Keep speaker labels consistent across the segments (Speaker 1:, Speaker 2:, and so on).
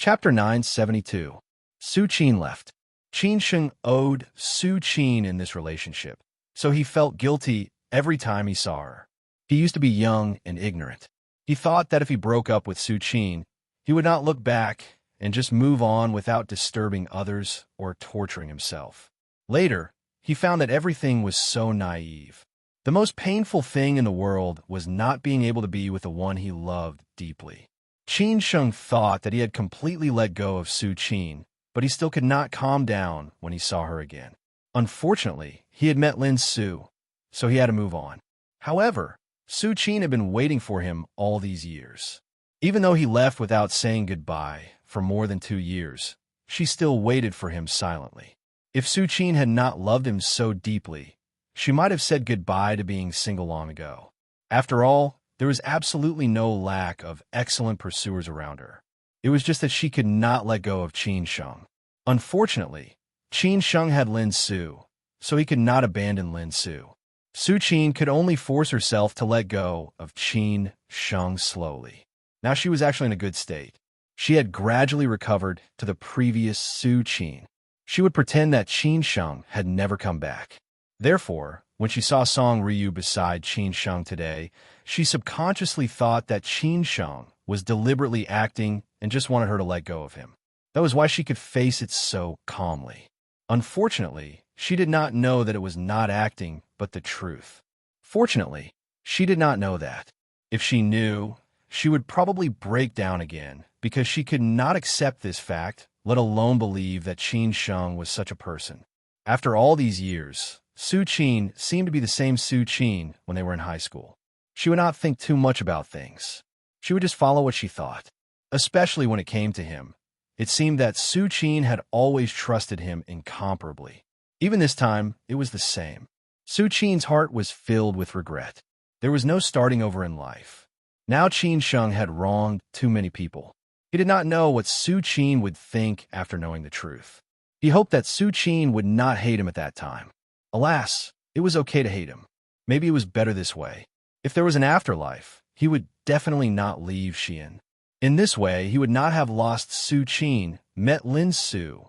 Speaker 1: Chapter 972. Su Qin left. Qin Sheng owed Su Qin in this relationship, so he felt guilty every time he saw her. He used to be young and ignorant. He thought that if he broke up with Su Qin, he would not look back and just move on without disturbing others or torturing himself. Later, he found that everything was so naive. The most painful thing in the world was not being able to be with the one he loved deeply. Qin Sheng thought that he had completely let go of Su Qin, but he still could not calm down when he saw her again. Unfortunately, he had met Lin Su, so he had to move on. However, Su Qin had been waiting for him all these years. Even though he left without saying goodbye for more than 2 years, she still waited for him silently. If Su Qin had not loved him so deeply, she might have said goodbye to being single long ago. After all, there was absolutely no lack of excellent pursuers around her. It was just that she could not let go of Qin Sheng. Unfortunately, Qin Sheng had Lin Su, so he could not abandon Lin Su. Su Qin could only force herself to let go of Qin Sheng slowly. Now she was actually in a good state. She had gradually recovered to the previous Su Qin. She would pretend that Qin Sheng had never come back. Therefore, when she saw Song Ryu beside Qin Sheng today, she subconsciously thought that Qin Sheng was deliberately acting and just wanted her to let go of him. That was why she could face it so calmly. Unfortunately, she did not know that it was not acting, but the truth. Fortunately, she did not know that. If she knew, she would probably break down again because she could not accept this fact, let alone believe that Qin Sheng was such a person. After all these years, Su Qin seemed to be the same Su Qin when they were in high school. She would not think too much about things. She would just follow what she thought. Especially when it came to him, it seemed that Su Qin had always trusted him incomparably. Even this time, it was the same. Su Qin's heart was filled with regret. There was no starting over in life. Now Qin Sheng had wronged too many people. He did not know what Su Qin would think after knowing the truth. He hoped that Su Qin would not hate him at that time. Alas, it was okay to hate him. Maybe it was better this way. If there was an afterlife, he would definitely not leave Xian. In this way, he would not have lost Su Qin, met Lin Su,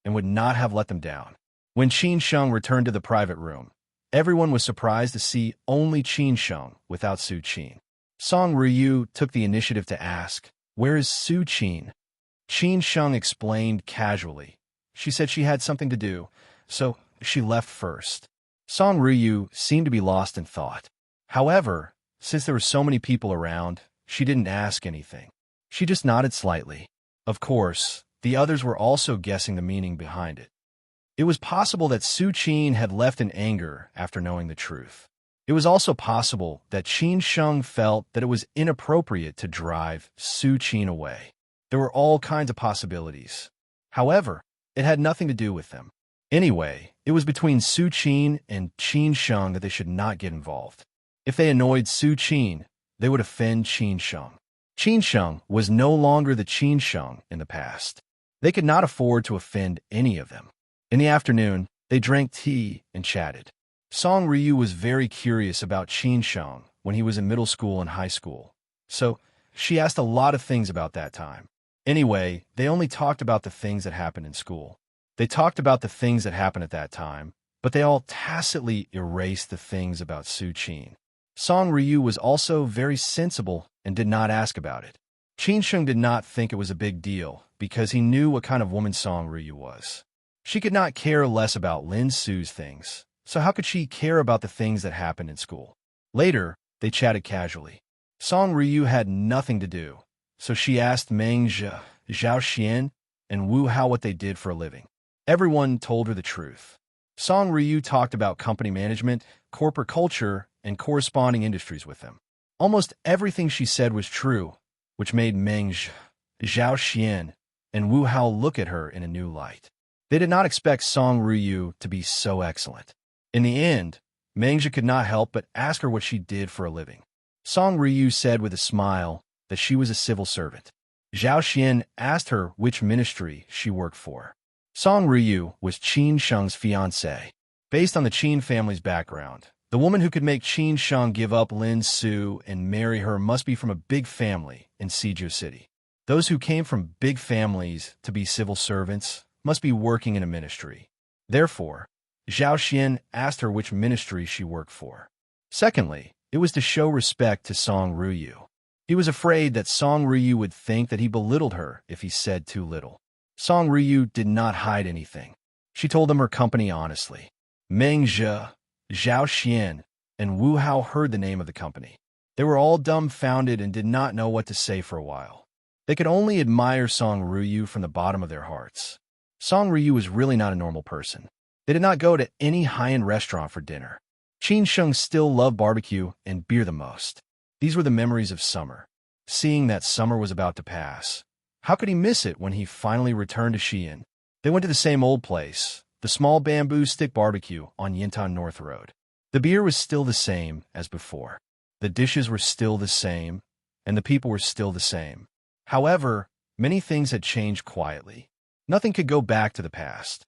Speaker 1: and would not have let them down. When Qin Sheng returned to the private room, everyone was surprised to see only Qin Sheng without Su Qin. Song Ryu took the initiative to ask, "Where is Su Qin?" Qin Sheng explained casually. She said she had something to do, so she left first. Song Ryu seemed to be lost in thought. However, since there were so many people around, she didn't ask anything. She just nodded slightly. Of course, the others were also guessing the meaning behind it. It was possible that Su Qin had left in anger after knowing the truth. It was also possible that Qin Sheng felt that it was inappropriate to drive Su Qin away. There were all kinds of possibilities. However, it had nothing to do with them. Anyway, it was between Su Qin and Qin Sheng that they should not get involved. If they annoyed Su Qin, they would offend Qin Sheng. Qin Sheng was no longer the Qin Sheng in the past. They could not afford to offend any of them. In the afternoon, they drank tea and chatted. Song Ryu was very curious about Qin Sheng when he was in middle school and high school, so she asked a lot of things about that time. Anyway, they only talked about the things that happened in school. They talked about the things that happened at that time, but they all tacitly erased the things about Su Qin. Song Ryu was also very sensible and did not ask about it. Qin Sheng did not think it was a big deal because he knew what kind of woman Song Ryu was. She could not care less about Lin Su's things, so how could she care about the things that happened in school? Later, they chatted casually. Song Ryu had nothing to do, so she asked Meng Zhao Xian, and Wu Hao what they did for a living. Everyone told her the truth. Song Ryu talked about company management, corporate culture, and corresponding industries with them. Almost everything she said was true, which made Meng Zhao Xian and Wu Hao look at her in a new light. They did not expect Song Ryu to be so excellent. In the end, Meng Zhao could not help but ask her what she did for a living. Song Ryu said with a smile that she was a civil servant. Zhao Xian asked her which ministry she worked for. Song Ryu was Qin Sheng's fiancée. Based on the Qin family's background, the woman who could make Qin Sheng give up Lin Su and marry her must be from a big family in Siju City. Those who came from big families to be civil servants must be working in a ministry. Therefore, Zhao Xian asked her which ministry she worked for. Secondly, it was to show respect to Song Ruyu. He was afraid that Song Ruyu would think that he belittled her if he said too little. Song Ruyu did not hide anything. She told him her company honestly. Meng Zhe, Zhao Xian, and Wu Hao heard the name of the company. They were all dumbfounded and did not know what to say for a while. They could only admire Song Ruyu from the bottom of their hearts. Song Ruyu was really not a normal person. They did not go to any high-end restaurant for dinner. Qin Sheng still loved barbecue and beer the most. These were the memories of summer. Seeing that summer was about to pass, how could he miss it when he finally returned to Xi'an? They went to the same old place, the small bamboo stick barbecue on Yintan North Road. The beer was still the same as before. The dishes were still the same, and the people were still the same. However, many things had changed quietly. Nothing could go back to the past.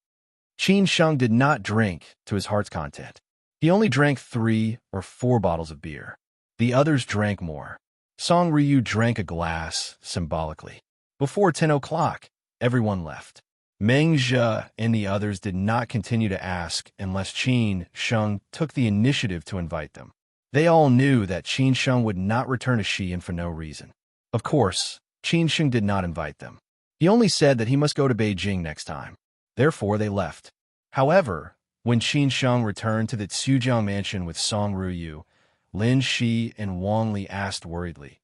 Speaker 1: Qin Sheng did not drink to his heart's content. He only drank 3 or 4 bottles of beer. The others drank more. Song Ruyu drank a glass, symbolically. Before 10 o'clock, everyone left. Meng Zhe and the others did not continue to ask unless Qin Sheng took the initiative to invite them. They all knew that Qin Sheng would not return to Xi'an for no reason. Of course, Qin Sheng did not invite them. He only said that he must go to Beijing next time. Therefore, they left. However, when Qin Sheng returned to the Tsujiang mansion with Song Ruyu, Lin Shi and Wang Li asked worriedly,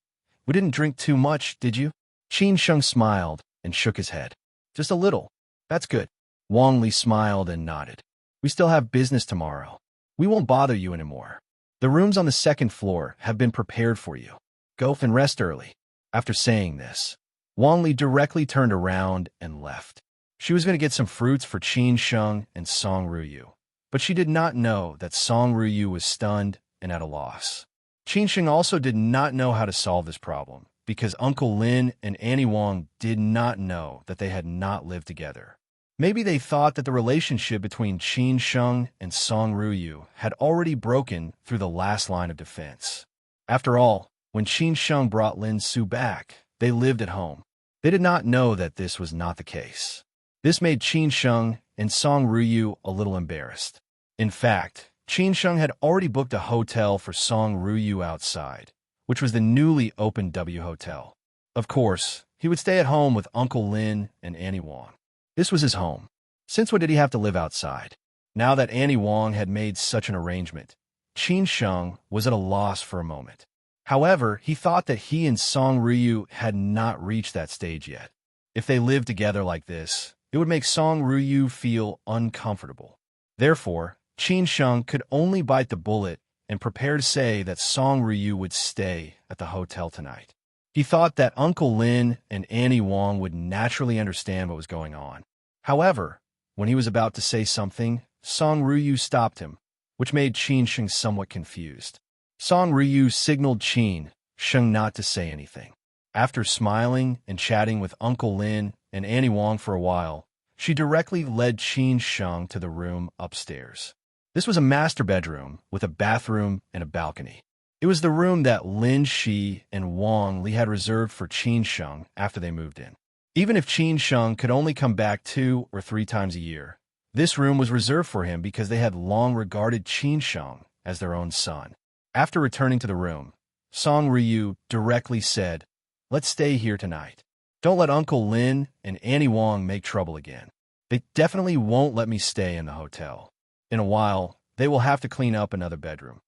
Speaker 1: "We didn't drink too much, did you?" Qin Sheng smiled and shook his head. "Just a little. That's good." Wang Li smiled and nodded. "We still have business tomorrow. We won't bother you anymore. The rooms on the 2nd floor have been prepared for you. Go and rest early." After saying this, Wang Li directly turned around and left. She was going to get some fruits for Qin Sheng and Song Ruyu, but she did not know that Song Ruyu was stunned and at a loss. Qin Sheng also did not know how to solve this problem, because Uncle Lin and Annie Wang did not know that they had not lived together. Maybe they thought that the relationship between Qin Sheng and Song Ruyu had already broken through the last line of defense. After all, when Qin Sheng brought Lin Su back, they lived at home. They did not know that this was not the case. This made Qin Sheng and Song Ruyu a little embarrassed. In fact, Qin Sheng had already booked a hotel for Song Ruyu outside, which was the newly opened W Hotel. Of course, he would stay at home with Uncle Lin and Annie Wang. This was his home. Since when did he have to live outside? Now that Annie Wang had made such an arrangement, Qin Sheng was at a loss for a moment. However, he thought that he and Song Ruyu had not reached that stage yet. If they lived together like this, it would make Song Ruyu feel uncomfortable. Therefore, Qin Sheng could only bite the bullet and prepare to say that Song Ruyu would stay at the hotel tonight. He thought that Uncle Lin and Annie Wang would naturally understand what was going on. However, when he was about to say something, Song Ruyu stopped him, which made Qin Sheng somewhat confused. Song Ruyu signaled Qin Sheng not to say anything. After smiling and chatting with Uncle Lin and Annie Wang for a while, she directly led Qin Sheng to the room upstairs. This was a master bedroom with a bathroom and a balcony. It was the room that Lin Shi and Wang Li had reserved for Qin Sheng after they moved in. Even if Qin Sheng could only come back 2 or 3 times a year, this room was reserved for him because they had long regarded Qin Sheng as their own son. After returning to the room, Song Ruyu directly said, "Let's stay here tonight. Don't let Uncle Lin and Annie Wang make trouble again. They definitely won't let me stay in the hotel. In a while, they will have to clean up another bedroom."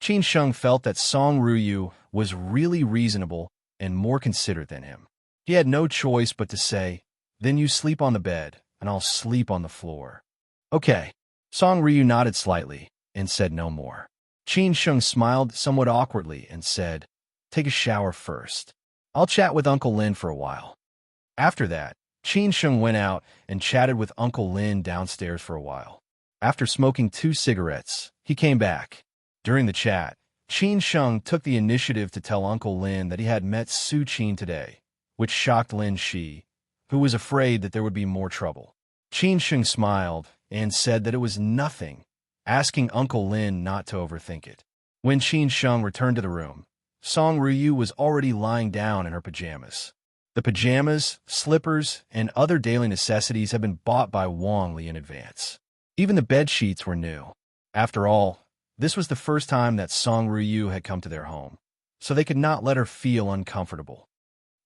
Speaker 1: Qin Sheng felt that Song Ruyu was really reasonable and more considerate than him. He had no choice but to say, "Then you sleep on the bed, and I'll sleep on the floor." "Okay." Song Ruyu nodded slightly and said no more. Qin Sheng smiled somewhat awkwardly and said, "Take a shower first. I'll chat with Uncle Lin for a while." After that, Qin Sheng went out and chatted with Uncle Lin downstairs for a while. After smoking 2 cigarettes, he came back. During the chat, Qin Sheng took the initiative to tell Uncle Lin that he had met Su Qin today, which shocked Lin Shi, who was afraid that there would be more trouble. Qin Sheng smiled and said that it was nothing, asking Uncle Lin not to overthink it. When Qin Sheng returned to the room, Song Ruyu was already lying down in her pajamas. The pajamas, slippers, and other daily necessities had been bought by Wang Li in advance. Even the bed sheets were new. After all, this was the first time that Song Ruyu had come to their home, so they could not let her feel uncomfortable.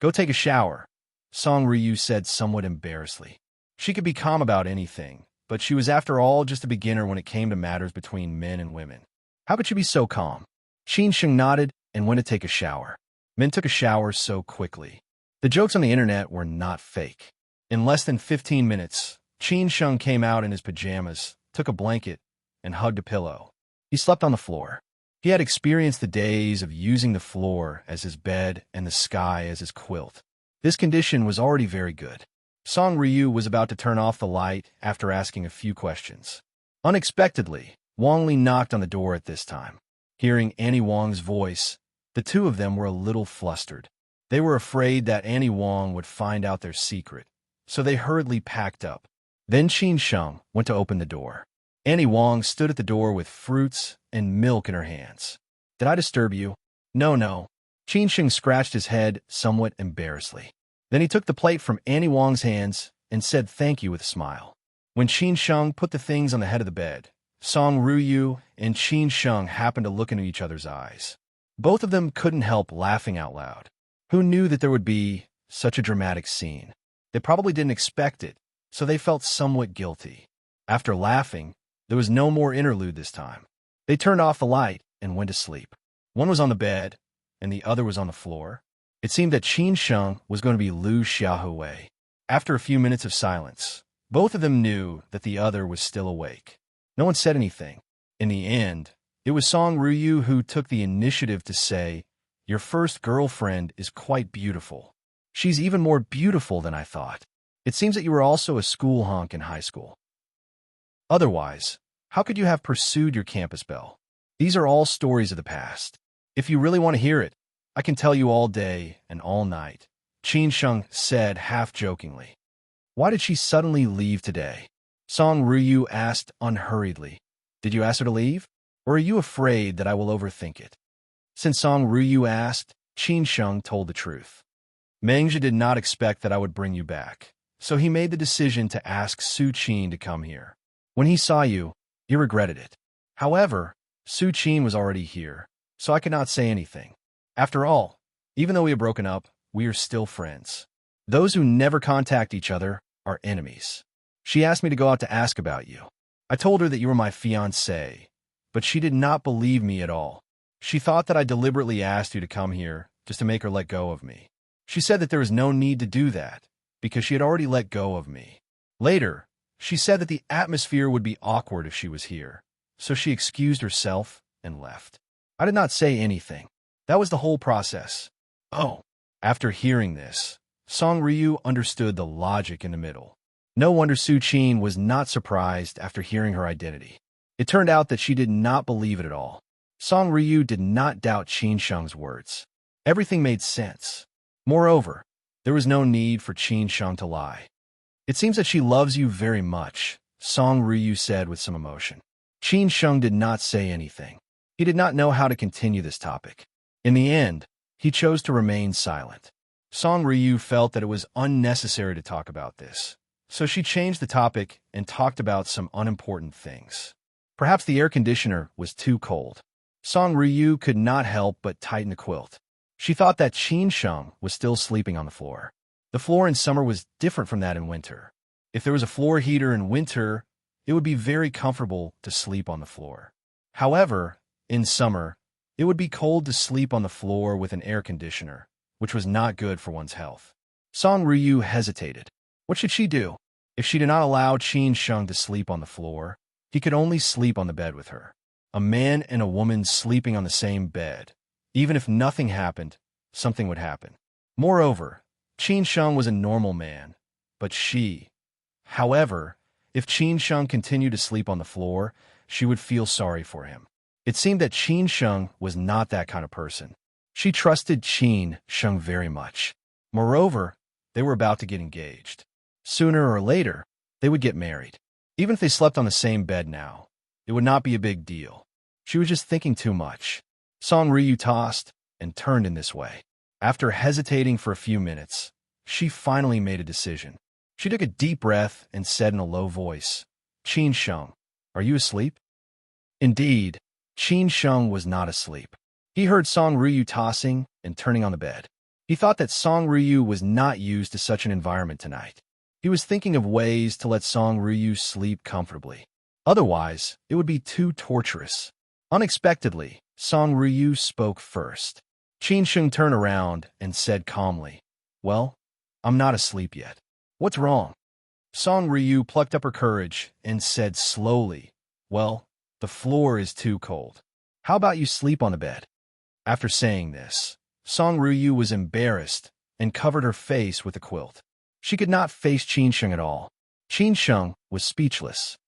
Speaker 1: "Go take a shower," Song Ruyu said somewhat embarrassedly. She could be calm about anything, but she was after all just a beginner when it came to matters between men and women. How could she be so calm? Qin Sheng nodded and went to take a shower. Men took a shower so quickly. The jokes on the internet were not fake. In less than 15 minutes, Qin Sheng came out in his pajamas, took a blanket, and hugged a pillow. He slept on the floor. He had experienced the days of using the floor as his bed and the sky as his quilt. This condition was already very good. Song Ryu was about to turn off the light after asking a few questions. Unexpectedly, Wang Li knocked on the door at this time. Hearing Annie Wang's voice, the two of them were a little flustered. They were afraid that Annie Wang would find out their secret, so they hurriedly packed up. Then Qin Sheng went to open the door. Annie Wang stood at the door with fruits and milk in her hands. "Did I disturb you?" No. Qin Sheng scratched his head somewhat embarrassedly. Then he took the plate from Annie Wang's hands and said thank you with a smile. When Qin Sheng put the things on the head of the bed, Song Ruyu and Qin Sheng happened to look into each other's eyes. Both of them couldn't help laughing out loud. Who knew that there would be such a dramatic scene? They probably didn't expect it, so they felt somewhat guilty. After laughing, there was no more interlude this time. They turned off the light and went to sleep. One was on the bed, and the other was on the floor. It seemed that Qin Sheng was going to be Lu Xiaohui. After a few minutes of silence, both of them knew that the other was still awake. No one said anything. In the end, it was Song Ruyu who took the initiative to say, "Your first girlfriend is quite beautiful. She's even more beautiful than I thought. It seems that you were also a school hunk in high school. Otherwise, how could you have pursued your campus belle?" These are all stories of the past. If you really want to hear it, I can tell you all day and all night, Qin Sheng said half-jokingly. "Why did she suddenly leave today?" Song Ruyu asked unhurriedly. "Did you ask her to leave? Or are you afraid that I will overthink it?" Since Song Ruyu asked, Qin Sheng told the truth. "Mengzhi did not expect that I would bring you back, so he made the decision to ask Su Qin to come here. When he saw you, he regretted it. However, Su Qin was already here, so I could not say anything. After all, even though we have broken up, we are still friends. Those who never contact each other are enemies. She asked me to go out to ask about you. I told her that you were my fiancé, but she did not believe me at all. She thought that I deliberately asked you to come here just to make her let go of me. She said that there was no need to do that, because she had already let go of me. Later, she said that the atmosphere would be awkward if she was here, so she excused herself and left. I did not say anything. That was the whole process." Oh. After hearing this, Song Ryu understood the logic in the middle. No wonder Su Qin was not surprised after hearing her identity. It turned out that she did not believe it at all. Song Ryu did not doubt Qin Sheng's words. Everything made sense. Moreover, there was no need for Qin Sheng to lie. "It seems that she loves you very much," Song Ryu said with some emotion. Qin Sheng did not say anything. He did not know how to continue this topic. In the end, he chose to remain silent. Song Ryu felt that it was unnecessary to talk about this, so she changed the topic and talked about some unimportant things. Perhaps the air conditioner was too cold. Song Ryu could not help but tighten the quilt. She thought that Qin Sheng was still sleeping on the floor. The floor in summer was different from that in winter. If there was a floor heater in winter, it would be very comfortable to sleep on the floor. However, in summer, it would be cold to sleep on the floor with an air conditioner, which was not good for one's health. Song Ryu hesitated. What should she do? If she did not allow Qin Sheng to sleep on the floor, he could only sleep on the bed with her. A man and a woman sleeping on the same bed. Even if nothing happened, something would happen. Moreover, Qin Sheng was a normal man, but she. However, if Qin Sheng continued to sleep on the floor, she would feel sorry for him. It seemed that Qin Sheng was not that kind of person. She trusted Qin Sheng very much. Moreover, they were about to get engaged. Sooner or later, they would get married. Even if they slept on the same bed now, it would not be a big deal. She was just thinking too much. Song Ryu tossed and turned in this way. After hesitating for a few minutes, she finally made a decision. She took a deep breath and said in a low voice, "Qin Sheng, are you asleep?" Indeed, Qin Sheng was not asleep. He heard Song Ruyu tossing and turning on the bed. He thought that Song Ruyu was not used to such an environment tonight. He was thinking of ways to let Song Ruyu sleep comfortably. Otherwise, it would be too torturous. Unexpectedly, Song Ruyu spoke first. Qin Sheng turned around and said calmly, "Well, I'm not asleep yet. What's wrong?" Song Ruyu plucked up her courage and said slowly, "Well, the floor is too cold. How about you sleep on the bed?" After saying this, Song Ruyu was embarrassed and covered her face with a quilt. She could not face Qin Sheng at all. Qin Sheng was speechless.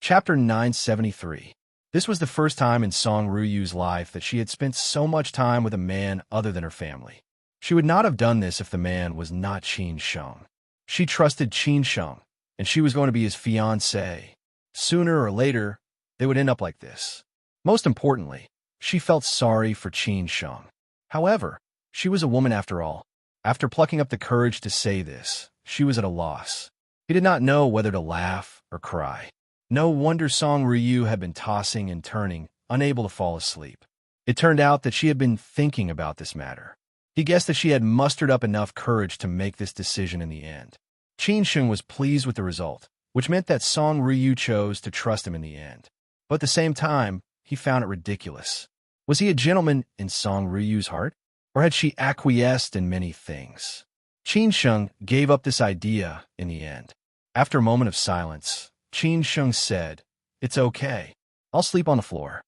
Speaker 1: Chapter 973. This was the first time in Song Ruyu's life that she had spent so much time with a man other than her family. She would not have done this if the man was not Qin Sheng. She trusted Qin Sheng, and she was going to be his fiancée. Sooner or later, they would end up like this. Most importantly, she felt sorry for Qin Sheng. However, she was a woman after all. After plucking up the courage to say this, she was at a loss. He did not know whether to laugh or cry. No wonder Song Ryu had been tossing and turning, unable to fall asleep. It turned out that she had been thinking about this matter. He guessed that she had mustered up enough courage to make this decision in the end. Qin Sheng was pleased with the result, which meant that Song Ryu chose to trust him in the end. But at the same time, he found it ridiculous. Was he a gentleman in Song Ryu's heart? Or had she acquiesced in many things? Qin Sheng gave up this idea in the end. After a moment of silence, Qin Sheng said, "It's okay. I'll sleep on the floor."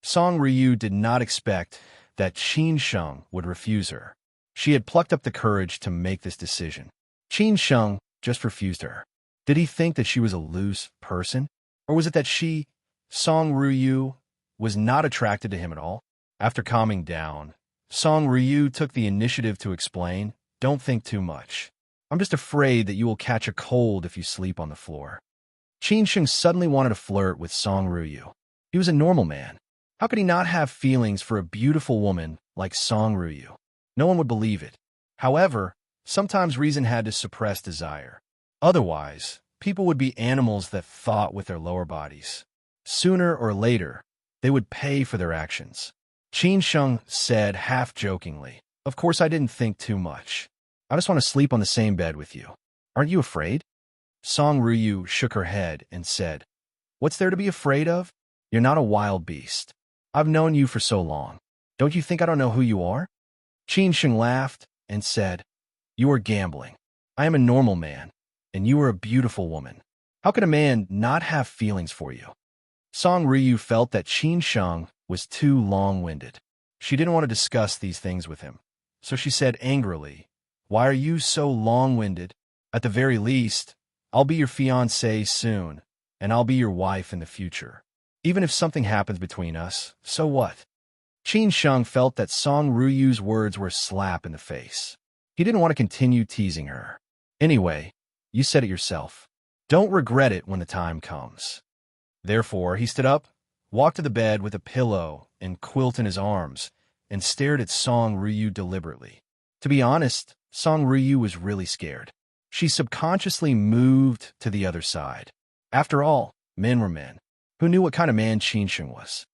Speaker 1: Song Ryu did not expect that Qin Sheng would refuse her. She had plucked up the courage to make this decision. Qin Sheng just refused her. Did he think that she was a loose person? Or was it that she, Song Ryu, was not attracted to him at all? After calming down, Song Ryu took the initiative to explain, "Don't think too much. I'm just afraid that you will catch a cold if you sleep on the floor." Qin Sheng suddenly wanted to flirt with Song Ryu. He was a normal man. How could he not have feelings for a beautiful woman like Song Ryu? No one would believe it. However, sometimes reason had to suppress desire. Otherwise, people would be animals that thought with their lower bodies. Sooner or later, they would pay for their actions. Qin Sheng said half-jokingly, "Of course I didn't think too much. I just want to sleep on the same bed with you. Aren't you afraid?" Song Ryu shook her head and said, "What's there to be afraid of? You're not a wild beast. I've known you for so long. Don't you think I don't know who you are?" Qin Sheng laughed and said, "You are gambling. I am a normal man, and you are a beautiful woman. How could a man not have feelings for you?" Song Ryu felt that Qin Sheng was too long-winded. She didn't want to discuss these things with him, so she said angrily, "Why are you so long-winded? At the very least, I'll be your fiancée soon, and I'll be your wife in the future. Even if something happens between us, so what?" Qin Sheng felt that Song Ruyu's words were a slap in the face. He didn't want to continue teasing her. "Anyway, you said it yourself. Don't regret it when the time comes." Therefore, he stood up, walked to the bed with a pillow and quilt in his arms, and stared at Song Ryu deliberately. To be honest, Song Ryu was really scared. She subconsciously moved to the other side. After all, men were men. Who knew what kind of man Qin Sheng was?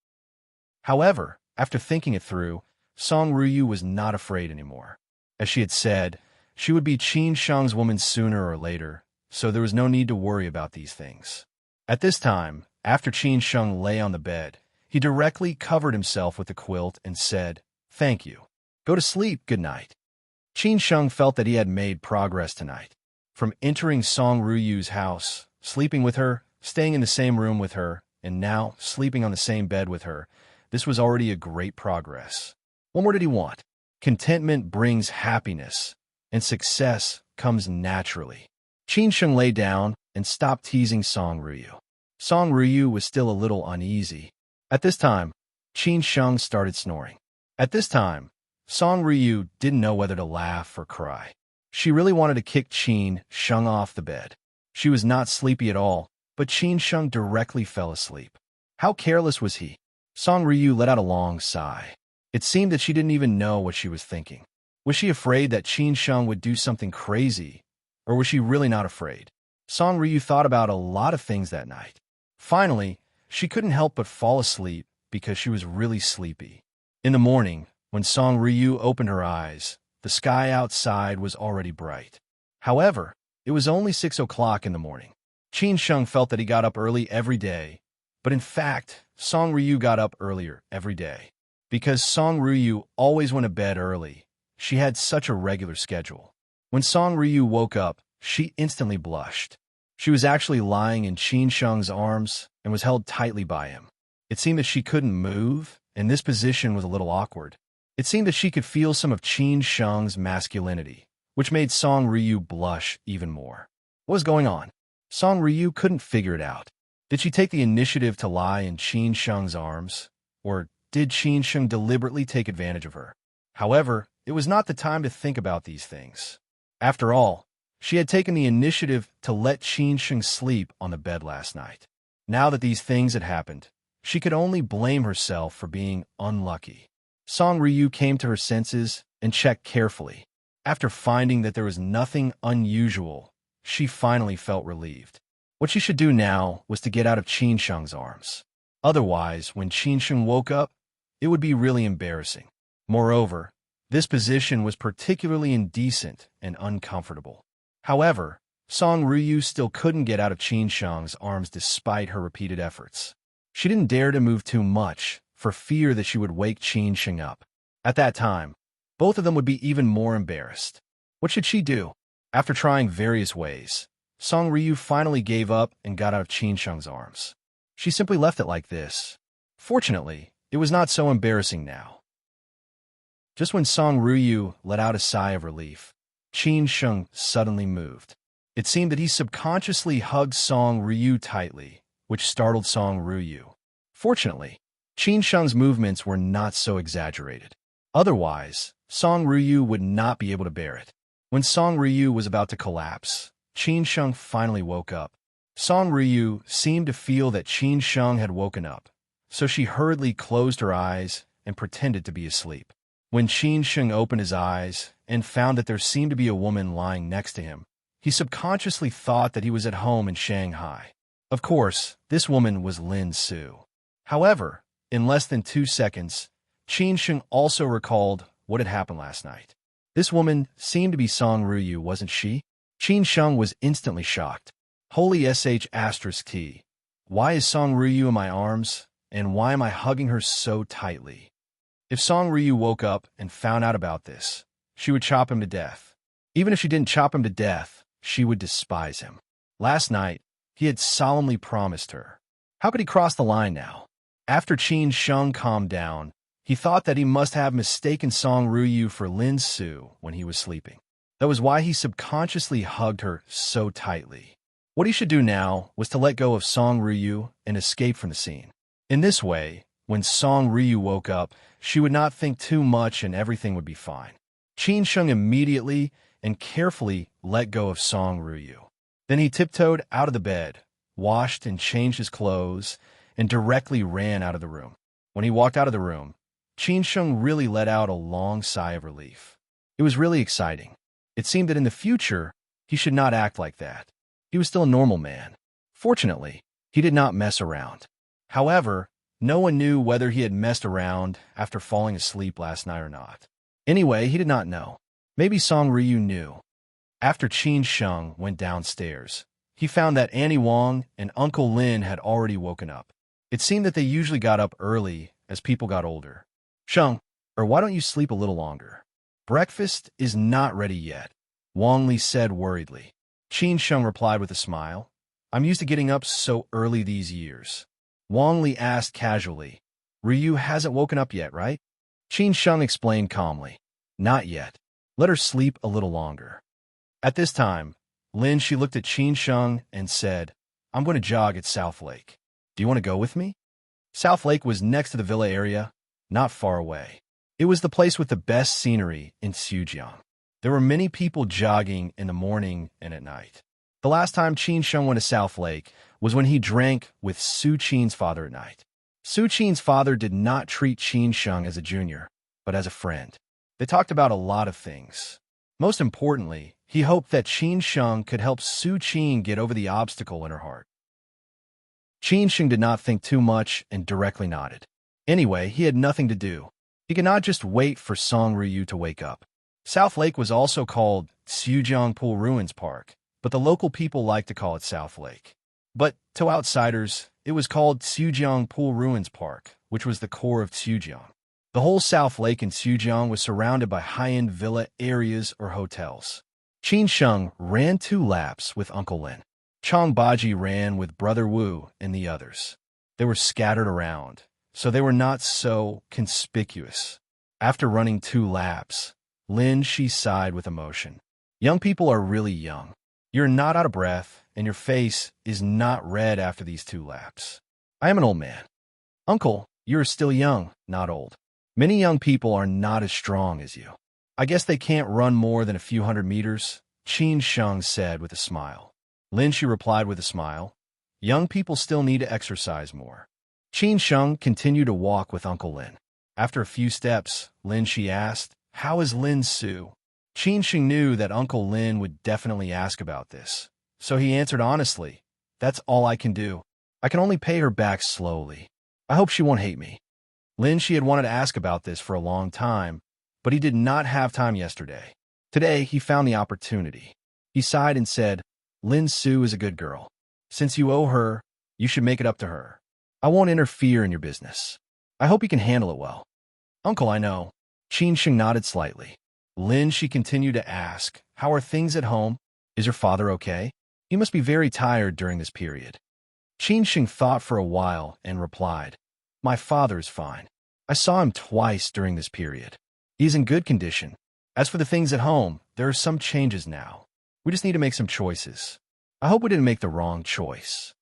Speaker 1: However, after thinking it through, Song Ryu was not afraid anymore. As she had said, she would be Qin Sheng's woman sooner or later, so there was no need to worry about these things. At this time, after Qin Sheng lay on the bed, he directly covered himself with the quilt and said, "Thank you. Go to sleep, good night." Qin Sheng felt that he had made progress tonight. From entering Song Ruyu's house, sleeping with her, staying in the same room with her, and now sleeping on the same bed with her, this was already a great progress. What more did he want? Contentment brings happiness, and success comes naturally. Qin Sheng lay down and stopped teasing Song Ryu. Song Ryu was still a little uneasy. At this time, Qin Sheng started snoring. At this time, Song Ryu didn't know whether to laugh or cry. She really wanted to kick Qin Sheng off the bed. She was not sleepy at all, but Qin Sheng directly fell asleep. How careless was he? Song Ryu let out a long sigh. It seemed that she didn't even know what she was thinking. Was she afraid that Qin Sheng would do something crazy, or was she really not afraid? Song Ryu thought about a lot of things that night. Finally, she couldn't help but fall asleep because she was really sleepy. In the morning, when Song Ryu opened her eyes, the sky outside was already bright. However, it was only 6 o'clock in the morning. Qin Sheng felt that he got up early every day, but in fact, Song Ryu got up earlier every day. Because Song Ryu always went to bed early, she had such a regular schedule. When Song Ryu woke up, she instantly blushed. She was actually lying in Qin Sheng's arms and was held tightly by him. It seemed that she couldn't move, and this position was a little awkward. It seemed that she could feel some of Qin Sheng's masculinity, which made Song Ryu blush even more. What was going on? Song Ryu couldn't figure it out. Did she take the initiative to lie in Qin Sheng's arms, or did Qin Sheng deliberately take advantage of her? However, it was not the time to think about these things. After all, she had taken the initiative to let Qin Sheng sleep on the bed last night. Now that these things had happened, she could only blame herself for being unlucky. Song Ryu came to her senses and checked carefully. After finding that there was nothing unusual, she finally felt relieved. What she should do now was to get out of Qin Sheng's arms. Otherwise, when Qin Sheng woke up, it would be really embarrassing. Moreover, this position was particularly indecent and uncomfortable. However, Song Ryu still couldn't get out of Qin Sheng's arms despite her repeated efforts. She didn't dare to move too much for fear that she would wake Qin Sheng up. At that time, both of them would be even more embarrassed. What should she do? After trying various ways, Song Ryu finally gave up and got out of Qin Sheng's arms. She simply left it like this. Fortunately, it was not so embarrassing now. Just when Song Ryu let out a sigh of relief, Qin Sheng suddenly moved. It seemed that he subconsciously hugged Song Ryu tightly, which startled Song Ryu. Fortunately, Qin Sheng's movements were not so exaggerated. Otherwise, Song Ryu would not be able to bear it. When Song Ryu was about to collapse, Qin Sheng finally woke up. Song Ryu seemed to feel that Qin Sheng had woken up, so she hurriedly closed her eyes and pretended to be asleep. When Qin Sheng opened his eyes and found that there seemed to be a woman lying next to him, he subconsciously thought that he was at home in Shanghai. Of course, this woman was Lin Su. However, in less than 2 seconds, Qin Sheng also recalled what had happened last night. This woman seemed to be Song Ryu, wasn't she? Qin Sheng was instantly shocked. Holy sh*t. Why is Song Ryu in my arms, and why am I hugging her so tightly? If Song Ryu woke up and found out about this, she would chop him to death. Even if she didn't chop him to death, she would despise him. Last night, he had solemnly promised her. How could he cross the line now? After Qin Sheng calmed down, he thought that he must have mistaken Song Ryu for Lin Su when he was sleeping. That was why he subconsciously hugged her so tightly. What he should do now was to let go of Song Ryu and escape from the scene. In this way, when Song Ryu woke up, she would not think too much and everything would be fine. Qin Sheng immediately and carefully let go of Song Ryu. Then he tiptoed out of the bed, washed and changed his clothes, and directly ran out of the room. When he walked out of the room, Qin Sheng really let out a long sigh of relief. It was really exciting. It seemed that in the future, he should not act like that. He was still a normal man. Fortunately, he did not mess around. However, no one knew whether he had messed around after falling asleep last night or not. Anyway, he did not know. Maybe Song Ryu knew. After Qin Sheng went downstairs, he found that Annie Wong and Uncle Lin had already woken up. It seemed that they usually got up early as people got older. Sheng, or why don't you sleep a little longer? Breakfast is not ready yet, Wang Li said worriedly. Qin Sheng replied with a smile. I'm used to getting up so early these years. Wang Li asked casually. Ryu hasn't woken up yet, right? Qin Sheng explained calmly. Not yet. Let her sleep a little longer. At this time, she looked at Qin Sheng and said, I'm going to jog at South Lake. Do you want to go with me? South Lake was next to the villa area, not far away. It was the place with the best scenery in Sujiang. There were many people jogging in the morning and at night. The last time Qin Sheng went to South Lake was when he drank with Su Qin's father at night. Su Qin's father did not treat Qin Sheng as a junior, but as a friend. They talked about a lot of things. Most importantly, he hoped that Qin Sheng could help Su Qin get over the obstacle in her heart. Qin Sheng did not think too much and directly nodded. Anyway, he had nothing to do. He could not just wait for Song Ryu to wake up. South Lake was also called Xiujiangpool Ruins Park, but the local people liked to call it South Lake. But to outsiders, it was called Xiujiangpool Ruins Park, which was the core of Xiujiang. The whole South Lake in Xiujiang was surrounded by high-end villa areas or hotels. Qin Sheng ran 2 laps with Uncle Lin. Chong Baji ran with Brother Wu and the others. They were scattered around, so they were not so conspicuous. After running 2 laps, Lin Shi sighed with emotion. Young people are really young. You're not out of breath, and your face is not red after these 2 laps. I am an old man. Uncle, you're still young, not old. Many young people are not as strong as you. I guess they can't run more than a few hundred meters, Qin Sheng said with a smile. Lin Shi replied with a smile. Young people still need to exercise more. Qin Sheng continued to walk with Uncle Lin. After a few steps, Lin Shi asked, How is Lin Su? Qin Sheng knew that Uncle Lin would definitely ask about this, so he answered honestly, That's all I can do. I can only pay her back slowly. I hope she won't hate me. Lin Shi had wanted to ask about this for a long time, but he did not have time yesterday. Today, he found the opportunity. He sighed and said, Lin Su is a good girl. Since you owe her, you should make it up to her. I won't interfere in your business. I hope you can handle it well. Uncle, I know. Qin Sheng nodded slightly. Lin Shi continued to ask, How are things at home? Is your father okay? He must be very tired during this period. Qin Sheng thought for a while and replied, My father is fine. I saw him twice during this period. He is in good condition. As for the things at home, there are some changes now. We just need to make some choices. I hope we didn't make the wrong choice.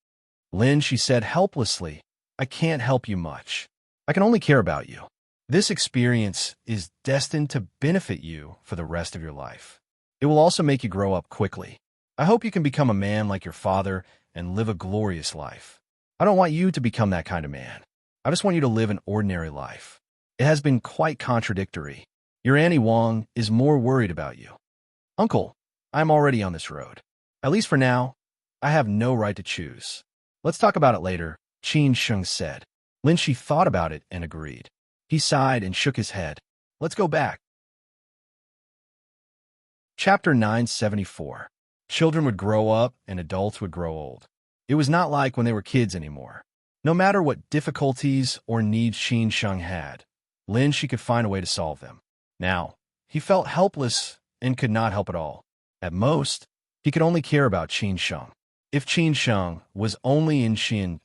Speaker 1: Lin, she said helplessly, I can't help you much. I can only care about you. This experience is destined to benefit you for the rest of your life. It will also make you grow up quickly. I hope you can become a man like your father and live a glorious life. I don't want you to become that kind of man. I just want you to live an ordinary life. It has been quite contradictory. Your Auntie Wang is more worried about you. Uncle, I'm already on this road. At least for now, I have no right to choose. Let's talk about it later, Qin Sheng said. Lin Shi thought about it and agreed. He sighed and shook his head. Let's go back. Chapter 974. Children would grow up and adults would grow old. It was not like when they were kids anymore. No matter what difficulties or needs Qin Sheng had, Lin Shi could find a way to solve them. Now, he felt helpless and could not help at all. At most, he could only care about Qin Sheng. If Qin Sheng was only in Xin,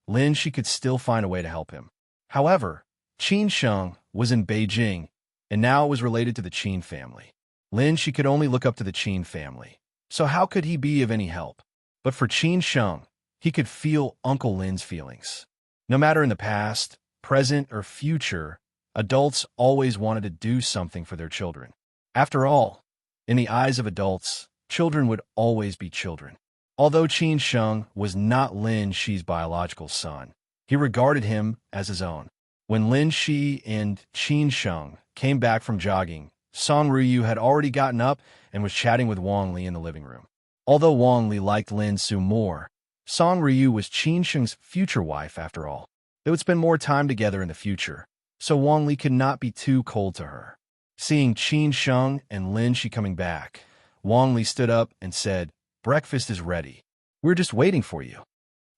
Speaker 1: Lin Shi could still find a way to help him. However, Qin Sheng was in Beijing, and now it was related to the Qin family. Lin Shi could only look up to the Qin family, so how could he be of any help? But for Qin Sheng, he could feel Uncle Lin's feelings. No matter in the past, present, or future, adults always wanted to do something for their children. After all, in the eyes of adults, children would always be children. Although Qin Sheng was not Lin Shi's biological son, he regarded him as his own. When Lin Shi and Qin Sheng came back from jogging, Song Ryu had already gotten up and was chatting with Wang Li in the living room. Although Wang Li liked Lin Su more, Song Ryu was Qin Sheng's future wife after all. They would spend more time together in the future, so Wang Li could not be too cold to her. Seeing Qin Sheng and Lin Shi coming back, Wang Li stood up and said, Breakfast is ready. We're just waiting for you.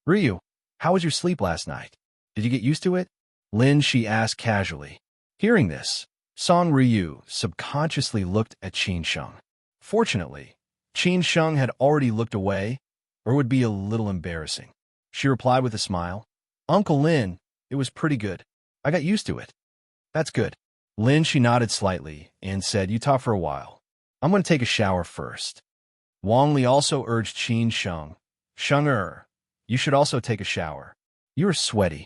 Speaker 1: Ryu, how was your sleep last night? Did you get used to it? Lin Shi asked casually. Hearing this, Song Ryu subconsciously looked at Qin Sheng. Fortunately, Qin Sheng had already looked away, or would be a little embarrassing. She replied with a smile. Uncle Lin, it was pretty good. I got used to it. That's good. Lin Shi nodded slightly and said, You talk for a while. I'm going to take a shower first. Wang Li also urged Qin Sheng. Sheng-er, you should also take a shower. You are sweaty.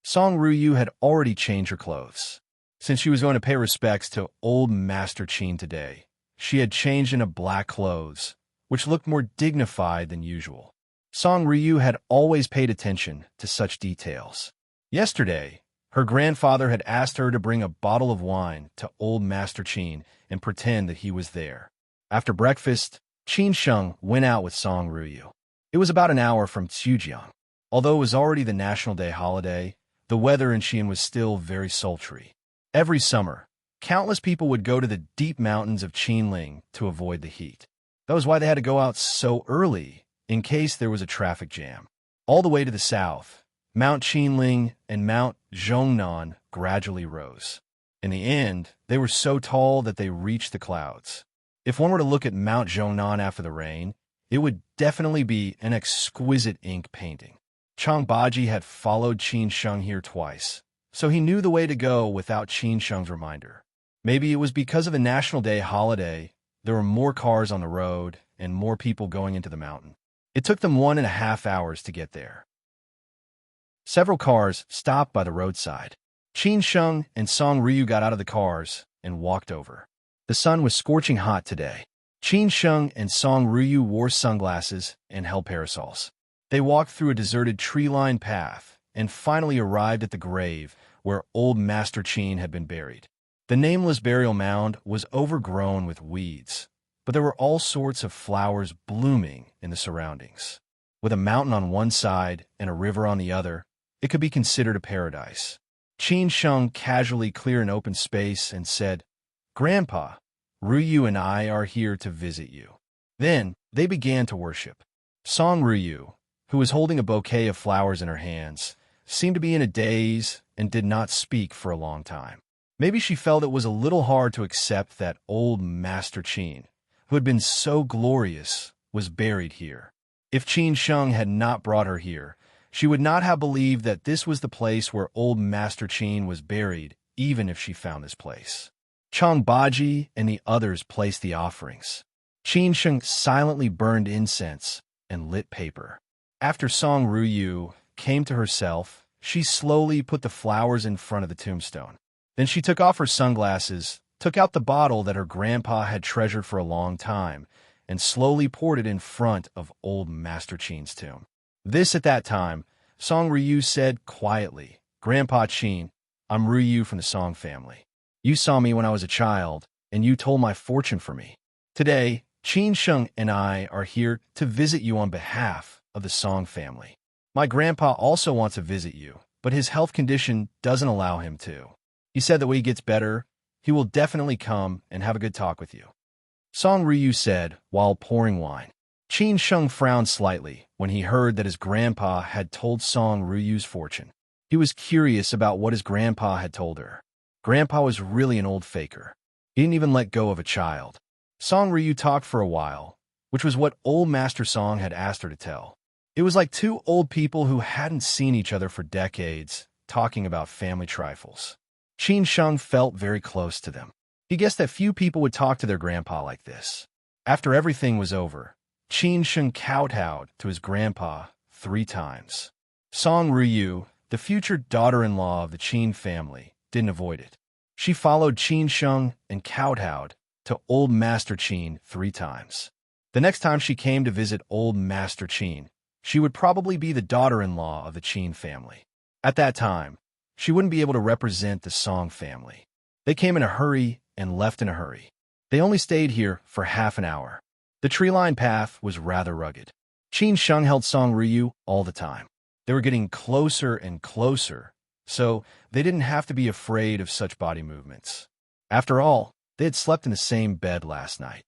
Speaker 1: Song Ryu had already changed her clothes. Since she was going to pay respects to old Master Qin today, she had changed into black clothes, which looked more dignified than usual. Song Ryu had always paid attention to such details. Yesterday, Her grandfather had asked her to bring a bottle of wine to old Master Qin and pretend that he was there. After breakfast, Qin Sheng went out with Song Ruyu. It was about an hour from Zhujiang. Although it was already the National Day holiday, the weather in Xi'an was still very sultry. Every summer, countless people would go to the deep mountains of Qinling to avoid the heat. That was why they had to go out so early, in case there was a traffic jam. All the way to the south, Mount Qinling and Mount Zhongnan gradually rose. In the end, they were so tall that they reached the clouds. If one were to look at Mount Zhongnan after the rain, it would definitely be an exquisite ink painting. Chang Baji had followed Qin Sheng here twice, so he knew the way to go without Qin Sheng's reminder. Maybe it was because of a National Day holiday, there were more cars on the road and more people going into the mountain. It took them 1.5 hours to get there. Several cars stopped by the roadside. Qin Sheng and Song Ryu got out of the cars and walked over. The sun was scorching hot today. Qin Sheng and Song Ryu wore sunglasses and held parasols. They walked through a deserted tree-lined path and finally arrived at the grave where old Master Qin had been buried. The nameless burial mound was overgrown with weeds, but there were all sorts of flowers blooming in the surroundings. With a mountain on one side and a river on the other, it could be considered a paradise. Qin Sheng casually cleared an open space and said, "Grandpa, Ryu and I are here to visit you." Then they began to worship. Song Ryu, who was holding a bouquet of flowers in her hands, seemed to be in a daze and did not speak for a long time. Maybe she felt it was a little hard to accept that old Master Qin, who had been so glorious, was buried here. If Qin Sheng had not brought her here, she would not have believed that this was the place where old Master Qin was buried, even if she found this place. Chang Baji and the others placed the offerings. Qin Sheng silently burned incense and lit paper. After Song Ryu came to herself, she slowly put the flowers in front of the tombstone. Then she took off her sunglasses, took out the bottle that her grandpa had treasured for a long time, and slowly poured it in front of old Master Qin's tomb. At that time, Song Ryu said quietly, "Grandpa Qin, I'm Ryu from the Song family. You saw me when I was a child, and you told my fortune for me. Today, Qin Sheng and I are here to visit you on behalf of the Song family. My grandpa also wants to visit you, but his health condition doesn't allow him to. He said that when he gets better, he will definitely come and have a good talk with you." Song Ryu said while pouring wine. Qin Sheng frowned slightly when he heard that his grandpa had told Song Ryu's fortune. He was curious about what his grandpa had told her. Grandpa was really an old faker. He didn't even let go of a child. Song Ryu talked for a while, which was what old Master Song had asked her to tell. It was like two old people who hadn't seen each other for decades, talking about family trifles. Qin Sheng felt very close to them. He guessed that few people would talk to their grandpa like this. After everything was over, Qin Sheng kowtowed to his grandpa 3 times. Song Ryu, the future daughter-in-law of the Qin family, didn't avoid it. She followed Qin Sheng and kowtowed to old Master Qin 3 times. The next time she came to visit old Master Qin, she would probably be the daughter-in-law of the Qin family. At that time, she wouldn't be able to represent the Song family. They came in a hurry and left in a hurry. They only stayed here for half an hour. The tree-lined path was rather rugged. Qin Sheng held Song Ryu all the time. They were getting closer and closer, so they didn't have to be afraid of such body movements. After all, they had slept in the same bed last night.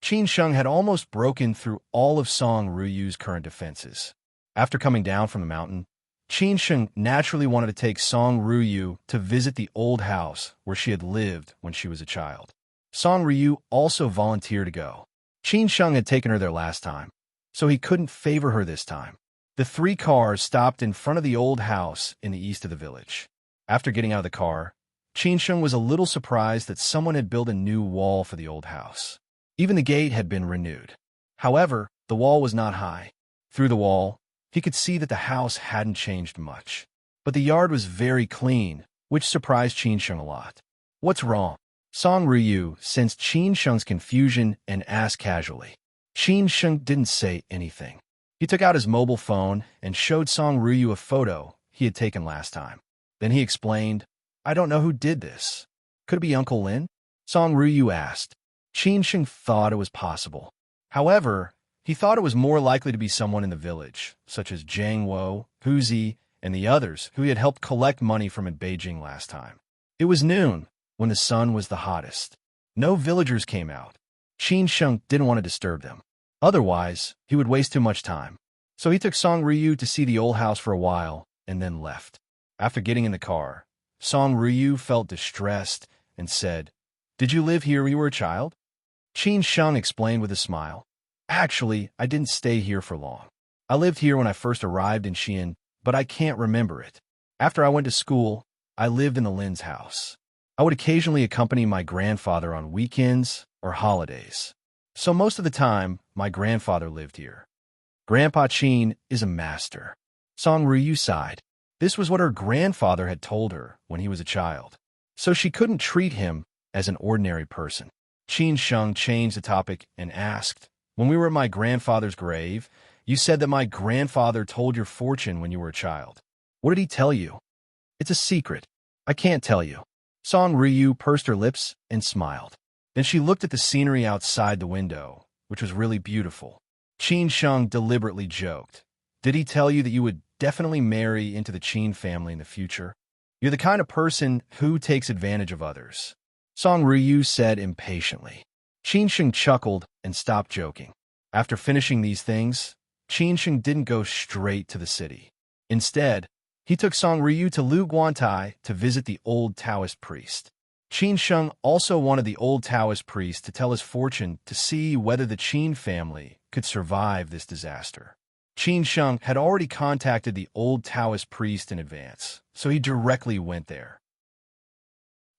Speaker 1: Qin Sheng had almost broken through all of Song Ryu's current defenses. After coming down from the mountain, Qin Sheng naturally wanted to take Song Ryu to visit the old house where she had lived when she was a child. Song Ryu also volunteered to go. Qin Sheng had taken her there last time, so he couldn't favor her this time. The 3 cars stopped in front of the old house in the east of the village. After getting out of the car, Qin Sheng was a little surprised that someone had built a new wall for the old house. Even the gate had been renewed. However, the wall was not high. Through the wall, he could see that the house hadn't changed much. But the yard was very clean, which surprised Qin Sheng a lot. "What's wrong?" Song Ryu sensed Qin Sheng's confusion and asked casually. Qin Sheng didn't say anything. He took out his mobile phone and showed Song Ryu a photo he had taken last time. Then he explained, I don't know who did this. Could it be Uncle Lin? Song Ryu asked. Qin Sheng thought it was possible. However, he thought it was more likely to be someone in the village, such as Jiang Wo, Hu Zi, and the others who he had helped collect money from in Beijing last time. It was noon, when the sun was the hottest. No villagers came out. Qin Sheng didn't want to disturb them. Otherwise, he would waste too much time. So he took Song Ryu to see the old house for a while, and then left. After getting in the car, Song Ryu felt distressed and said, Did you live here when you were a child? Qin Sheng explained with a smile. Actually, I didn't stay here for long. I lived here when I first arrived in Xi'an, but I can't remember it. After I went to school, I lived in the Lin's house. I would occasionally accompany my grandfather on weekends or holidays. So most of the time, my grandfather lived here. Grandpa Qin is a master. Song Ryu sighed. This was what her grandfather had told her when he was a child. So she couldn't treat him as an ordinary person. Qin Sheng changed the topic and asked, When we were at my grandfather's grave, you said that my grandfather told your fortune when you were a child. What did he tell you? It's a secret. I can't tell you. Song Ryu pursed her lips and smiled. Then she looked at the scenery outside the window, which was really beautiful. Qin Sheng deliberately joked. Did he tell you that you would definitely marry into the Qin family in the future? You're the kind of person who takes advantage of others. Song Ryu said impatiently. Qin Sheng chuckled and stopped joking. After finishing these things, Qin Sheng didn't go straight to the city. Instead, he took Song Ryu to Lu Guantai to visit the old Taoist priest. Qin Sheng also wanted the old Taoist priest to tell his fortune to see whether the Qin family could survive this disaster. Qin Sheng had already contacted the old Taoist priest in advance, so he directly went there.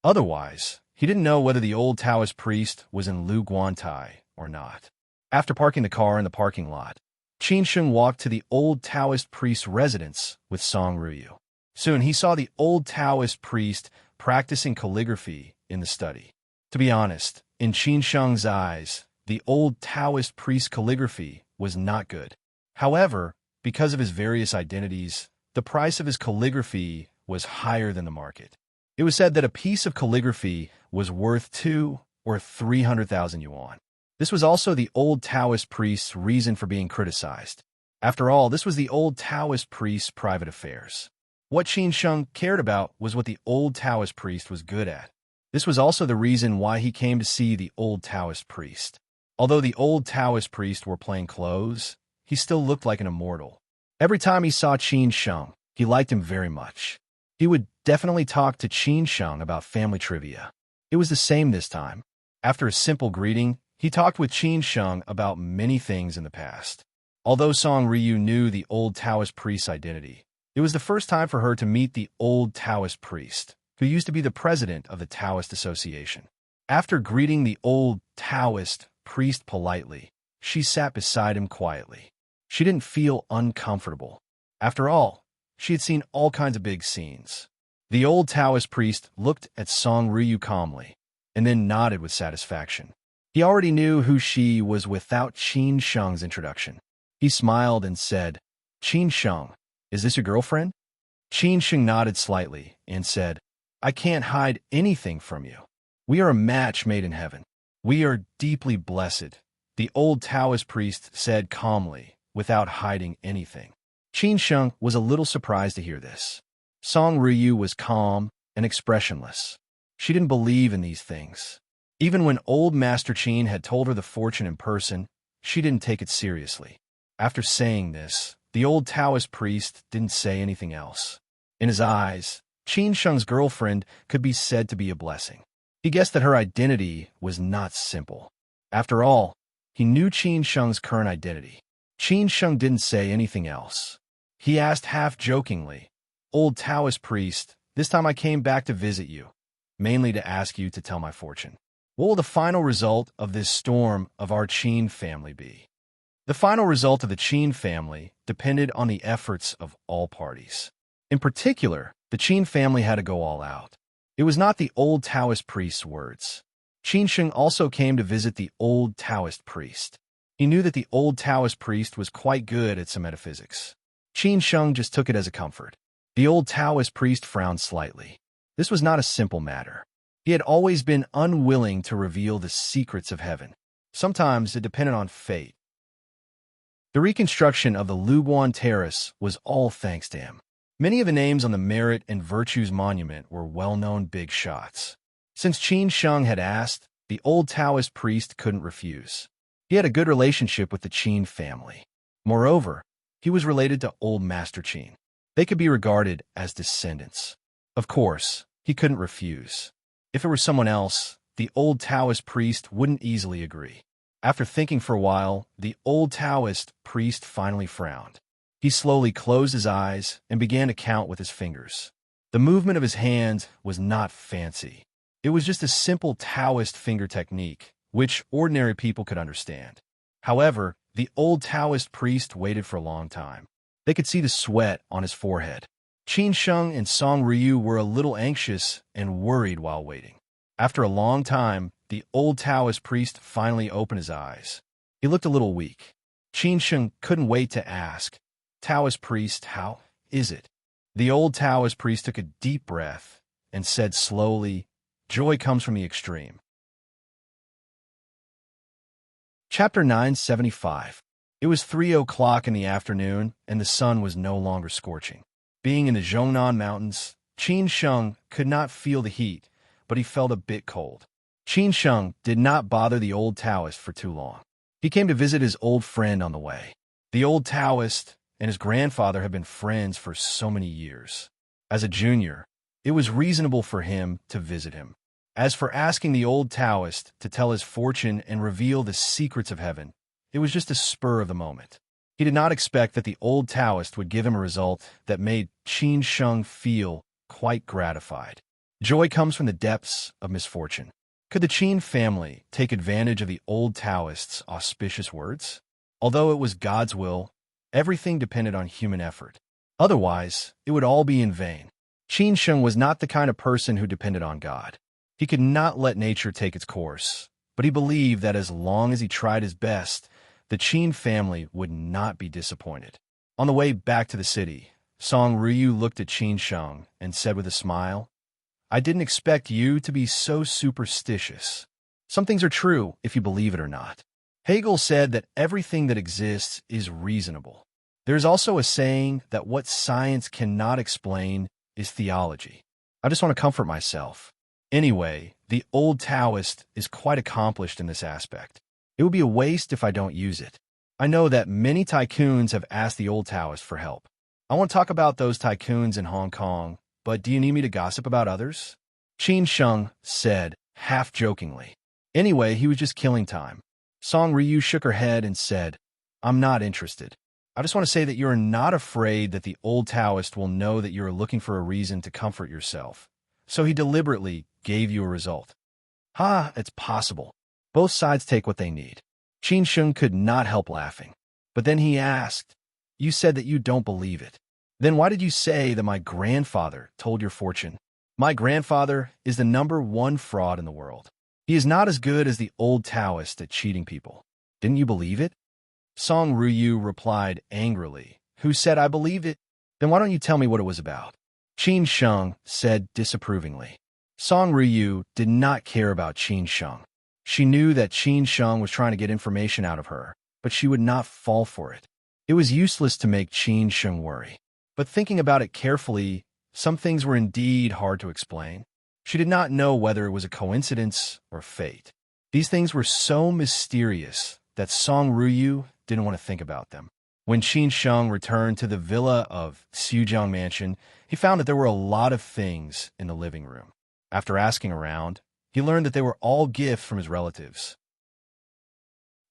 Speaker 1: Otherwise, he didn't know whether the old Taoist priest was in Lu Guantai or not. After parking the car in the parking lot, Qin Sheng walked to the old Taoist priest's residence with Song Ryu. Soon he saw the old Taoist priest practicing calligraphy in the study. To be honest, in Qin Sheng's eyes, the old Taoist priest's calligraphy was not good. However, because of his various identities, the price of his calligraphy was higher than the market. It was said that a piece of calligraphy was worth 2 or 300,000 yuan. This was also the old Taoist priest's reason for being criticized. After all, this was the old Taoist priest's private affairs. What Qin Sheng cared about was what the old Taoist priest was good at. This was also the reason why he came to see the old Taoist priest. Although the old Taoist priest wore plain clothes, he still looked like an immortal. Every time he saw Qin Sheng, he liked him very much. He would definitely talk to Qin Sheng about family trivia. It was the same this time. After a simple greeting, he talked with Qin Sheng about many things in the past. Although Song Ryu knew the old Taoist priest's identity, it was the first time for her to meet the old Taoist priest, who used to be the president of the Taoist Association. After greeting the old Taoist priest politely, she sat beside him quietly. She didn't feel uncomfortable. After all, she had seen all kinds of big scenes. The old Taoist priest looked at Song Ryu calmly, and then nodded with satisfaction. He already knew who she was without Qin Sheng's introduction. He smiled and said, Qin Sheng, is this your girlfriend? Qin Sheng nodded slightly and said, I can't hide anything from you. We are a match made in heaven. We are deeply blessed, the old Taoist priest said calmly, without hiding anything. Qin Sheng was a little surprised to hear this. Song Ryu was calm and expressionless. She didn't believe in these things. Even when old Master Qin had told her the fortune in person, she didn't take it seriously. After saying this, the old Taoist priest didn't say anything else. In his eyes, Qin Sheng's girlfriend could be said to be a blessing. He guessed that her identity was not simple. After all, he knew Qin Sheng's current identity. Qin Sheng didn't say anything else. He asked half-jokingly, Old Taoist priest, this time I came back to visit you, mainly to ask you to tell my fortune. What will the final result of this storm of our Qin family be? The final result of the Qin family depended on the efforts of all parties. In particular, the Qin family had to go all out. It was not the old Taoist priest's words. Qin Sheng also came to visit the old Taoist priest. He knew that the old Taoist priest was quite good at some metaphysics. Qin Sheng just took it as a comfort. The old Taoist priest frowned slightly. This was not a simple matter. He had always been unwilling to reveal the secrets of heaven. Sometimes it depended on fate. The reconstruction of the Luguan Terrace was all thanks to him. Many of the names on the Merit and Virtues Monument were well-known big shots. Since Qin Sheng had asked, the old Taoist priest couldn't refuse. He had a good relationship with the Qin family. Moreover, he was related to old Master Qin. They could be regarded as descendants. Of course, he couldn't refuse. If it were someone else, the old Taoist priest wouldn't easily agree. After thinking for a while, the old Taoist priest finally frowned. He slowly closed his eyes and began to count with his fingers. The movement of his hand was not fancy. It was just a simple Taoist finger technique, which ordinary people could understand. However, the old Taoist priest waited for a long time. They could see the sweat on his forehead. Qin Sheng and Song Ryu were a little anxious and worried while waiting. After a long time, the old Taoist priest finally opened his eyes. He looked a little weak. Qin Sheng couldn't wait to ask, "Taoist priest, how is it?" The old Taoist priest took a deep breath and said slowly, "Joy comes from the extreme." Chapter 975. It was 3 o'clock in the afternoon, and the sun was no longer scorching. Being in the Zhongnan Mountains, Qin Sheng could not feel the heat, but he felt a bit cold. Qin Sheng did not bother the old Taoist for too long. He came to visit his old friend on the way. The old Taoist and his grandfather had been friends for so many years. As a junior, it was reasonable for him to visit him. As for asking the old Taoist to tell his fortune and reveal the secrets of heaven, it was just a spur of the moment. He did not expect that the old Taoist would give him a result that made Qin Sheng feel quite gratified. Joy comes from the depths of misfortune. Could the Qin family take advantage of the old Taoist's auspicious words? Although it was God's will, everything depended on human effort. Otherwise, it would all be in vain. Qin Sheng was not the kind of person who depended on God. He could not let nature take its course, but he believed that as long as he tried his best, the Qin family would not be disappointed. On the way back to the city, Song Ryu looked at Qin Sheng and said with a smile, "I didn't expect you to be so superstitious. Some things are true if you believe it or not. Hegel said that everything that exists is reasonable. There's also a saying that what science cannot explain is theology. I just want to comfort myself. Anyway, the old Taoist is quite accomplished in this aspect. It would be a waste if I don't use it. I know that many tycoons have asked the old Taoist for help. I won't talk about those tycoons in Hong Kong, but do you need me to gossip about others?" Qin Sheng said, half-jokingly. Anyway, he was just killing time. Song Ryu shook her head and said, "I'm not interested. I just want to say that you're not afraid that the old Taoist will know that you're looking for a reason to comfort yourself. So he deliberately gave you a result." "Ha, it's possible. Both sides take what they need." Qin Sheng could not help laughing. But then he asked, "You said that you don't believe it. Then why did you say that my grandfather told your fortune? My grandfather is the #1 fraud in the world. He is not as good as the old Taoist at cheating people. Didn't you believe it?" Song Ryu replied angrily, "Who said I believed it? Then why don't you tell me what it was about?" Qin Sheng said disapprovingly. Song Ryu did not care about Qin Sheng. She knew that Qin Sheng was trying to get information out of her, but she would not fall for it. It was useless to make Qin Sheng worry. But thinking about it carefully, some things were indeed hard to explain. She did not know whether it was a coincidence or fate. These things were so mysterious that Song Ryu didn't want to think about them. When Qin Sheng returned to the villa of Xujiang Mansion, he found that there were a lot of things in the living room. After asking around, he learned that they were all gifts from his relatives.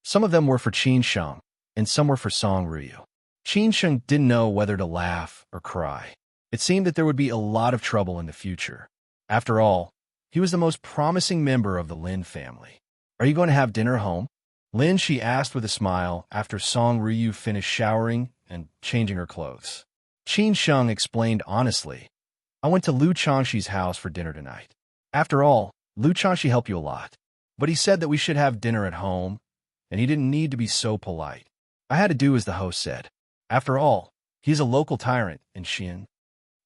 Speaker 1: Some of them were for Qin Sheng, and some were for Song Ryu. Qin Sheng didn't know whether to laugh or cry. It seemed that there would be a lot of trouble in the future. After all, he was the most promising member of the Lin family. "Are you going to have dinner home?" Lin, she asked with a smile after Song Ryu finished showering and changing her clothes. Qin Sheng explained honestly, "I went to Lu Changshi's house for dinner tonight. After all, Lu Changshi helped you a lot. But he said that we should have dinner at home, and he didn't need to be so polite. I had to do as the host said. After all, he's a local tyrant in Xi'an."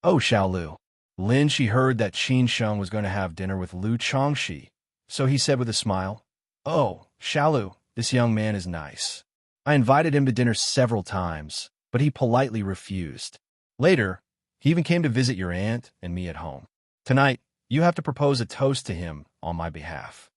Speaker 1: Oh, Xiaolu. Lin Shi heard that Qin Sheng was going to have dinner with Lu Changxi, so he said with a smile, "Oh, Xiaolu, this young man is nice. I invited him to dinner several times, but he politely refused. Later, he even came to visit your aunt and me at home. Tonight, you have to propose a toast to him on my behalf."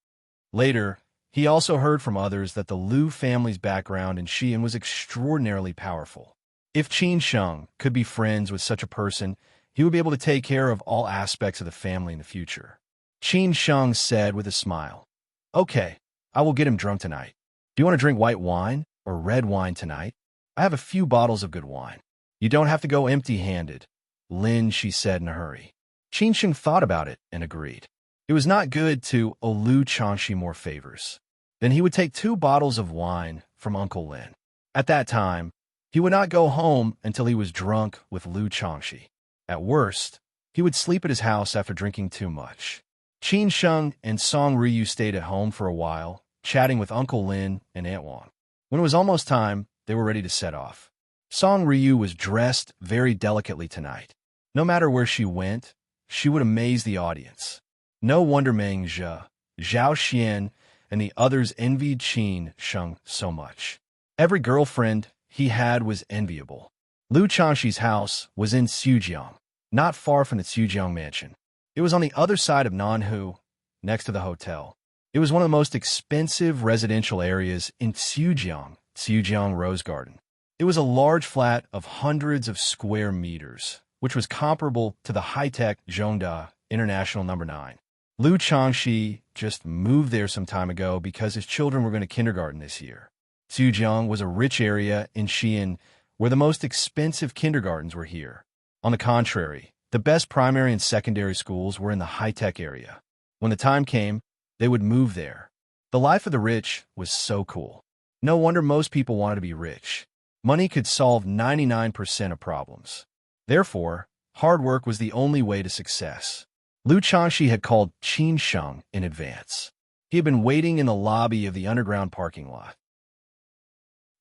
Speaker 1: Later, he also heard from others that the Lu family's background in Xi'an was extraordinarily powerful. If Qin Sheng could be friends with such a person, he would be able to take care of all aspects of the family in the future. Qin Sheng said with a smile, "Okay, I will get him drunk tonight. Do you want to drink white wine or red wine tonight? I have a few bottles of good wine. You don't have to go empty-handed," Lin, she said in a hurry. Qin Sheng thought about it and agreed. It was not good to owe Lu Changxi more favors. Then he would take 2 bottles of wine from Uncle Lin. At that time, he would not go home until he was drunk with Lu Changxi. At worst, he would sleep at his house after drinking too much. Qin Sheng and Song Ryu stayed at home for a while, chatting with Uncle Lin and Aunt Wang. When it was almost time, they were ready to set off. Song Ryu was dressed very delicately tonight. No matter where she went, she would amaze the audience. No wonder Meng Zhe, Zhao Xian, and the others envied Qin Sheng so much. Every girlfriend he had was enviable. Lu Changxi's house was in Sujiang, not far from the Sujiang mansion. It was on the other side of Nanhu, next to the hotel. It was one of the most expensive residential areas in Sujiang, Sujiang Rose Garden. It was a large flat of hundreds of square meters, which was comparable to the high-tech Zhongda International No. 9. Lu Changxi just moved there some time ago because his children were going to kindergarten this year. Sujiang was a rich area in Xi'an where the most expensive kindergartens were here. On the contrary, the best primary and secondary schools were in the high-tech area. When the time came, they would move there. The life of the rich was so cool. No wonder most people wanted to be rich. Money could solve 99% of problems. Therefore, hard work was the only way to success. Lu Changxi had called Qin Sheng in advance. He had been waiting in the lobby of the underground parking lot.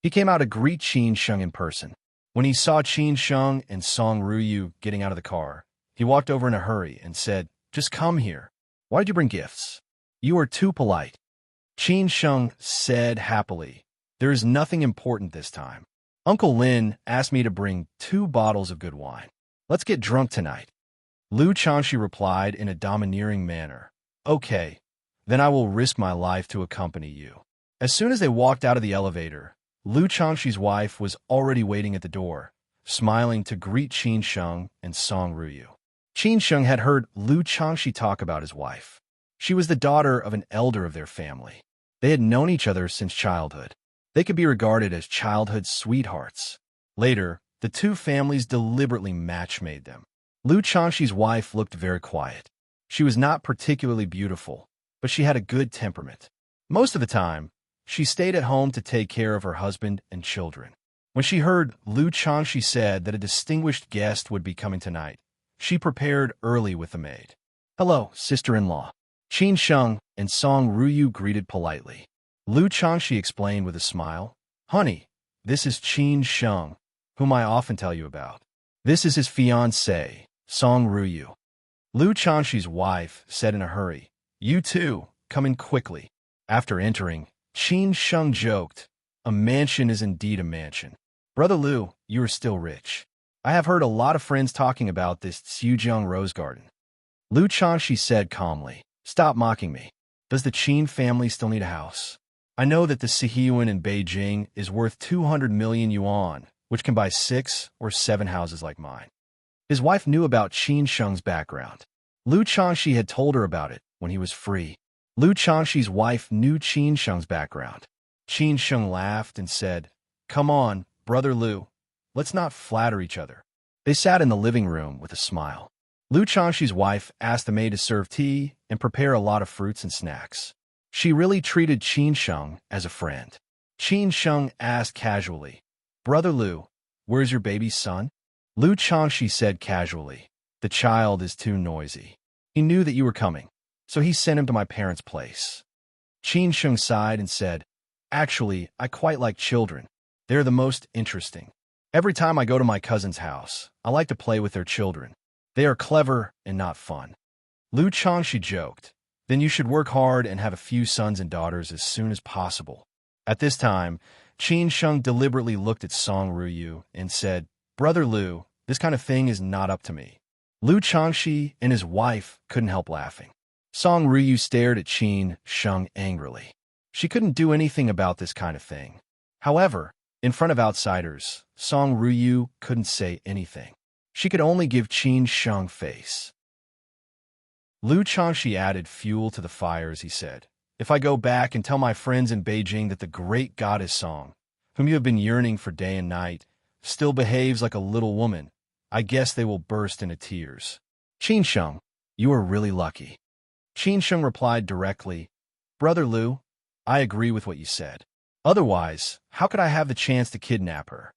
Speaker 1: He came out to greet Qin Sheng in person. When he saw Qin Sheng and Song Ryu getting out of the car, he walked over in a hurry and said, "Just come here. Why did you bring gifts? You are too polite." Qin Sheng said happily, "There is nothing important this time. Uncle Lin asked me to bring 2 bottles of good wine. Let's get drunk tonight." Lu Changxi replied in a domineering manner, "Okay, then I will risk my life to accompany you." As soon as they walked out of the elevator, Lu Changxi's wife was already waiting at the door, smiling to greet Qin Sheng and Song Ryu. Qin Sheng had heard Lu Changxi talk about his wife. She was the daughter of an elder of their family. They had known each other since childhood. They could be regarded as childhood sweethearts. Later, the 2 families deliberately match-made them. Lu Changxi's wife looked very quiet. She was not particularly beautiful, but she had a good temperament. Most of the time, she stayed at home to take care of her husband and children. When she heard Lu Changxi said that a distinguished guest would be coming tonight, she prepared early with the maid. "Hello, sister-in-law." Qin Sheng and Song Ryu greeted politely. Lu Changxi explained with a smile, "Honey, this is Qin Sheng, whom I often tell you about. This is his fiancée, Song Ryu." Lu Changxi's wife said in a hurry, "You too, come in quickly." After entering, Qin Sheng joked, "A mansion is indeed a mansion. Brother Lu, you are still rich. I have heard a lot of friends talking about this Sujiang Rose Garden." Lu Changxi said calmly, "Stop mocking me. Does the Qin family still need a house? I know that the Sihiyuan in Beijing is worth 200 million yuan, which can buy 6 or 7 houses like mine." His wife knew about Qin Sheng's background. Lu Changxi had told her about it when he was free. Lu Changxi's wife knew Qin Sheng's background. Qin Sheng laughed and said, "Come on, Brother Lu. Let's not flatter each other." They sat in the living room with a smile. Lu Changxi's wife asked the maid to serve tea and prepare a lot of fruits and snacks. She really treated Qin Sheng as a friend. Qin Sheng asked casually, "Brother Lu, where's your baby's son?" Lu Changxi said casually, "The child is too noisy. He knew that you were coming, so he sent him to my parents' place." Qin Sheng sighed and said, "Actually, I quite like children. They're the most interesting. Every time I go to my cousin's house, I like to play with their children. They are clever and not fun. Lu Changxi joked. Then you should work hard and have a few sons and daughters as soon as possible. At this time, Qin Sheng deliberately looked at Song Ruyu and said, Brother Lu, this kind of thing is not up to me. Lu Changxi and his wife couldn't help laughing. Song Ruyu stared at Qin Sheng angrily. She couldn't do anything about this kind of thing. However, in front of outsiders, Song Ruyu couldn't say anything. She could only give Qin Sheng face. Lu Changxi added fuel to the fires, he said. If I go back and tell my friends in Beijing that the great goddess Song, whom you have been yearning for day and night, still behaves like a little woman, I guess they will burst into tears. Qin Sheng, you are really lucky. Qin Sheng replied directly, Brother Lu, I agree with what you said. Otherwise, how could I have the chance to kidnap her?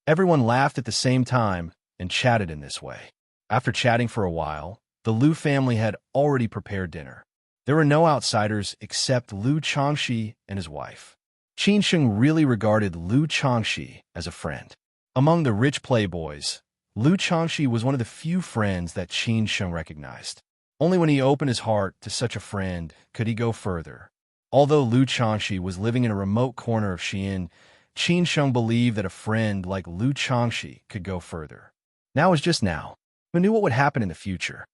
Speaker 1: Everyone laughed at the same time and chatted in this way. After chatting for a while, the Lu family had already prepared dinner. There were no outsiders except Lu Changxi and his wife. Qin Sheng really regarded Lu Changxi as a friend. Among the rich playboys, Lu Changxi was one of the few friends that Qin Sheng recognized. Only when he opened his heart to such a friend could he go further. Although Lu Changxi was living in a remote corner of Xi'an, Qin Sheng believed that a friend like Lu Changxi could go further. Now is just now. Who knew what would happen in the future?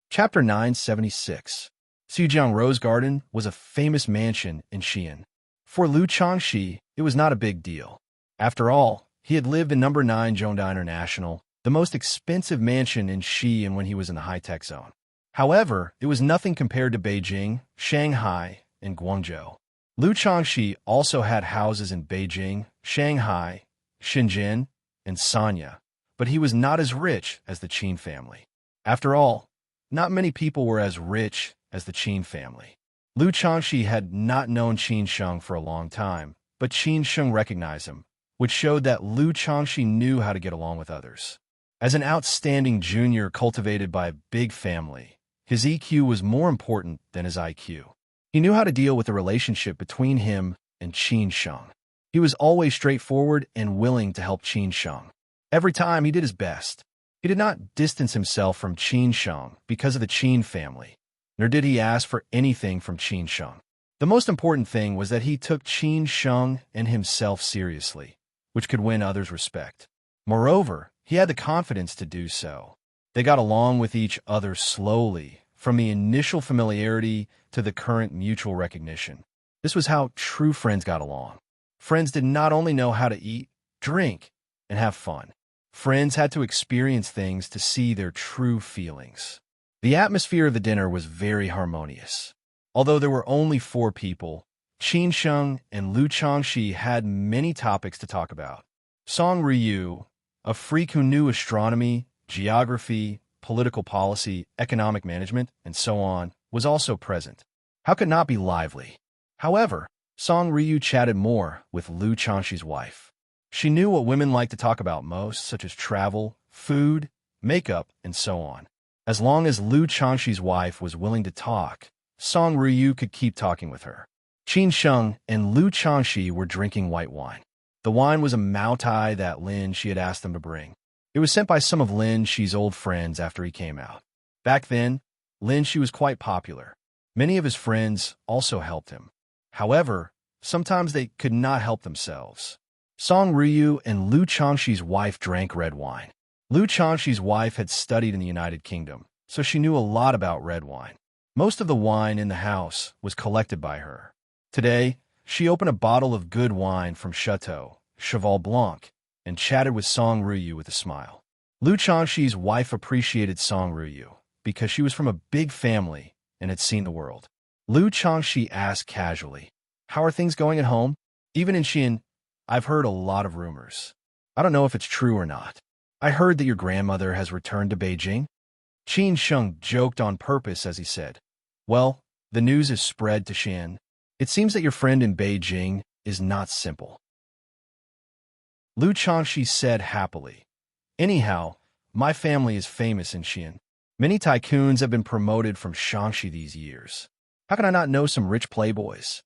Speaker 1: Chapter 976. Xujiang Rose Garden was a famous mansion in Xi'an. For Lu Changxi, it was not a big deal. After all, he had lived in number 9 Zhongda International, the most expensive mansion in Xi'an when he was in the high-tech zone. However, it was nothing compared to Beijing, Shanghai, and Guangzhou. Lu Changxi also had houses in Beijing, Shanghai, Shenzhen, and Sanya, but he was not as rich as the Qin family. After all, not many people were as rich as the Qin family. Lu Changxi had not known Qin Sheng for a long time, but Qin Sheng recognized him, which showed that Lu Changxi knew how to get along with others. As an outstanding junior cultivated by a big family, his EQ was more important than his IQ. He knew how to deal with the relationship between him and Qin Sheng. He was always straightforward and willing to help Qin Sheng. Every time he did his best. He did not distance himself from Qin Sheng because of the Qin family, nor did he ask for anything from Qin Sheng. The most important thing was that he took Qin Sheng and himself seriously, which could win others' respect. Moreover, he had the confidence to do so. They got along with each other slowly, from the initial familiarity to the current mutual recognition. This was how true friends got along. Friends did not only know how to eat, drink, and have fun. Friends had to experience things to see their true feelings. The atmosphere of the dinner was very harmonious. Although there were only 4 people, Qin Sheng and Lu Changxi had many topics to talk about. Song Ruyu, a freak who knew astronomy, geography, political policy, economic management, and so on, was also present. How could not be lively? However, Song Ruyu chatted more with Lu Changxi's wife. She knew what women like to talk about most, such as travel, food, makeup, and so on. As long as Lu Changxi's wife was willing to talk, Song Ruyu could keep talking with her. Qin Sheng and Lu Changxi were drinking white wine. The wine was a Mao Tai that Lin Shi had asked them to bring. It was sent by some of Lin Shi's old friends after he came out. Back then, Lin Shi was quite popular. Many of his friends also helped him. However, sometimes they could not help themselves. Song Ruyu and Lu Changxi's wife drank red wine. Lu Changxi's wife had studied in the United Kingdom, so she knew a lot about red wine. Most of the wine in the house was collected by her. Today, she opened a bottle of good wine from Chateau, Cheval Blanc, and chatted with Song Ruyu with a smile. Lu Changxi's wife appreciated Song Ruyu because she was from a big family and had seen the world. Lu Changxi asked casually, "How are things going at home? Even in Xi'an, I've heard a lot of rumors. I don't know if it's true or not. I heard that your grandmother has returned to Beijing." Qin Sheng joked on purpose as he said, "Well, the news is spread to Xi'an. It seems that your friend in Beijing is not simple." Lu Changxi said happily, "Anyhow, my family is famous in Xi'an. Many tycoons have been promoted from Shaanxi these years. How can I not know some rich playboys?"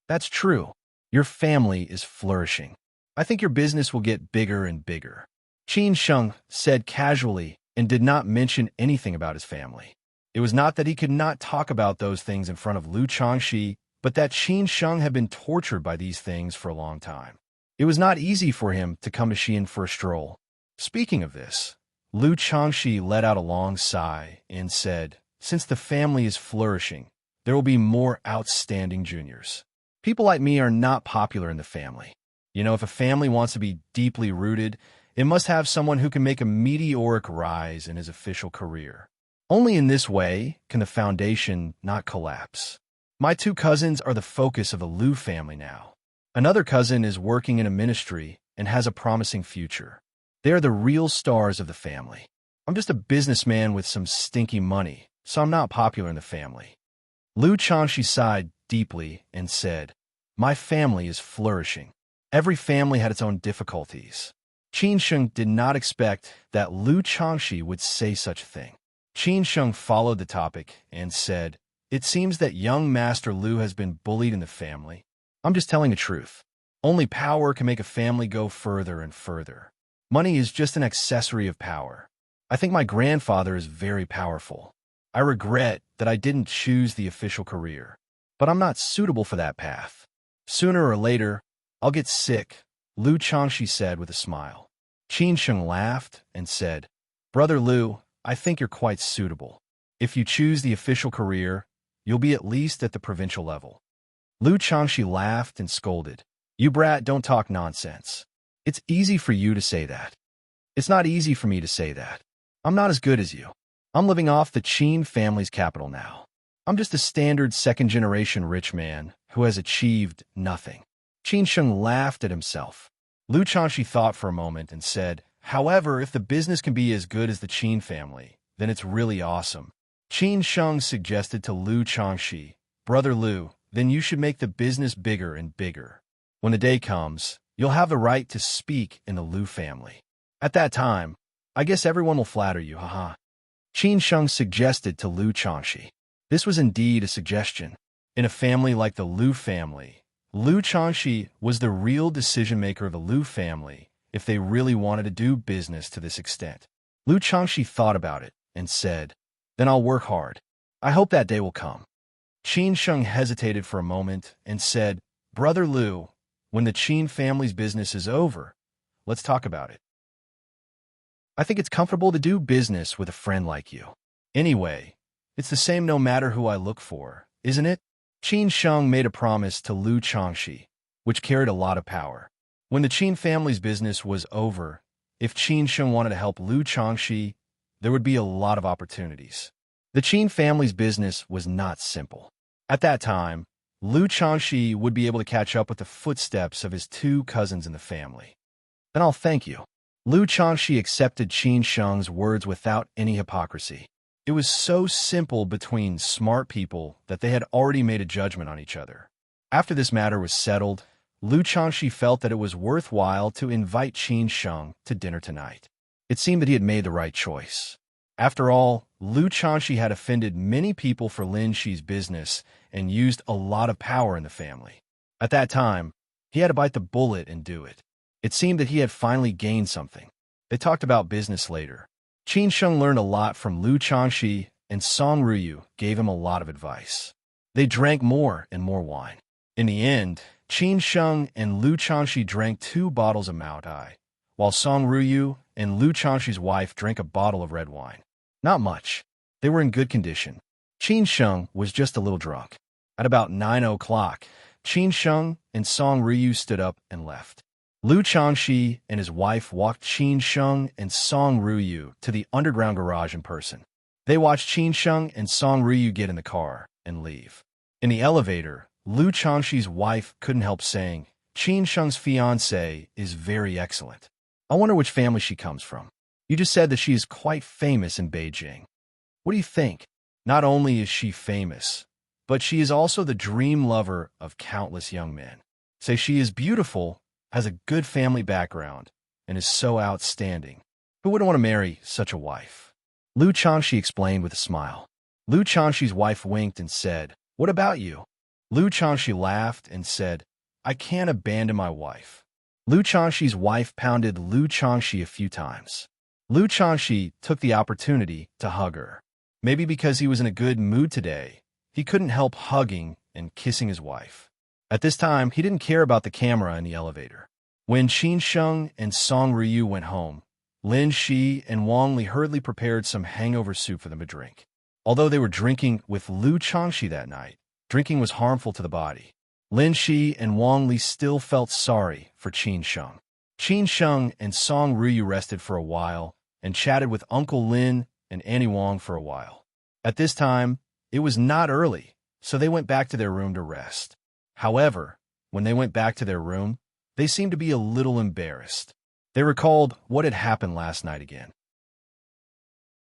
Speaker 1: "That's true. Your family is flourishing. I think your business will get bigger and bigger." Qin Sheng said casually and did not mention anything about his family. It was not that he could not talk about those things in front of Lu Changxi, but that Qin Sheng had been tortured by these things for a long time. It was not easy for him to come to Xian for a stroll. Speaking of this, Lu Changxi let out a long sigh and said, "Since the family is flourishing, there will be more outstanding juniors. People like me are not popular in the family. You know, if a family wants to be deeply rooted, it must have someone who can make a meteoric rise in his official career. Only in this way can the foundation not collapse. My two cousins are the focus of the Lu family now. Another cousin is working in a ministry and has a promising future. They are the real stars of the family. I'm just a businessman with some stinky money, so I'm not popular in the family." Lu Changxi sighed deeply and said, "My family is flourishing. Every family had its own difficulties." Qin Sheng did not expect that Lu Changxi would say such a thing. Qin Sheng followed the topic and said, "It seems that young Master Lu has been bullied in the family. I'm just telling the truth. Only power can make a family go further and further. Money is just an accessory of power. I think my grandfather is very powerful. I regret that I didn't choose the official career, but I'm not suitable for that path. Sooner or later, I'll get sick," Lu Changxi said with a smile. Qin Sheng laughed and said, "Brother Lu, I think you're quite suitable. If you choose the official career, you'll be at least at the provincial level." Lu Changxi laughed and scolded, "You brat, don't talk nonsense. It's easy for you to say that. It's not easy for me to say that. I'm not as good as you. I'm living off the Qin family's capital now. I'm just a standard second-generation rich man who has achieved nothing." Qin Sheng laughed at himself. Lu Changxi thought for a moment and said, "However, if the business can be as good as the Qin family, then it's really awesome." Qin Sheng suggested to Lu Changxi, "Brother Lu, then you should make the business bigger and bigger. When the day comes, you'll have the right to speak in the Lu family. At that time, I guess everyone will flatter you, haha." Qin Sheng suggested to Lu Changxi. This was indeed a suggestion. In a family like the Lu family, Lu Changxi was the real decision-maker of the Lu family if they really wanted to do business to this extent. Lu Changxi thought about it and said, "Then I'll work hard. I hope that day will come." Qin Sheng hesitated for a moment and said, "Brother Lu, when the Qin family's business is over, let's talk about it. I think it's comfortable to do business with a friend like you. Anyway, it's the same no matter who I look for, isn't it?" Qin Sheng made a promise to Lu Changxi, which carried a lot of power. When the Qin family's business was over, if Qin Sheng wanted to help Lu Changxi, there would be a lot of opportunities. The Qin family's business was not simple. At that time, Lu Changxi would be able to catch up with the footsteps of his two cousins in the family. "Then I'll thank you." Lu Changxi accepted Qin Sheng's words without any hypocrisy. It was so simple between smart people that they had already made a judgment on each other. After this matter was settled, Lu Changxi felt that it was worthwhile to invite Qin Sheng to dinner tonight. It seemed that he had made the right choice. After all, Lu Changxi had offended many people for Lin Shi's business and used a lot of power in the family. At that time, he had to bite the bullet and do it. It seemed that he had finally gained something. They talked about business later. Qin Sheng learned a lot from Lu Changxi, and Song Ruyu gave him a lot of advice. They drank more and more wine. In the end, Qin Sheng and Lu Changxi drank 2 bottles of Maotai, while Song Ruyu and Lu Changxi's wife drank a bottle of red wine. Not much. They were in good condition. Qin Sheng was just a little drunk. At about 9 o'clock, Qin Sheng and Song Ruyu stood up and left. Lu Changxi and his wife walked Qin Sheng and Song Ruyu to the underground garage in person. They watched Qin Sheng and Song Ruyu get in the car and leave. In the elevator, Lu Changxi's wife couldn't help saying, "Qin Sheng's fiancé is very excellent. I wonder which family she comes from. You just said that she is quite famous in Beijing. What do you think? Not only is she famous, but she is also the dream lover of countless young men. Say she is beautiful, has a good family background, and is so outstanding. Who wouldn't want to marry such a wife?" Lu Changxi explained with a smile. Lu Changxi's wife winked and said, "What about you?" Lu Changxi laughed and said, "I can't abandon my wife. Lu Changxi's wife pounded Lu Changxi a few times. Lu Changxi took the opportunity to hug her. Maybe because he was in a good mood today, he couldn't help hugging and kissing his wife. At this time, he didn't care about the camera in the elevator. When Qin Sheng and Song Ryu went home, Lin Shi and Wang Li hurriedly prepared some hangover soup for them to drink. Although they were drinking with Lu Changxi that night, drinking was harmful to the body. Lin Shi and Wang Li still felt sorry for Qin Sheng. Qin Sheng and Song Ryu rested for a while and chatted with Uncle Lin and Annie Wang for a while. At this time, it was not early, so they went back to their room to rest. However, when they went back to their room, they seemed to be a little embarrassed. They recalled what had happened last night again.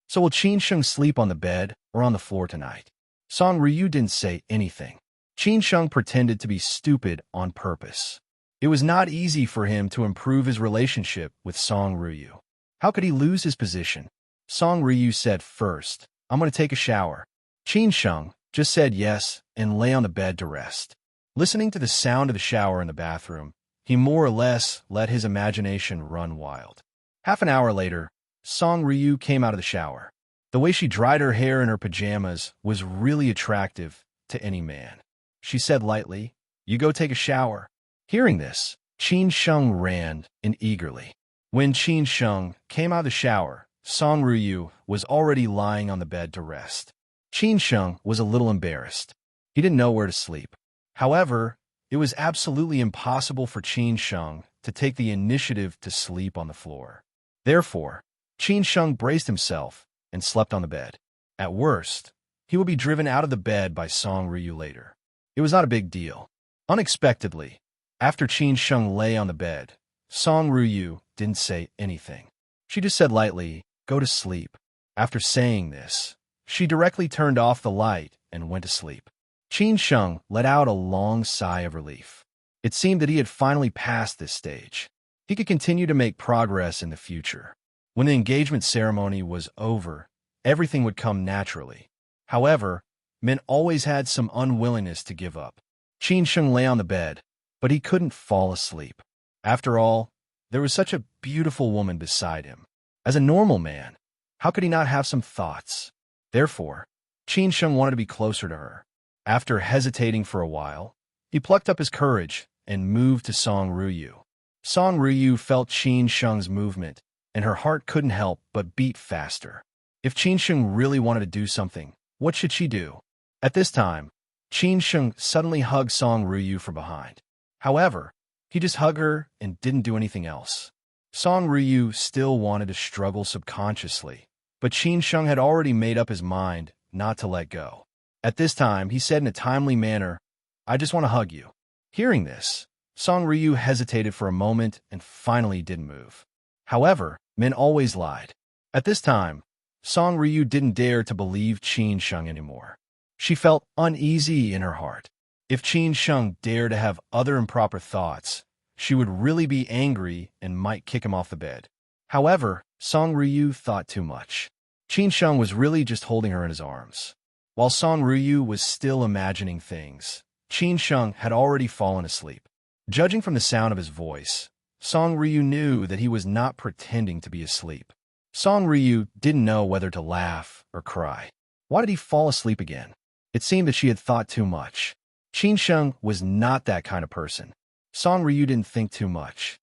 Speaker 1: So will Qin Sheng sleep on the bed or on the floor tonight? Song Ryu didn't say anything. Qin Sheng pretended to be stupid on purpose. It was not easy for him to improve his relationship with Song Ryu. How could he lose his position? Song Ryu said first, "I'm going to take a shower." Qin Sheng just said yes and lay on the bed to rest. Listening to the sound of the shower in the bathroom, he more or less let his imagination run wild. Half an hour later, Song Ryu came out of the shower. The way she dried her hair in her pajamas was really attractive to any man. She said lightly, "You go take a shower." Hearing this, Qin Sheng ran in eagerly. When Qin Sheng came out of the shower, Song Ryu was already lying on the bed to rest. Qin Sheng was a little embarrassed. He didn't know where to sleep. However, it was absolutely impossible for Qin Sheng to take the initiative to sleep on the floor. Therefore, Qin Sheng braced himself and slept on the bed. At worst, he would be driven out of the bed by Song Ryu later. It was not a big deal. Unexpectedly, after Qin Sheng lay on the bed, Song Ryu didn't say anything. She just said lightly, "Go to sleep." After saying this, she directly turned off the light and went to sleep. Qin Sheng let out a long sigh of relief. It seemed that he had finally passed this stage. He could continue to make progress in the future. When the engagement ceremony was over, everything would come naturally. However, men always had some unwillingness to give up. Qin Sheng lay on the bed, but he couldn't fall asleep. After all, there was such a beautiful woman beside him. As a normal man, how could he not have some thoughts? Therefore, Qin Sheng wanted to be closer to her. After hesitating for a while, he plucked up his courage and moved to Song Ryu. Song Ryu felt Qin Sheng's movement, and her heart couldn't help but beat faster. If Qin Sheng really wanted to do something, what should she do? At this time, Qin Sheng suddenly hugged Song Ryu from behind. However, he just hugged her and didn't do anything else. Song Ryu still wanted to struggle subconsciously, but Qin Sheng had already made up his mind not to let go. At this time, he said in a timely manner, "I just want to hug you." Hearing this, Song Ryu hesitated for a moment and finally didn't move. However, men always lied. At this time, Song Ryu didn't dare to believe Qin Sheng anymore. She felt uneasy in her heart. If Qin Sheng dared to have other improper thoughts, she would really be angry and might kick him off the bed. However, Song Ryu thought too much. Qin Sheng was really just holding her in his arms. While Song Ryu was still imagining things, Qin Sheng had already fallen asleep. Judging from the sound of his voice, Song Ryu knew that he was not pretending to be asleep. Song Ryu didn't know whether to laugh or cry. Why did he fall asleep again? It seemed that she had thought too much. Qin Sheng was not that kind of person. Song Ryu didn't think too much.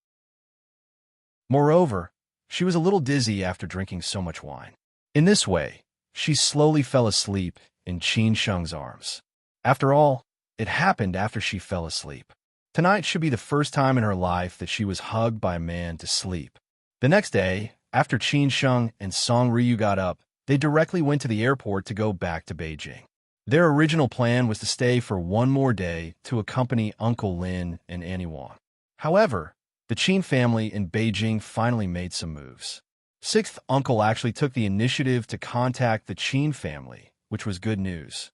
Speaker 1: Moreover, she was a little dizzy after drinking so much wine. In this way, she slowly fell asleep in Qin Sheng's arms. After all, it happened after she fell asleep. Tonight should be the first time in her life that she was hugged by a man to sleep. The next day, after Qin Sheng and Song Ryu got up, they directly went to the airport to go back to Beijing. Their original plan was to stay for one more day to accompany Uncle Lin and Annie Wang. However, the Qin family in Beijing finally made some moves. Sixth uncle actually took the initiative to contact the Qin family, which was good news.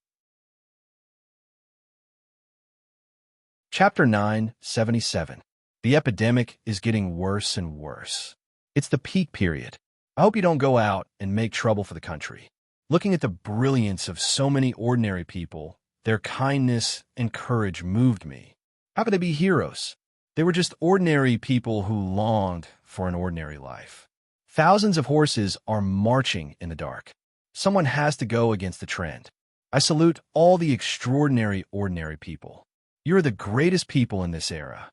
Speaker 1: Chapter 977. The epidemic is getting worse and worse. It's the peak period. I hope you don't go out and make trouble for the country. Looking at the brilliance of so many ordinary people, their kindness and courage moved me. How could they be heroes? They were just ordinary people who longed for an ordinary life. Thousands of horses are marching in the dark. Someone has to go against the trend. I salute all the extraordinary, ordinary people. You're the greatest people in this era.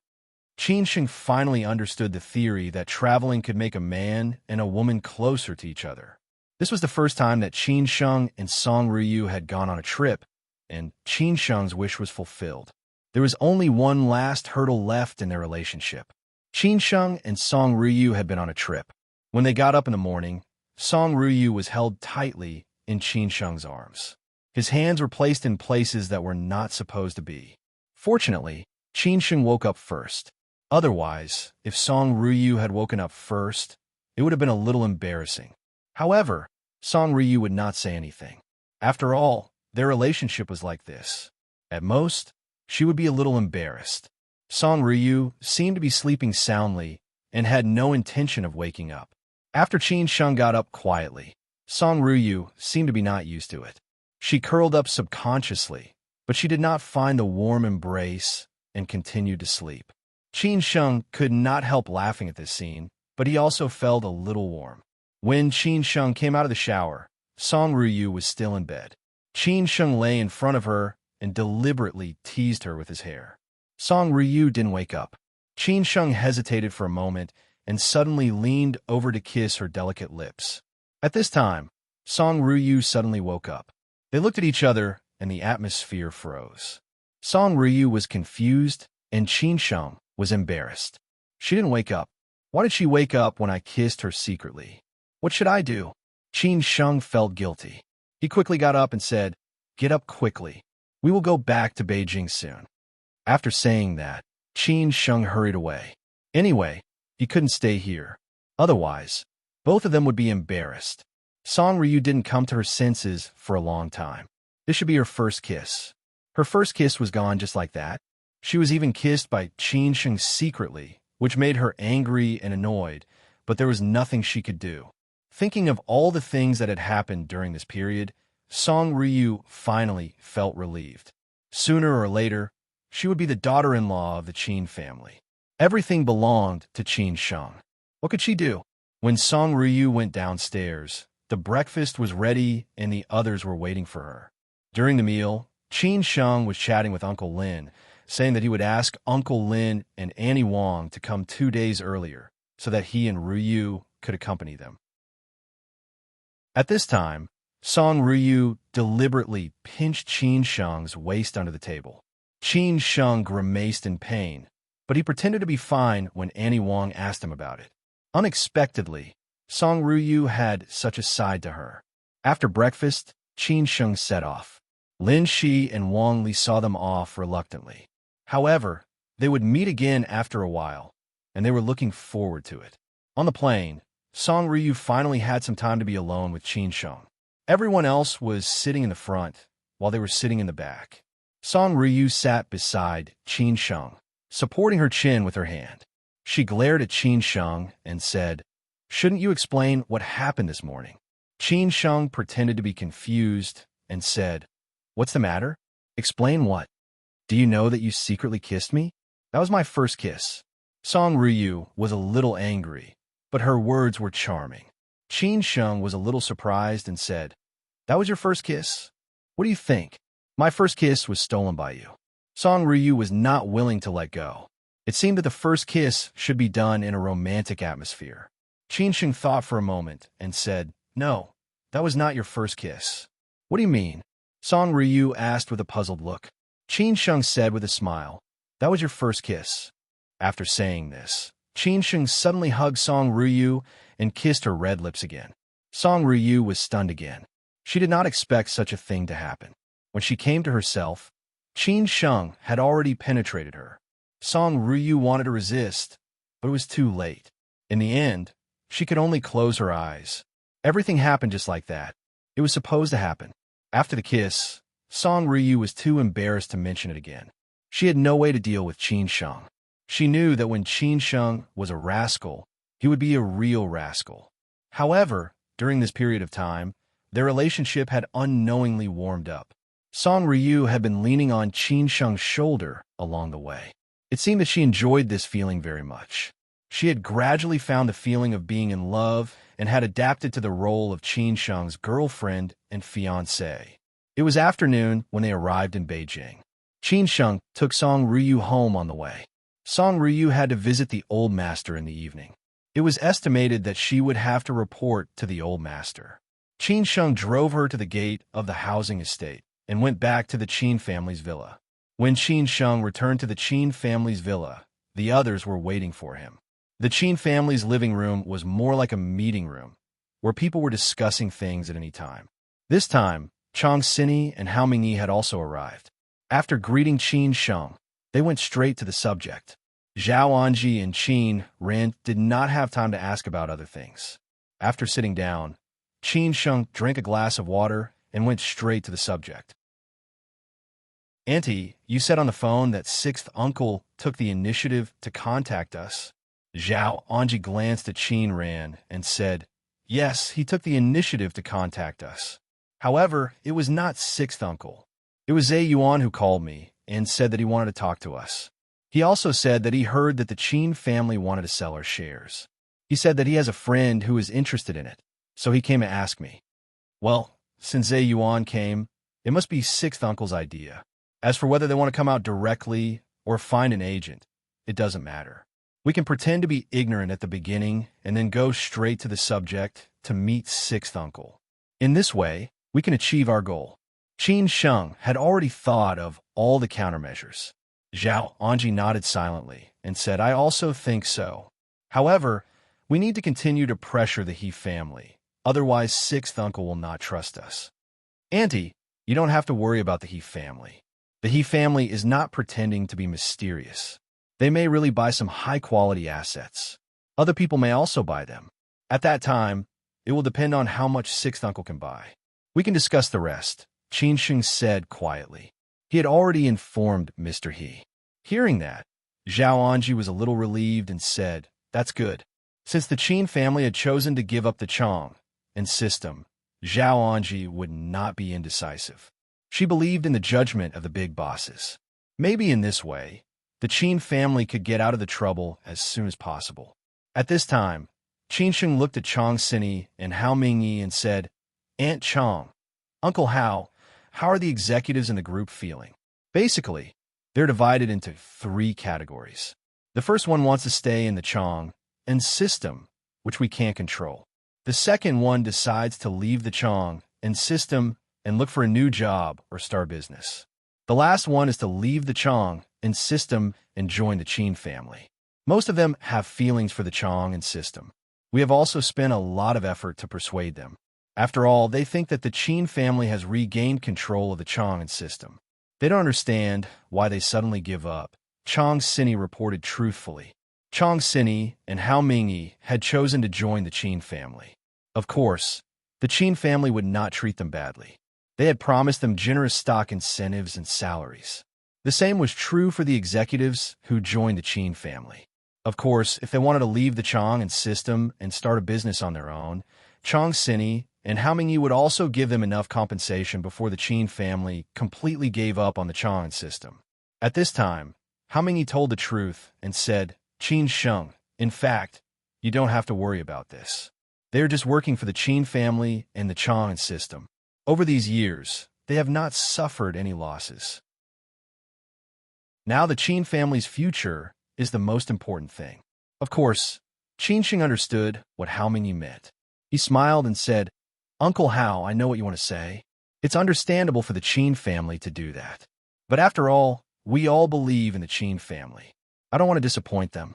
Speaker 1: Qin Sheng finally understood the theory that traveling could make a man and a woman closer to each other. This was the first time that Qin Sheng and Song Ryu had gone on a trip, and Qin Sheng's wish was fulfilled. There was only one last hurdle left in their relationship. Qin Sheng and Song Ryu had been on a trip. When they got up in the morning, Song Ryu was held tightly in Qin Sheng's arms. His hands were placed in places that were not supposed to be. Fortunately, Qin Sheng woke up first. Otherwise, if Song Ryu had woken up first, it would have been a little embarrassing. However, Song Ryu would not say anything. After all, their relationship was like this. At most, she would be a little embarrassed. Song Ryu seemed to be sleeping soundly and had no intention of waking up. After Qin Sheng got up quietly, Song Ryu seemed to be not used to it. She curled up subconsciously, but she did not find the warm embrace and continued to sleep. Qin Sheng could not help laughing at this scene, but he also felt a little warm. When Qin Sheng came out of the shower, Song Ryu was still in bed. Qin Sheng lay in front of her and deliberately teased her with his hair. Song Ryu didn't wake up. Qin Sheng hesitated for a moment and suddenly leaned over to kiss her delicate lips. At this time, Song Ryu suddenly woke up. They looked at each other and the atmosphere froze. Song Ryu was confused and Qin Sheng was embarrassed. She didn't wake up. Why did she wake up when I kissed her secretly? What should I do? Qin Sheng felt guilty. He quickly got up and said, "Get up quickly. We will go back to Beijing soon." After saying that, Qin Sheng hurried away. Anyway, he couldn't stay here. Otherwise, both of them would be embarrassed. Song Ryu didn't come to her senses for a long time. This should be her first kiss. Her first kiss was gone just like that. She was even kissed by Qin Sheng secretly, which made her angry and annoyed, but there was nothing she could do. Thinking of all the things that had happened during this period, Song Ryu finally felt relieved. Sooner or later, she would be the daughter-in-law of the Qin family. Everything belonged to Qin Sheng. What could she do? When Song Ryu went downstairs, the breakfast was ready and the others were waiting for her. During the meal, Qin Sheng was chatting with Uncle Lin, saying that he would ask Uncle Lin and Annie Wong to come 2 days earlier so that he and Ryu could accompany them. At this time, Song Ryu deliberately pinched Qin Sheng's waist under the table. Qin Sheng grimaced in pain, but he pretended to be fine when Annie Wong asked him about it. Unexpectedly, Song Ryu had such a side to her. After breakfast, Qin Sheng set off. Lin Shi and Wang Li saw them off reluctantly. However, they would meet again after a while, and they were looking forward to it. On the plane, Song Ryu finally had some time to be alone with Qin Sheng. Everyone else was sitting in the front, while they were sitting in the back. Song Ryu sat beside Qin Sheng, supporting her chin with her hand. She glared at Qin Sheng and said, "Shouldn't you explain what happened this morning?" Qin Sheng pretended to be confused and said, "What's the matter? Explain what? Do you know that you secretly kissed me? That was my first kiss." Song Ryu was a little angry, but her words were charming. Qin Sheng was a little surprised and said, "That was your first kiss? What do you think? My first kiss was stolen by you." Song Ryu was not willing to let go. It seemed that the first kiss should be done in a romantic atmosphere. Qin Sheng thought for a moment and said, "No, that was not your first kiss." "What do you mean?" Song Ryu asked with a puzzled look. Qin Sheng said with a smile, "That was your first kiss." After saying this, Qin Sheng suddenly hugged Song Ryu and kissed her red lips again. Song Ryu was stunned again. She did not expect such a thing to happen. When she came to herself, Qin Sheng had already penetrated her. Song Ryu wanted to resist, but it was too late. In the end, she could only close her eyes. Everything happened just like that. It was supposed to happen. After the kiss, Song Ryu was too embarrassed to mention it again. She had no way to deal with Qin Sheng. She knew that when Qin Sheng was a rascal, he would be a real rascal. However, during this period of time, their relationship had unknowingly warmed up. Song Ryu had been leaning on Qin Sheng's shoulder along the way. It seemed that she enjoyed this feeling very much. She had gradually found the feeling of being in love and had adapted to the role of Qin Sheng's girlfriend and fiancée. It was afternoon when they arrived in Beijing. Qin Sheng took Song Ryu home on the way. Song Ryu had to visit the old master in the evening. It was estimated that she would have to report to the old master. Qin Sheng drove her to the gate of the housing estate and went back to the Qin family's villa. When Qin Sheng returned to the Qin family's villa, the others were waiting for him. The Qin family's living room was more like a meeting room, where people were discussing things at any time. This time, Chang Xinyi and Hao Mingyi had also arrived. After greeting Qin Sheng, they went straight to the subject. Zhao Anji and Qin Ren did not have time to ask about other things. After sitting down, Qin Sheng drank a glass of water and went straight to the subject. "Auntie, you said on the phone that sixth uncle took the initiative to contact us." Zhao Anji glanced at Qin Ren and said, "Yes, he took the initiative to contact us. However, it was not sixth uncle. It was Zhe Yuan who called me and said that he wanted to talk to us. He also said that he heard that the Qin family wanted to sell our shares. He said that he has a friend who is interested in it, so he came to ask me. Well, since Zhe Yuan came, it must be sixth uncle's idea. As for whether they want to come out directly or find an agent, it doesn't matter. We can pretend to be ignorant at the beginning and then go straight to the subject to meet sixth uncle. In this way, we can achieve our goal." Qin Sheng had already thought of all the countermeasures. Zhao Anji nodded silently and said, "I also think so. However, we need to continue to pressure the He family, otherwise sixth uncle will not trust us." "Auntie, you don't have to worry about the He family. The He family is not pretending to be mysterious. They may really buy some high-quality assets. Other people may also buy them. At that time, it will depend on how much sixth uncle can buy. We can discuss the rest," Qin Sheng said quietly. He had already informed Mr. He. Hearing that, Zhao Anji was a little relieved and said, "That's good." Since the Qin family had chosen to give up the Chang and system, Zhao Anji would not be indecisive. She believed in the judgment of the big bosses. Maybe in this way, the Qin family could get out of the trouble as soon as possible. At this time, Qin Sheng looked at Chang Xinyi and Hao Mingyi and said, "Aunt Chang, Uncle Hao, how are the executives in the group feeling?" Basically, they're divided into 3 categories. The first one wants to stay in the Chang and system, which we can't control. The second one decides to leave the Chang and system and look for a new job or start business. The last one is to leave the Chang and system and join the Qin family. Most of them have feelings for the Chang and system. We have also spent a lot of effort to persuade them. After all, they think that the Qin family has regained control of the Chang and system. They don't understand why they suddenly give up. Chang Xinyi reported truthfully. Chang Xinyi and Hao Mingyi had chosen to join the Qin family. Of course, the Qin family would not treat them badly. They had promised them generous stock incentives and salaries. The same was true for the executives who joined the Qin family. Of course, if they wanted to leave the Chang and system and start a business on their own, Chang Xinyi and Hao Mingyi would also give them enough compensation before the Qin family completely gave up on the Chang system. At this time, Hao Mingyi told the truth and said, "Qin Sheng, in fact, you don't have to worry about this. They are just working for the Qin family and the Chang system. Over these years, they have not suffered any losses. Now the Qin family's future is the most important thing." Of course, Qin Sheng understood what Hao Mingyi meant. He smiled and said, "Uncle Hao, I know what you want to say. It's understandable for the Qin family to do that. But after all, we all believe in the Qin family. I don't want to disappoint them.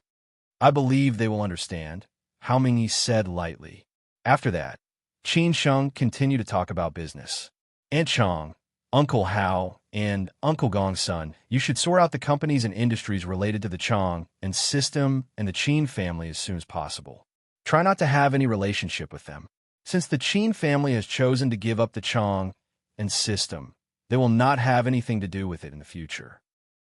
Speaker 1: I believe they will understand," Hao Mingyi said lightly. After that, Qin Sheng continued to talk about business. "Aunt Chang, Uncle Hao, and Uncle Gongsun, you should sort out the companies and industries related to the Chang and system and the Qin family as soon as possible. Try not to have any relationship with them. Since the Qin family has chosen to give up the Chang and system, they will not have anything to do with it in the future."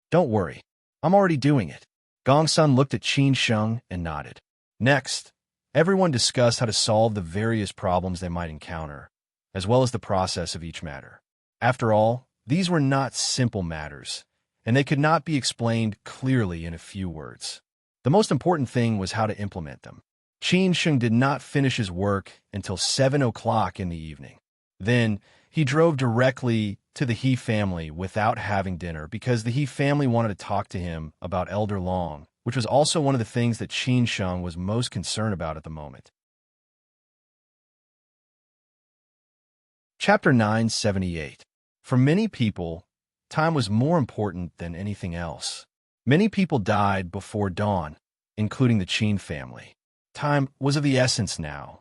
Speaker 1: "Don't worry, I'm already doing it." Gongsun looked at Qin Sheng and nodded. Next, everyone discussed how to solve the various problems they might encounter, as well as the process of each matter. After all, these were not simple matters, and they could not be explained clearly in a few words. The most important thing was how to implement them. Qin Sheng did not finish his work until 7 o'clock in the evening. Then, he drove directly to the He family without having dinner because the He family wanted to talk to him about Elder Long, which was also one of the things that Qin Sheng was most concerned about at the moment. Chapter 978. For many people, time was more important than anything else. Many people died before dawn, including the Qin family. Time was of the essence now,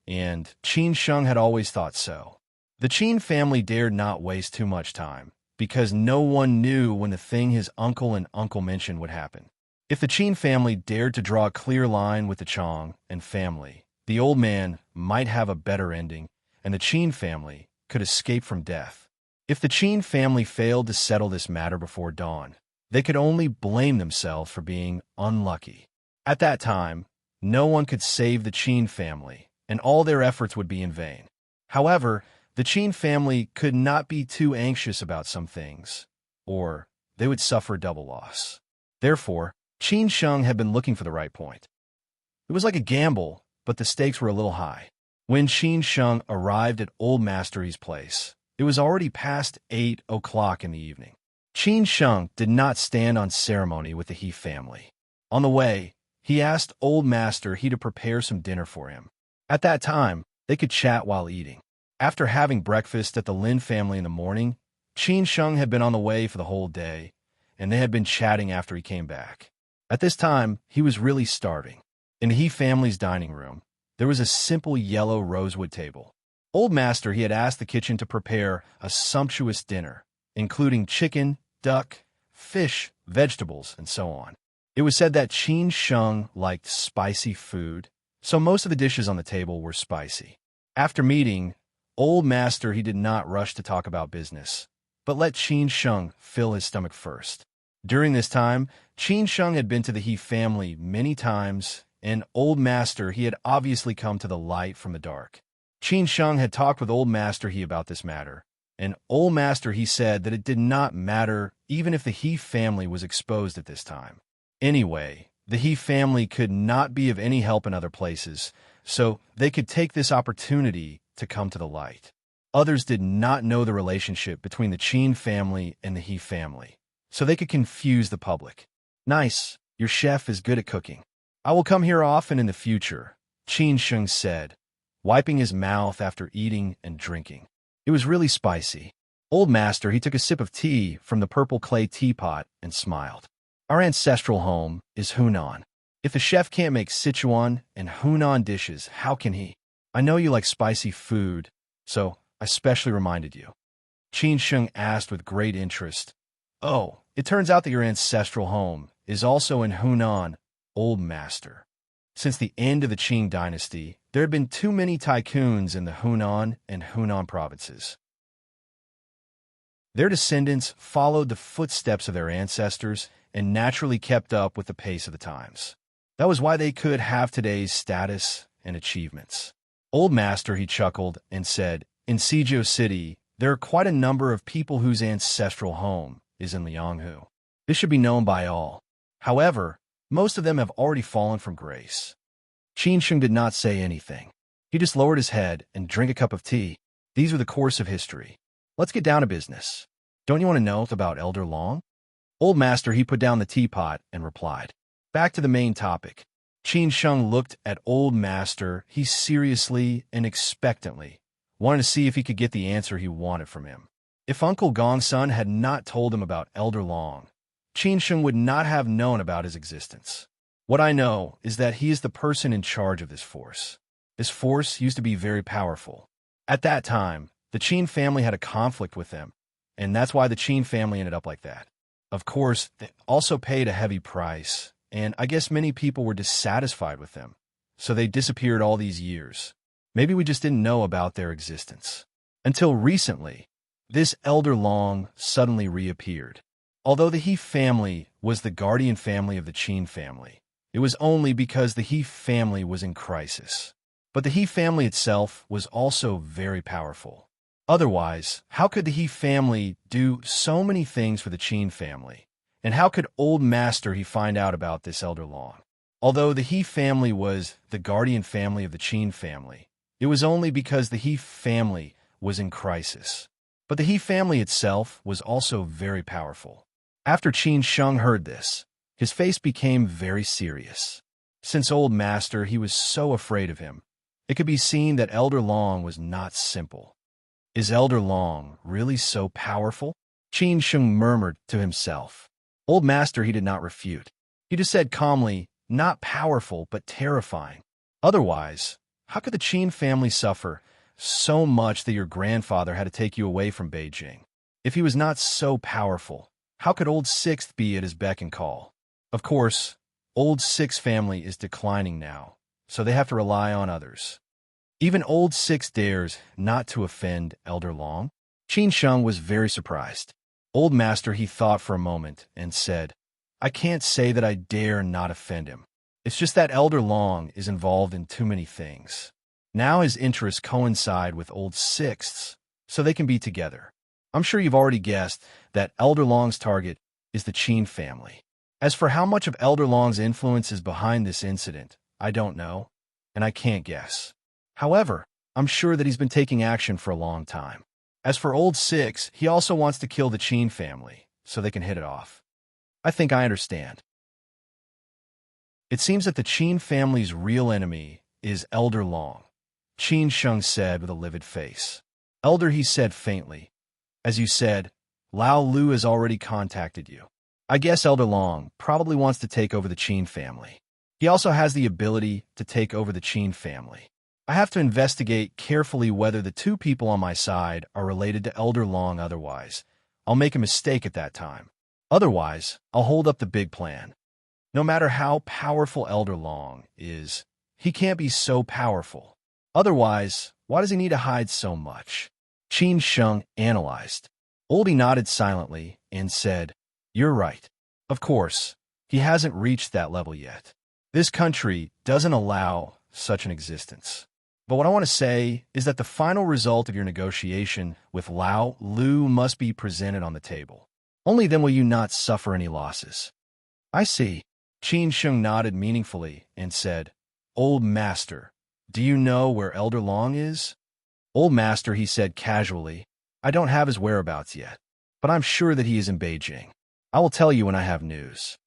Speaker 1: and Qin Sheng had always thought so. The Qin family dared not waste too much time, because no one knew when the thing his uncle and uncle mentioned would happen. If the Qin family dared to draw a clear line with the Chong and family, the old man might have a better ending, and the Qin family could escape from death. If the Qin family failed to settle this matter before dawn, they could only blame themselves for being unlucky. At that time, no one could save the Qin family, and all their efforts would be in vain. However, the Qin family could not be too anxious about some things, or they would suffer double loss. Therefore, Qin Sheng had been looking for the right point. It was like a gamble, but the stakes were a little high. When Qin Sheng arrived at Old Master's place, it was already past 8 o'clock in the evening. Qin Sheng did not stand on ceremony with the He family. On the way, he asked Old Master He to prepare some dinner for him. At that time, they could chat while eating. After having breakfast at the Lin family in the morning, Qin Sheng had been on the way for the whole day, and they had been chatting after he came back. At this time, he was really starving. In the He family's dining room, there was a simple yellow rosewood table. Old Master He had asked the kitchen to prepare a sumptuous dinner, including chicken, duck, fish, vegetables, and so on. It was said that Qin Sheng liked spicy food, so most of the dishes on the table were spicy. After meeting, Old Master He did not rush to talk about business, but let Qin Sheng fill his stomach first. During this time, Qin Sheng had been to the He family many times, and Old Master He had obviously come to the light from the dark. Qin Sheng had talked with Old Master He about this matter, and Old Master He said that it did not matter even if the He family was exposed at this time. Anyway, the He family could not be of any help in other places, so they could take this opportunity to come to the light. Others did not know the relationship between the Qin family and the He family, so they could confuse the public. Nice, your chef is good at cooking. I will come here often in the future, Qin Sheng said, wiping his mouth after eating and drinking. It was really spicy. Old Master He took a sip of tea from the purple clay teapot and smiled. Our ancestral home is Hunan. If the chef can't make Sichuan and Hunan dishes, how can he? I know you like spicy food, so I specially reminded you. Qin Sheng asked with great interest. Oh, it turns out that your ancestral home is also in Hunan, Old Master. Since the end of the Qing dynasty, there had been too many tycoons in the Hunan and Hunan provinces. Their descendants followed the footsteps of their ancestors and naturally kept up with the pace of the times. That was why they could have today's status and achievements. Old Master He chuckled and said, in Suzhou City, there are quite a number of people whose ancestral home is in Lianghu. This should be known by all. However, most of them have already fallen from grace. Qin Sheng did not say anything. He just lowered his head and drank a cup of tea. These were the course of history. Let's get down to business. Don't you want to know about Elder Long? Old Master He put down the teapot and replied. Back to the main topic. Qin Sheng looked at Old Master He seriously and expectantly, wanted to see if he could get the answer he wanted from him. If Uncle Gongsun had not told him about Elder Long, Qin Sheng would not have known about his existence. What I know is that he is the person in charge of this force. This force used to be very powerful. At that time, the Qin family had a conflict with them, and that's why the Qin family ended up like that. Of course, they also paid a heavy price, and I guess many people were dissatisfied with them, so they disappeared all these years. Maybe we just didn't know about their existence. Until recently, this Elder Long suddenly reappeared. Although the He family was the guardian family of the Qin family, it was only because the He family was in crisis. But the He family itself was also very powerful. Otherwise, how could the He family do so many things for the Qin family, And how could old master he find out about this elder long? Although the He family was the guardian family of the Qin family, it was only because the He family was in crisis. But the He family itself was also very powerful. After Qin Sheng heard this, his face became very serious. Since old master he was so afraid of him, it could be seen that Elder Long was not simple. Is Elder Long really so powerful? Qin Sheng murmured to himself. Old master he did not refute. He just said calmly, not powerful but terrifying. Otherwise, how could the Qin family suffer so much that your grandfather had to take you away from Beijing? If he was not so powerful, how could Old Sixth be at his beck and call? Of course, Old Sixth family is declining now, so they have to rely on others. Even Old Sixth dares not to offend Elder Long. Qin Sheng was very surprised. Old master he thought for a moment and said, I can't say that I dare not offend him. It's just that Elder Long is involved in too many things. Now his interests coincide with Old Sixth's, so they can be together. I'm sure you've already guessed that Elder Long's target is the Qin family. As for how much of Elder Long's influence is behind this incident, I don't know, and I can't guess. However, I'm sure that he's been taking action for a long time. As for Old Six, he also wants to kill the Qin family, so they can hit it off. I think I understand. It seems that the Qin family's real enemy is Elder Long, Qin Sheng said with a livid face. Elder, he said faintly, as you said, Lao Lu has already contacted you. I guess Elder Long probably wants to take over the Qin family. He also has the ability to take over the Qin family. I have to investigate carefully whether the two people on my side are related to Elder Long. Otherwise, I'll make a mistake at that time. Otherwise, I'll hold up the big plan. No matter how powerful Elder Long is, he can't be so powerful. Otherwise, why does he need to hide so much? Qin Sheng analyzed. Oldie nodded silently and said, You're right. Of course, he hasn't reached that level yet. This country doesn't allow such an existence. But what I want to say is that the final result of your negotiation with Lao Lu must be presented on the table. Only then will you not suffer any losses. I see. Qin Sheng nodded meaningfully and said, Old master, do you know where Elder Long is? Old master, he said casually, I don't have his whereabouts yet, but I'm sure that he is in Beijing. I will tell you when I have news.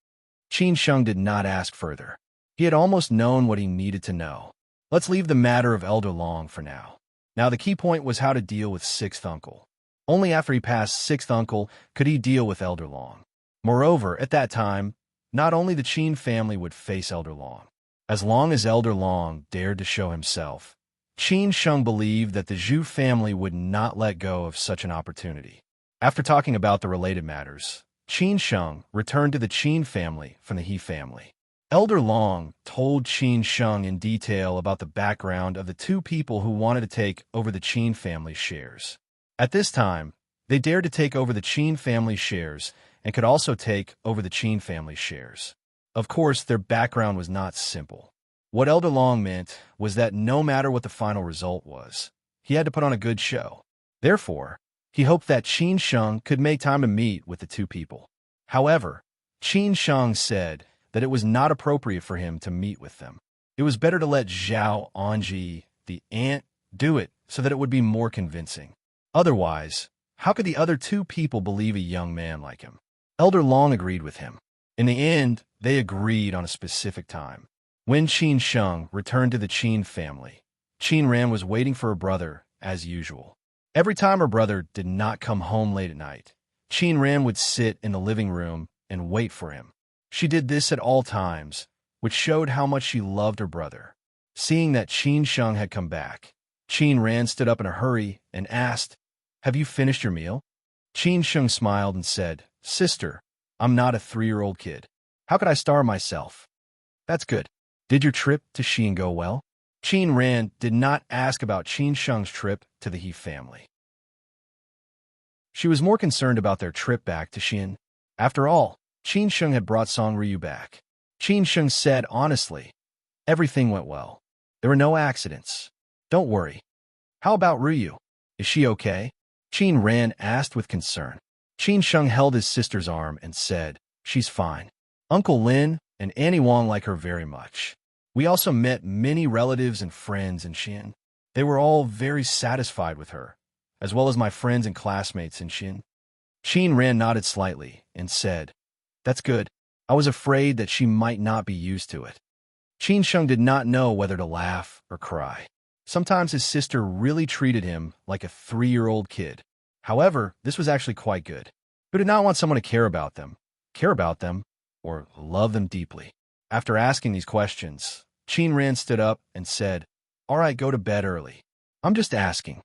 Speaker 1: Qin Sheng did not ask further. He had almost known what he needed to know. Let's leave the matter of Elder Long for now. Now the key point was how to deal with Sixth Uncle. Only after he passed Sixth Uncle could he deal with Elder Long. Moreover, at that time, not only the Qin family would face Elder Long. As long as Elder Long dared to show himself, Qin Sheng believed that the Zhu family would not let go of such an opportunity. After talking about the related matters, Qin Sheng returned to the Qin family from the He family. Elder Long told Qin Sheng in detail about the background of the two people who wanted to take over the Qin family's shares. At this time, they dared to take over the Qin family's shares and could also take over the Qin family's shares. Of course, their background was not simple. What Elder Long meant was that no matter what the final result was, he had to put on a good show. Therefore, he hoped that Qin Sheng could make time to meet with the two people. However, Qin Sheng said that it was not appropriate for him to meet with them. It was better to let Zhao Anji, the aunt, do it so that it would be more convincing. Otherwise, how could the other two people believe a young man like him? Elder Long agreed with him. In the end, they agreed on a specific time. When Qin Sheng returned to the Qin family, Qin Ran was waiting for her brother, as usual. Every time her brother did not come home late at night, Qin Ran would sit in the living room and wait for him. She did this at all times, which showed how much she loved her brother. Seeing that Qin Sheng had come back, Qin Ran stood up in a hurry and asked, Have you finished your meal? Qin Sheng smiled and said, Sister, I'm not a 3-year-old kid. How could I starve myself? That's good. Did your trip to Xian go well? Qin Ran did not ask about Qin Sheng's trip to the He family. She was more concerned about their trip back to Xian. After all, Qin Sheng had brought Song Ryu back. Qin Sheng said honestly, Everything went well. There were no accidents. Don't worry. How about Ryu? Is she okay? Qin Ran asked with concern. Qin Sheng held his sister's arm and said, She's fine. Uncle Lin and Annie Wong like her very much. We also met many relatives and friends in Xin. They were all very satisfied with her, as well as my friends and classmates in Xin. Qin Ran nodded slightly and said, "That's good. I was afraid that she might not be used to it." Qin Sheng did not know whether to laugh or cry. Sometimes his sister really treated him like a 3-year-old kid. However, this was actually quite good. Who did not want someone to care about them, or love them deeply? After asking these questions, Qin Ran stood up and said, "All right, go to bed early. I'm just asking."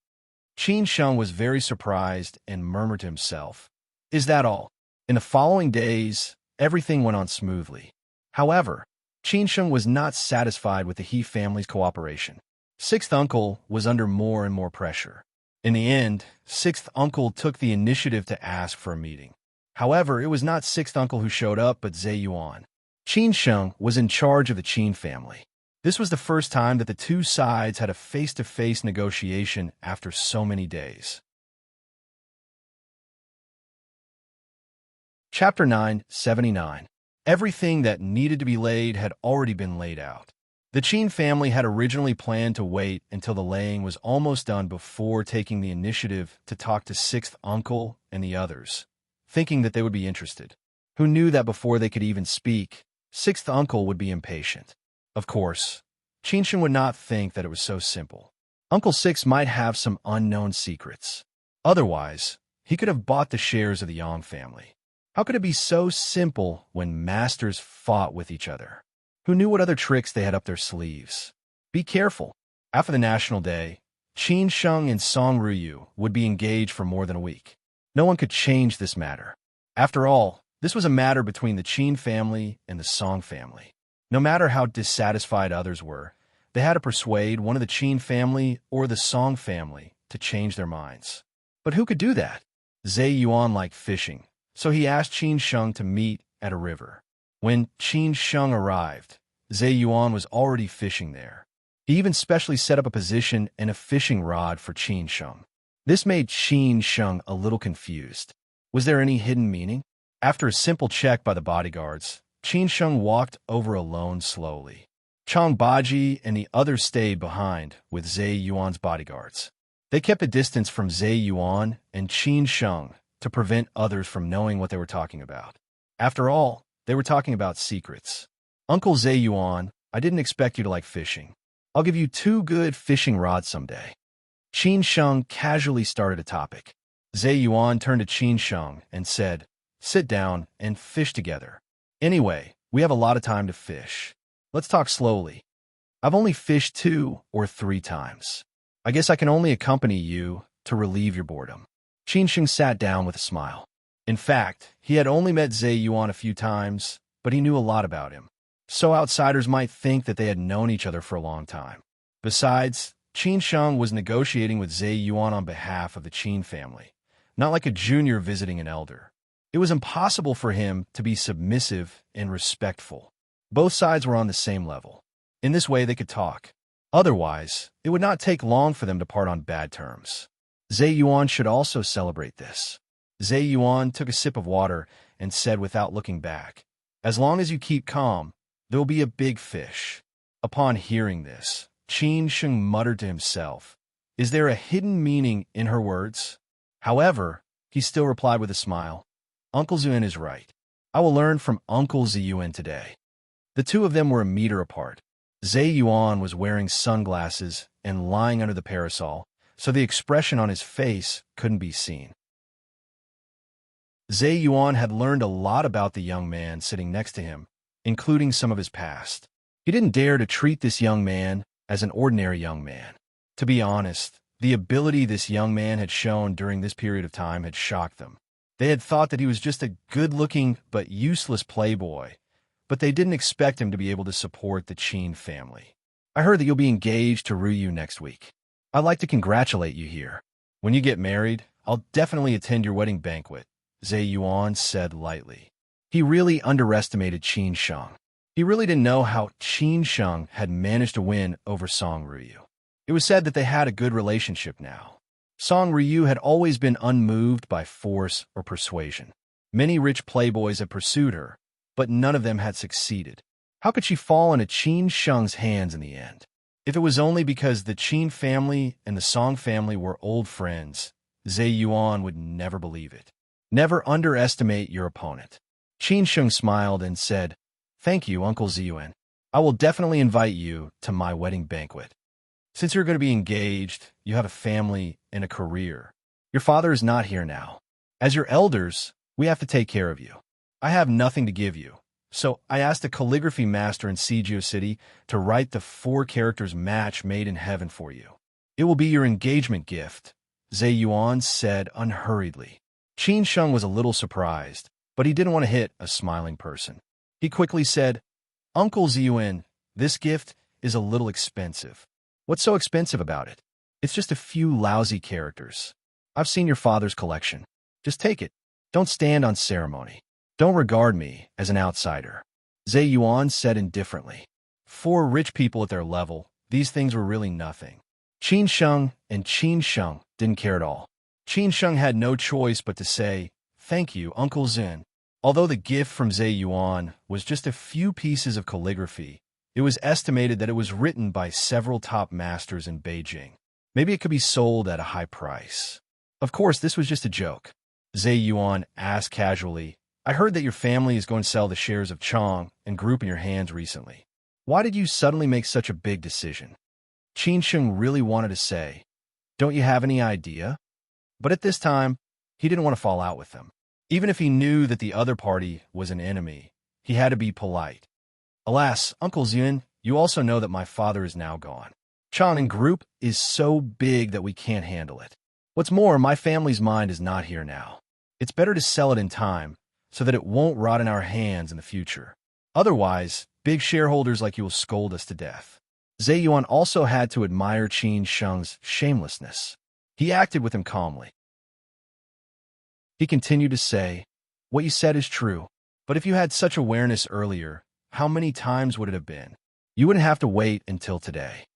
Speaker 1: Qin Sheng was very surprised and murmured to himself, "Is that all?" In the following days, everything went on smoothly. However, Qin Sheng was not satisfied with the He family's cooperation. Sixth uncle was under more and more pressure. In the end, sixth uncle took the initiative to ask for a meeting. However, it was not sixth uncle who showed up, but Zhe Yuan. Qin Sheng was in charge of the Qin family. This was the first time that the two sides had a face-to-face negotiation after so many days. Chapter 979. Everything that needed to be laid had already been laid out. The Qin family had originally planned to wait until the laying was almost done before taking the initiative to talk to sixth uncle and the others, thinking that they would be interested. Who knew that before they could even speak, sixth uncle would be impatient? Of course, Qin Sheng would not think that it was so simple. Uncle Six might have some unknown secrets. Otherwise, he could have bought the shares of the Yang family. How could it be so simple when masters fought with each other? Who knew what other tricks they had up their sleeves? Be careful. After the National Day, Qin Sheng and Song Ruyu would be engaged for more than a week. No one could change this matter. After all, this was a matter between the Qin family and the Song family. No matter how dissatisfied others were, they had to persuade one of the Qin family or the Song family to change their minds. But who could do that? Zhe Yuan liked fishing, so he asked Qin Sheng to meet at a river. When Qin Sheng arrived, Zhe Yuan was already fishing there. He even specially set up a position and a fishing rod for Qin Sheng. This made Qin Sheng a little confused. Was there any hidden meaning? After a simple check by the bodyguards, Qin Sheng walked over alone slowly. Chang Baji and the others stayed behind with Zhe Yuan's bodyguards. They kept a distance from Zhe Yuan and Qin Sheng to prevent others from knowing what they were talking about. After all, they were talking about secrets. "Uncle Zhe Yuan, I didn't expect you to like fishing. I'll give you 2 good fishing rods someday." Qin Sheng casually started a topic. Zhe Yuan turned to Qin Sheng and said, "Sit down and fish together. Anyway, we have a lot of time to fish. Let's talk slowly. I've only fished 2 or 3 times. I guess I can only accompany you to relieve your boredom." Qin Sheng sat down with a smile. In fact, he had only met Zhe Yuan a few times, but he knew a lot about him. So outsiders might think that they had known each other for a long time. Besides, Qin Sheng was negotiating with Zhe Yuan on behalf of the Qin family, not like a junior visiting an elder. It was impossible for him to be submissive and respectful. Both sides were on the same level. In this way, they could talk. Otherwise, it would not take long for them to part on bad terms. Zhe Yuan should also celebrate this. Zhe Yuan took a sip of water and said without looking back, "As long as you keep calm, there will be a big fish." Upon hearing this, Qin Sheng muttered to himself, "Is there a hidden meaning in her words?" However, he still replied with a smile, "Uncle Ziyuan is right. I will learn from Uncle Ziyuan today." The two of them were a meter apart. Zhe Yuan was wearing sunglasses and lying under the parasol, so the expression on his face couldn't be seen. Zhe Yuan had learned a lot about the young man sitting next to him, including some of his past. He didn't dare to treat this young man as an ordinary young man. To be honest, the ability this young man had shown during this period of time had shocked them. They had thought that he was just a good-looking but useless playboy, but they didn't expect him to be able to support the Qin family. "I heard that you'll be engaged to Ruyu next week. I'd like to congratulate you here. When you get married, I'll definitely attend your wedding banquet," Zhe Yuan said lightly. He really underestimated Qin Sheng. He really didn't know how Qin Sheng had managed to win over Song Ruyu. It was said that they had a good relationship now. Song Ruyu had always been unmoved by force or persuasion. Many rich playboys had pursued her, but none of them had succeeded. How could she fall into Qin Sheng's hands in the end? If it was only because the Qin family and the Song family were old friends, Zhe Yuan would never believe it. Never underestimate your opponent. Qin Sheng smiled and said, "Thank you, Uncle Ziyuan. I will definitely invite you to my wedding banquet. Since you're going to be engaged, you have a family and a career. Your father is not here now. As your elders, we have to take care of you. I have nothing to give you, so I asked a calligraphy master in Sijio City to write the 4 characters match made in heaven for you. It will be your engagement gift," Zhe Yuan said unhurriedly. Qin Sheng was a little surprised, but he didn't want to hit a smiling person. He quickly said, "Uncle Ziyuan, this gift is a little expensive." "What's so expensive about it?" "It's just a few lousy characters. I've seen your father's collection. Just take it. Don't stand on ceremony. Don't regard me as an outsider," Zhe Yuan said indifferently. For rich people at their level, these things were really nothing. Qin Sheng and Qin Sheng didn't care at all. Qin Sheng had no choice but to say, "Thank you, Uncle Zin." Although the gift from Zhe Yuan was just a few pieces of calligraphy, it was estimated that it was written by several top masters in Beijing. Maybe it could be sold at a high price. Of course, this was just a joke. Zhe Yuan asked casually, "I heard that your family is going to sell the shares of Chong and Group in your hands recently. Why did you suddenly make such a big decision?" Qin Sheng really wanted to say, "Don't you have any idea?" But at this time, he didn't want to fall out with them. Even if he knew that the other party was an enemy, he had to be polite. "Alas, Uncle Ziyun, you also know that my father is now gone. Chong and Group is so big that we can't handle it. What's more, my family's mind is not here now. It's better to sell it in time, so that it won't rot in our hands in the future. Otherwise, big shareholders like you will scold us to death." Zhe Yuan also had to admire Qin Sheng's shamelessness. He acted with him calmly. He continued to say, "What you said is true, but if you had such awareness earlier, how many times would it have been? You wouldn't have to wait until today.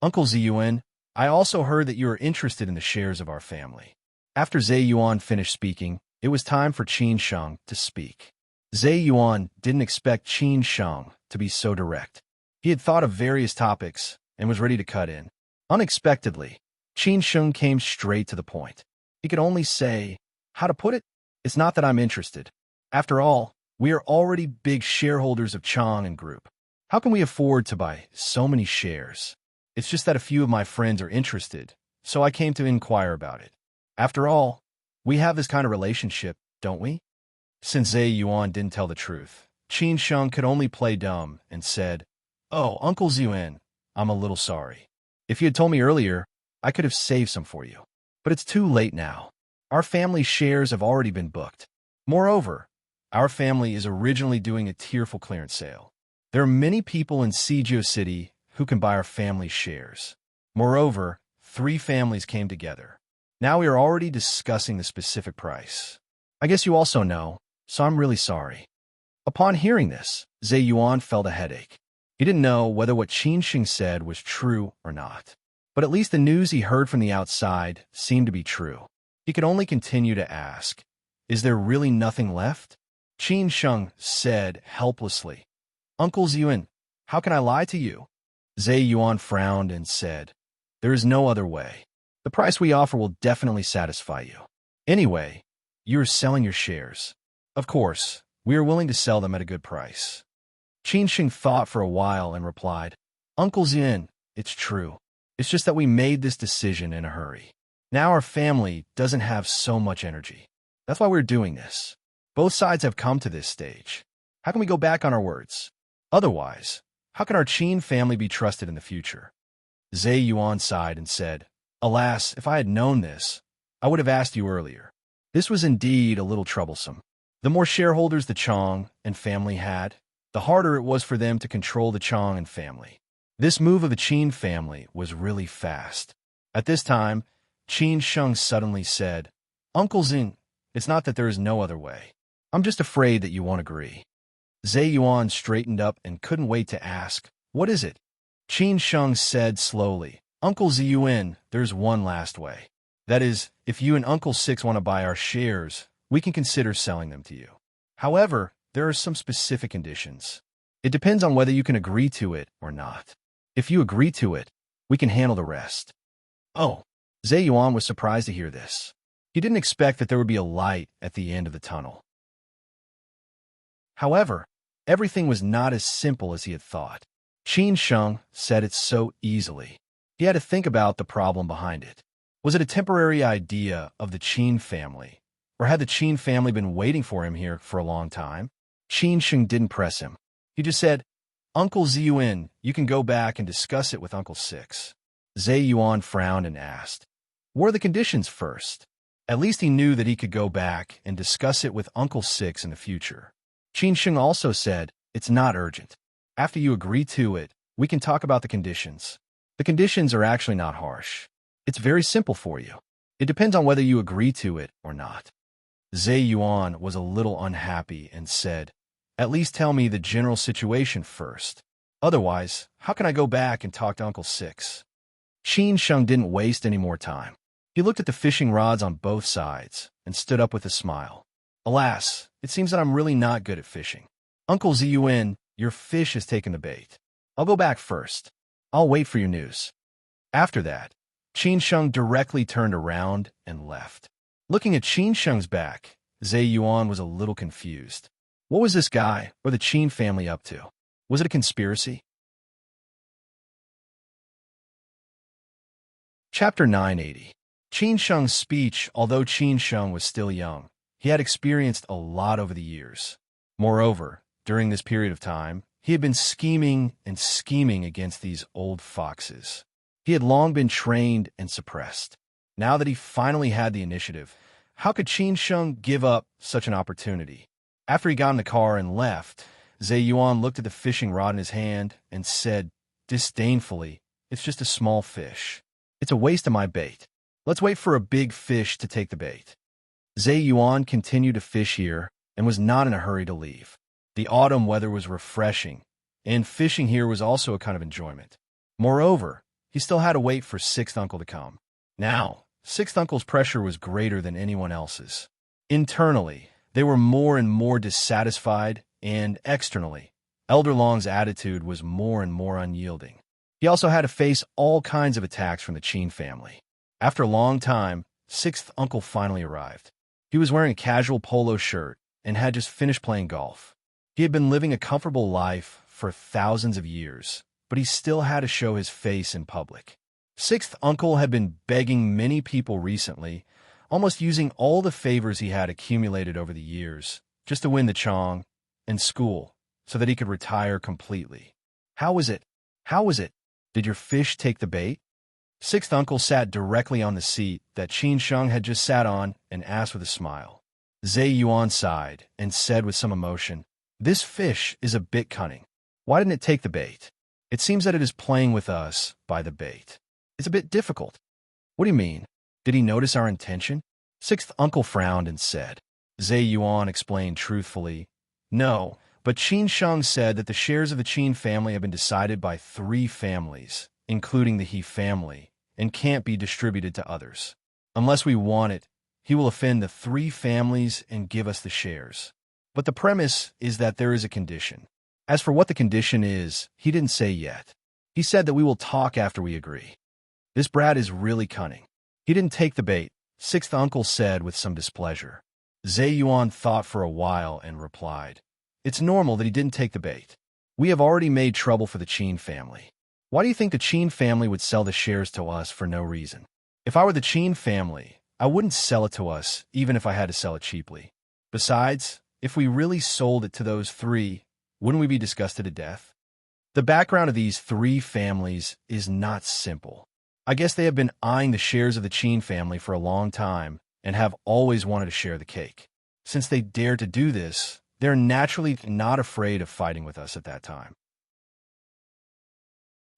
Speaker 1: Uncle Ziyuan, I also heard that you are interested in the shares of our family." After Zhe Yuan finished speaking, it was time for Qin Sheng to speak. Zhe Yuan didn't expect Qin Sheng to be so direct. He had thought of various topics and was ready to cut in. Unexpectedly, Qin Sheng came straight to the point. He could only say, "How to put it? It's not that I'm interested. After all, we are already big shareholders of Chong and Group. How can we afford to buy so many shares? It's just that a few of my friends are interested, so I came to inquire about it. After all, we have this kind of relationship, don't we?" Since Zhe Yuan didn't tell the truth, Qin Sheng could only play dumb and said, "Oh, Uncle Ziyuan, I'm a little sorry. If you had told me earlier, I could have saved some for you. But it's too late now. Our family shares have already been booked. Moreover, our family is originally doing a tearful clearance sale. There are many people in Sijio City who can buy our family shares. Moreover, 3 families came together. Now we are already discussing the specific price. I guess you also know, so I'm really sorry." Upon hearing this, Zhe Yuan felt a headache. He didn't know whether what Qin Sheng said was true or not. But at least the news he heard from the outside seemed to be true. He could only continue to ask, "Is there really nothing left?" Qin Sheng said helplessly, "Uncle Ziyuan, how can I lie to you?" Zhe Yuan frowned and said, "There is no other way. The price we offer will definitely satisfy you. Anyway, you are selling your shares. Of course, we are willing to sell them at a good price." Qin Sheng thought for a while and replied, "Uncle Ziyuan, it's true. It's just that we made this decision in a hurry. Now our family doesn't have so much energy. That's why we're doing this. Both sides have come to this stage. How can we go back on our words? Otherwise, how can our Qin family be trusted in the future?" Zhe Yuan sighed and said, "Alas, if I had known this, I would have asked you earlier." This was indeed a little troublesome. The more shareholders the Chong and family had, the harder it was for them to control the Chong and family. This move of the Qin family was really fast. At this time, Qin Sheng suddenly said, "Uncle Zing, it's not that there is no other way. I'm just afraid that you won't agree." Zhe Yuan straightened up and couldn't wait to ask, "What is it?" Qin Sheng said slowly, "Uncle Ziyuan, there's one last way. That is, if you and Uncle Six want to buy our shares, we can consider selling them to you. However, there are some specific conditions. It depends on whether you can agree to it or not. If you agree to it, we can handle the rest." Oh, Zhe Yuan was surprised to hear this. He didn't expect that there would be a light at the end of the tunnel. However, everything was not as simple as he had thought. Qin Sheng said it so easily. He had to think about the problem behind it. Was it a temporary idea of the Qin family? Or had the Qin family been waiting for him here for a long time? Qin Sheng didn't press him. He just said, "Uncle Ziyuan, you can go back and discuss it with Uncle Six." Zhe Yuan frowned and asked, "What are the conditions first?" At least he knew that he could go back and discuss it with Uncle Six in the future. Qin Sheng also said, "It's not urgent. After you agree to it, we can talk about the conditions. The conditions are actually not harsh. It's very simple for you. It depends on whether you agree to it or not." Zhe Yuan was a little unhappy and said, "At least tell me the general situation first. Otherwise, how can I go back and talk to Uncle Six?" Qin Sheng didn't waste any more time. He looked at the fishing rods on both sides and stood up with a smile. "Alas, it seems that I'm really not good at fishing. Uncle Ziyuan, your fish has taken the bait. I'll go back first. I'll wait for your news." After that, Qin Sheng directly turned around and left. Looking at Qin Sheng's back, Zhe Yuan was a little confused. What was this guy or the Qin family up to? Was it a conspiracy? Chapter 980. Qin Sheng's speech. Although Qin Sheng was still young, he had experienced a lot over the years. Moreover, during this period of time, he had been scheming and scheming against these old foxes. He had long been trained and suppressed. Now that he finally had the initiative, how could Qin Sheng give up such an opportunity? After he got in the car and left, Zhe Yuan looked at the fishing rod in his hand and said disdainfully, "It's just a small fish. It's a waste of my bait. Let's wait for a big fish to take the bait." Zhe Yuan continued to fish here and was not in a hurry to leave. The autumn weather was refreshing, and fishing here was also a kind of enjoyment. Moreover, he still had to wait for Sixth Uncle to come. Now, Sixth Uncle's pressure was greater than anyone else's. Internally, they were more and more dissatisfied, and externally, Elder Long's attitude was more and more unyielding. He also had to face all kinds of attacks from the Qin family. After a long time, Sixth Uncle finally arrived. He was wearing a casual polo shirt and had just finished playing golf. He had been living a comfortable life for thousands of years, but he still had to show his face in public. Sixth Uncle had been begging many people recently, almost using all the favors he had accumulated over the years, just to win the Chong and school, so that he could retire completely. How was it? Did your fish take the bait?" Sixth Uncle sat directly on the seat that Qin Sheng had just sat on and asked with a smile. Zhe Yuan sighed and said with some emotion, "This fish is a bit cunning. Why didn't it take the bait? It seems that it is playing with us by the bait. It's a bit difficult." "What do you mean? Did he notice our intention?" Sixth Uncle frowned and said. Zhe Yuan explained truthfully, "No, but Qin Sheng said that the shares of the Qin family have been decided by 3 families, including the He family, and can't be distributed to others. Unless we want it, he will offend the 3 families and give us the shares. But the premise is that there is a condition. As for what the condition is, he didn't say yet. He said that we will talk after we agree. This brat is really cunning. He didn't take the bait," Sixth Uncle said with some displeasure. Zhe Yuan thought for a while and replied, "It's normal that he didn't take the bait. We have already made trouble for the Qin family. Why do you think the Qin family would sell the shares to us for no reason? If I were the Qin family, I wouldn't sell it to us, even if I had to sell it cheaply. Besides, if we really sold it to those 3, wouldn't we be disgusted to death? The background of these 3 families is not simple. I guess they have been eyeing the shares of the Qin family for a long time and have always wanted to share the cake. Since they dared to do this, they're naturally not afraid of fighting with us at that time.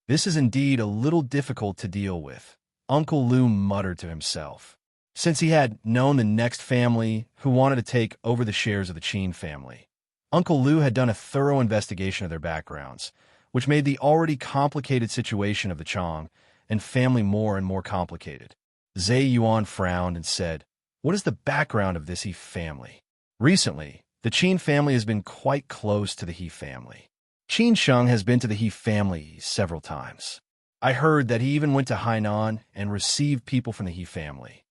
Speaker 1: This is indeed a little difficult to deal with," Uncle Lu muttered to himself. Since he had known the next family who wanted to take over the shares of the Qin family, Uncle Lu had done a thorough investigation of their backgrounds, which made the already complicated situation of the Chong and family more and more complicated. Zhe Yuan frowned and said, What is the background of this He family? Recently, the Qin family has been quite close to the He family. Qin Sheng has been to the He family several times. I heard that he even went to Hainan and received people from the He family.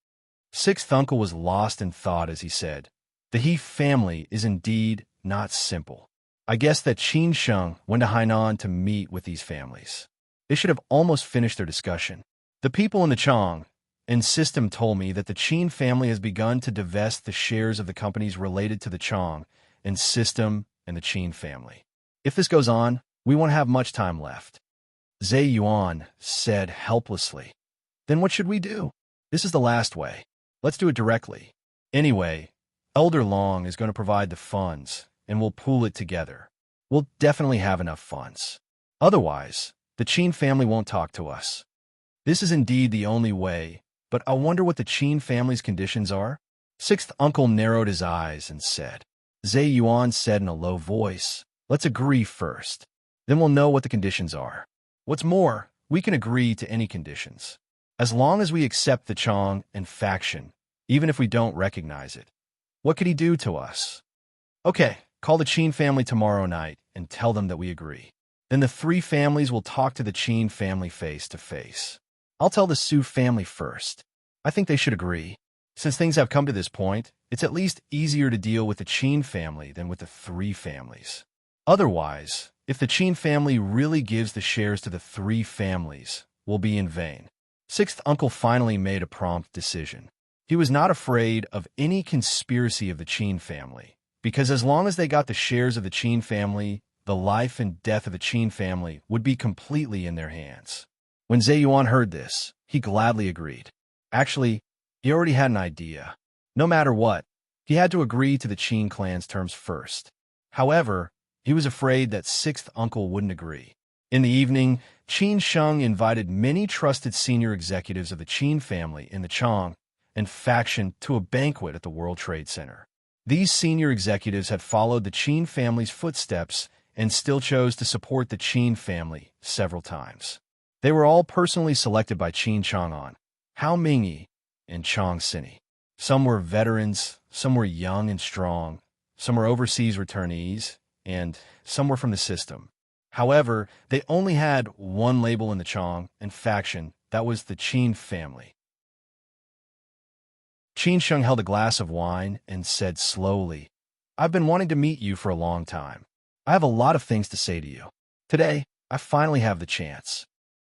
Speaker 1: Sixth uncle was lost in thought as he said, "The He family is indeed not simple." I guess that Qin Sheng went to Hainan to meet with these families. They should have almost finished their discussion. The people in the Chong and system told me that the Qin family has begun to divest the shares of the companies related to the Chong and system and the Qin family. If this goes on, we won't have much time left. Zhe Yuan said helplessly. Then what should we do? This is the last way. Let's do it directly. Anyway, Elder Long is going to provide the funds, and we'll pool it together. We'll definitely have enough funds. Otherwise, the Qin family won't talk to us. This is indeed the only way, but I wonder what the Qin family's conditions are? Sixth uncle narrowed his eyes and said. Zhe Yuan said in a low voice, "Let's agree first. Then we'll know what the conditions are. What's more, we can agree to any conditions. As long as we accept the Chong and faction, even if we don't recognize it. What could he do to us? Okay, call the Qin family tomorrow night and tell them that we agree. Then the three families will talk to the Qin family face to face. I'll tell the Su family first. I think they should agree. Since things have come to this point, it's at least easier to deal with the Qin family than with the three families. Otherwise, if the Qin family really gives the shares to the three families, will be in vain." Sixth uncle finally made a prompt decision. He was not afraid of any conspiracy of the Qin family, because as long as they got the shares of the Qin family, the life and death of the Qin family would be completely in their hands. When Zhe Yuan heard this, he gladly agreed. Actually, he already had an idea. No matter what, he had to agree to the Qin clan's terms first. However, he was afraid that sixth uncle wouldn't agree. In the evening, Qin Sheng invited many trusted senior executives of the Qin family in the Chong and faction to a banquet at the World Trade Center. These senior executives had followed the Qin family's footsteps and still chose to support the Qin family several times. They were all personally selected by Qin Chang'an, Hao Mingyi, and Chong Sini. Some were veterans, some were young and strong, some were overseas returnees, and some were from the system. However, they only had one label in the Chong and faction, that was the Qin family. Qin Sheng held a glass of wine and said slowly, "I've been wanting to meet you for a long time. I have a lot of things to say to you. Today, I finally have the chance."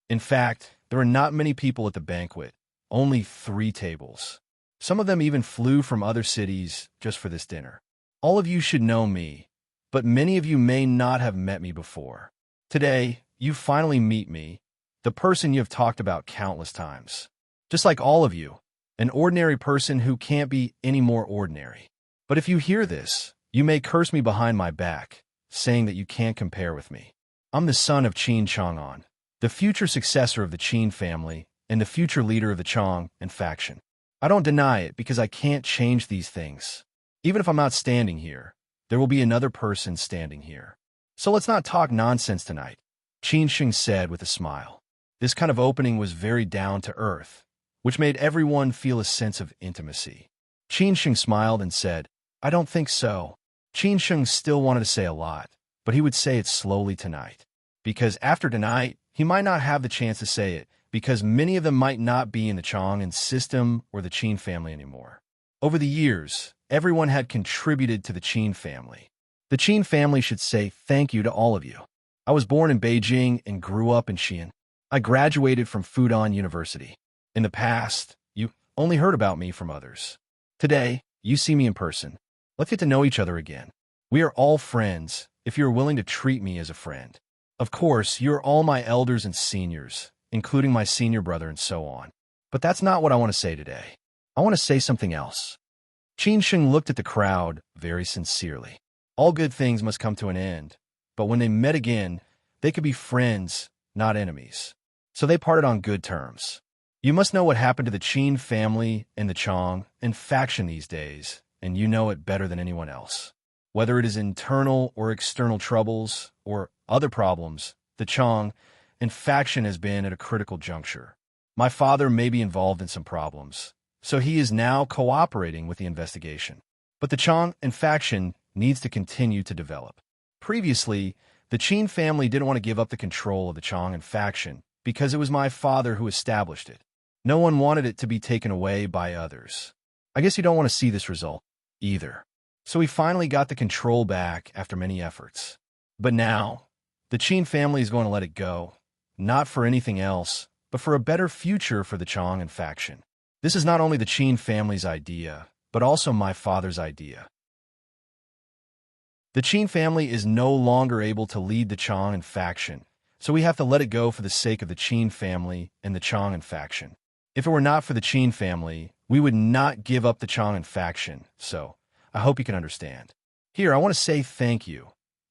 Speaker 1: In fact, there were not many people at the banquet, only 3 tables. Some of them even flew from other cities just for this dinner. All of you should know me, but many of you may not have met me before. Today, you finally meet me, the person you have talked about countless times. Just like all of you, an ordinary person who can't be any more ordinary. But if you hear this, you may curse me behind my back, saying that you can't compare with me. I'm the son of Qin Chang'an, the future successor of the Qin family and the future leader of the Chong and faction. I don't deny it because I can't change these things. Even if I'm not standing here, there will be another person standing here. So let's not talk nonsense tonight, Qin Sheng said with a smile. This kind of opening was very down to earth, which made everyone feel a sense of intimacy. Qin Sheng smiled and said, "I don't think so." Qin Sheng still wanted to say a lot, but he would say it slowly tonight. Because after tonight, he might not have the chance to say it, because many of them might not be in the Chong and system or the Qin family anymore. Over the years, everyone had contributed to the Qin family. The Qin family should say thank you to all of you. I was born in Beijing and grew up in Xi'an. I graduated from Fudan University. In the past, you only heard about me from others. Today, you see me in person. Let's get to know each other again. We are all friends, if you're willing to treat me as a friend. Of course, you're all my elders and seniors, including my senior brother and so on. But that's not what I want to say today. I want to say something else. Qin Sheng looked at the crowd very sincerely. All good things must come to an end, but when they met again, they could be friends, not enemies. So they parted on good terms. You must know what happened to the Qin family and the Chong and faction these days, and you know it better than anyone else. Whether it is internal or external troubles or other problems, the Chong and faction has been at a critical juncture. My father may be involved in some problems, so he is now cooperating with the investigation. But the Chang and faction needs to continue to develop. Previously, the Qin family didn't want to give up the control of the Chang and faction because it was my father who established it. No one wanted it to be taken away by others. I guess you don't want to see this result either. So we finally got the control back after many efforts. But now, the Qin family is going to let it go, not for anything else, but for a better future for the Chang and faction. This is not only the Qin family's idea, but also my father's idea. The Qin family is no longer able to lead the Chang and faction, so we have to let it go for the sake of the Qin family and the Chang and faction. If it were not for the Qin family, we would not give up the Chang and faction, so I hope you can understand. Here, I want to say thank you,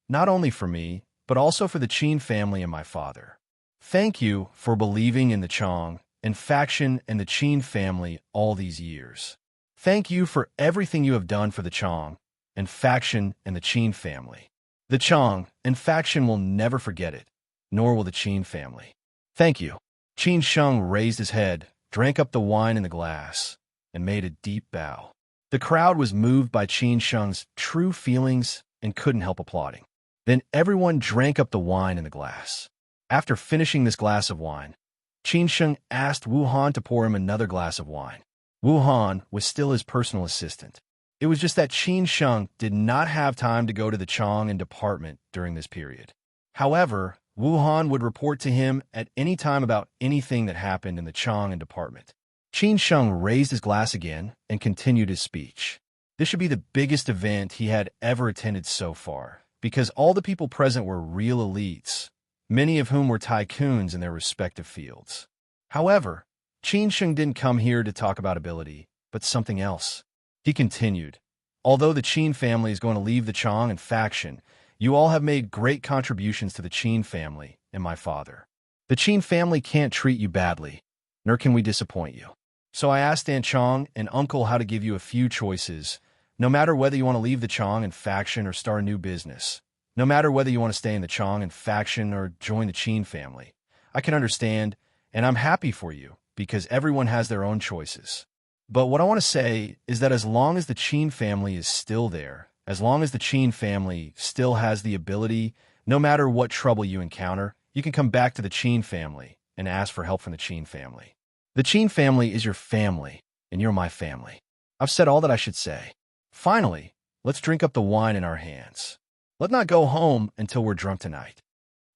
Speaker 1: not only for me, but also for the Qin family and my father. Thank you for believing in the Chang and faction and the Qin family all these years. Thank you for everything you have done for the Chang and faction and the Qin family. The Chang and faction will never forget it, nor will the Qin family. Thank you. Qin Sheng raised his head, drank up the wine in the glass, and made a deep bow. The crowd was moved by Qin Sheng's true feelings and couldn't help applauding. Then everyone drank up the wine in the glass. After finishing this glass of wine, Qin Sheng asked Wu Han to pour him another glass of wine. Wu Han was still his personal assistant. It was just that Qin Sheng did not have time to go to the Chang'an department during this period. However, Wu Han would report to him at any time about anything that happened in the Chang'an department. Qin Sheng raised his glass again and continued his speech. This should be the biggest event he had ever attended so far, because all the people present were real elites, many of whom were tycoons in their respective fields. However, Qin Sheng didn't come here to talk about ability, but something else. He continued, although the Qin family is going to leave the Chang and faction, you all have made great contributions to the Qin family and my father. The Qin family can't treat you badly, nor can we disappoint you. So I asked Aunt Chang and Uncle how to give you a few choices, no matter whether you want to leave the Chang and faction or start a new business, no matter whether you want to stay in the Chang and faction or join the Qin family. I can understand, and I'm happy for you, because everyone has their own choices. But what I want to say is that as long as the Qin family is still there, as long as the Qin family still has the ability, no matter what trouble you encounter, you can come back to the Qin family and ask for help from the Qin family. The Qin family is your family, and you're my family. I've said all that I should say. Finally, let's drink up the wine in our hands. Let's not go home until we're drunk tonight.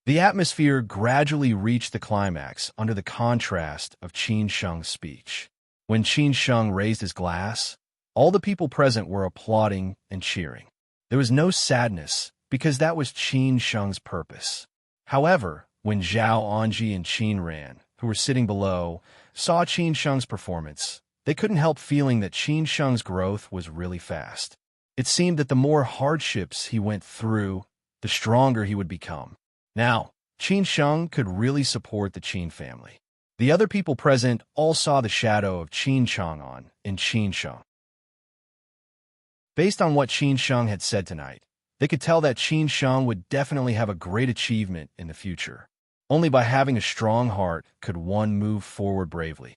Speaker 1: The atmosphere gradually reached the climax under the contrast of Qin Sheng's speech. When Qin Sheng raised his glass, all the people present were applauding and cheering. There was no sadness, because that was Qin Sheng's purpose. However, when Zhao Anji and Qin Ran, who were sitting below, saw Qin Sheng's performance, they couldn't help feeling that Qin Sheng's growth was really fast. It seemed that the more hardships he went through, the stronger he would become. Now, Qin Sheng could really support the Qin family. The other people present all saw the shadow of Qin Chang'an in Qin Sheng. Based on what Qin Sheng had said tonight, they could tell that Qin Sheng would definitely have a great achievement in the future. Only by having a strong heart could one move forward bravely.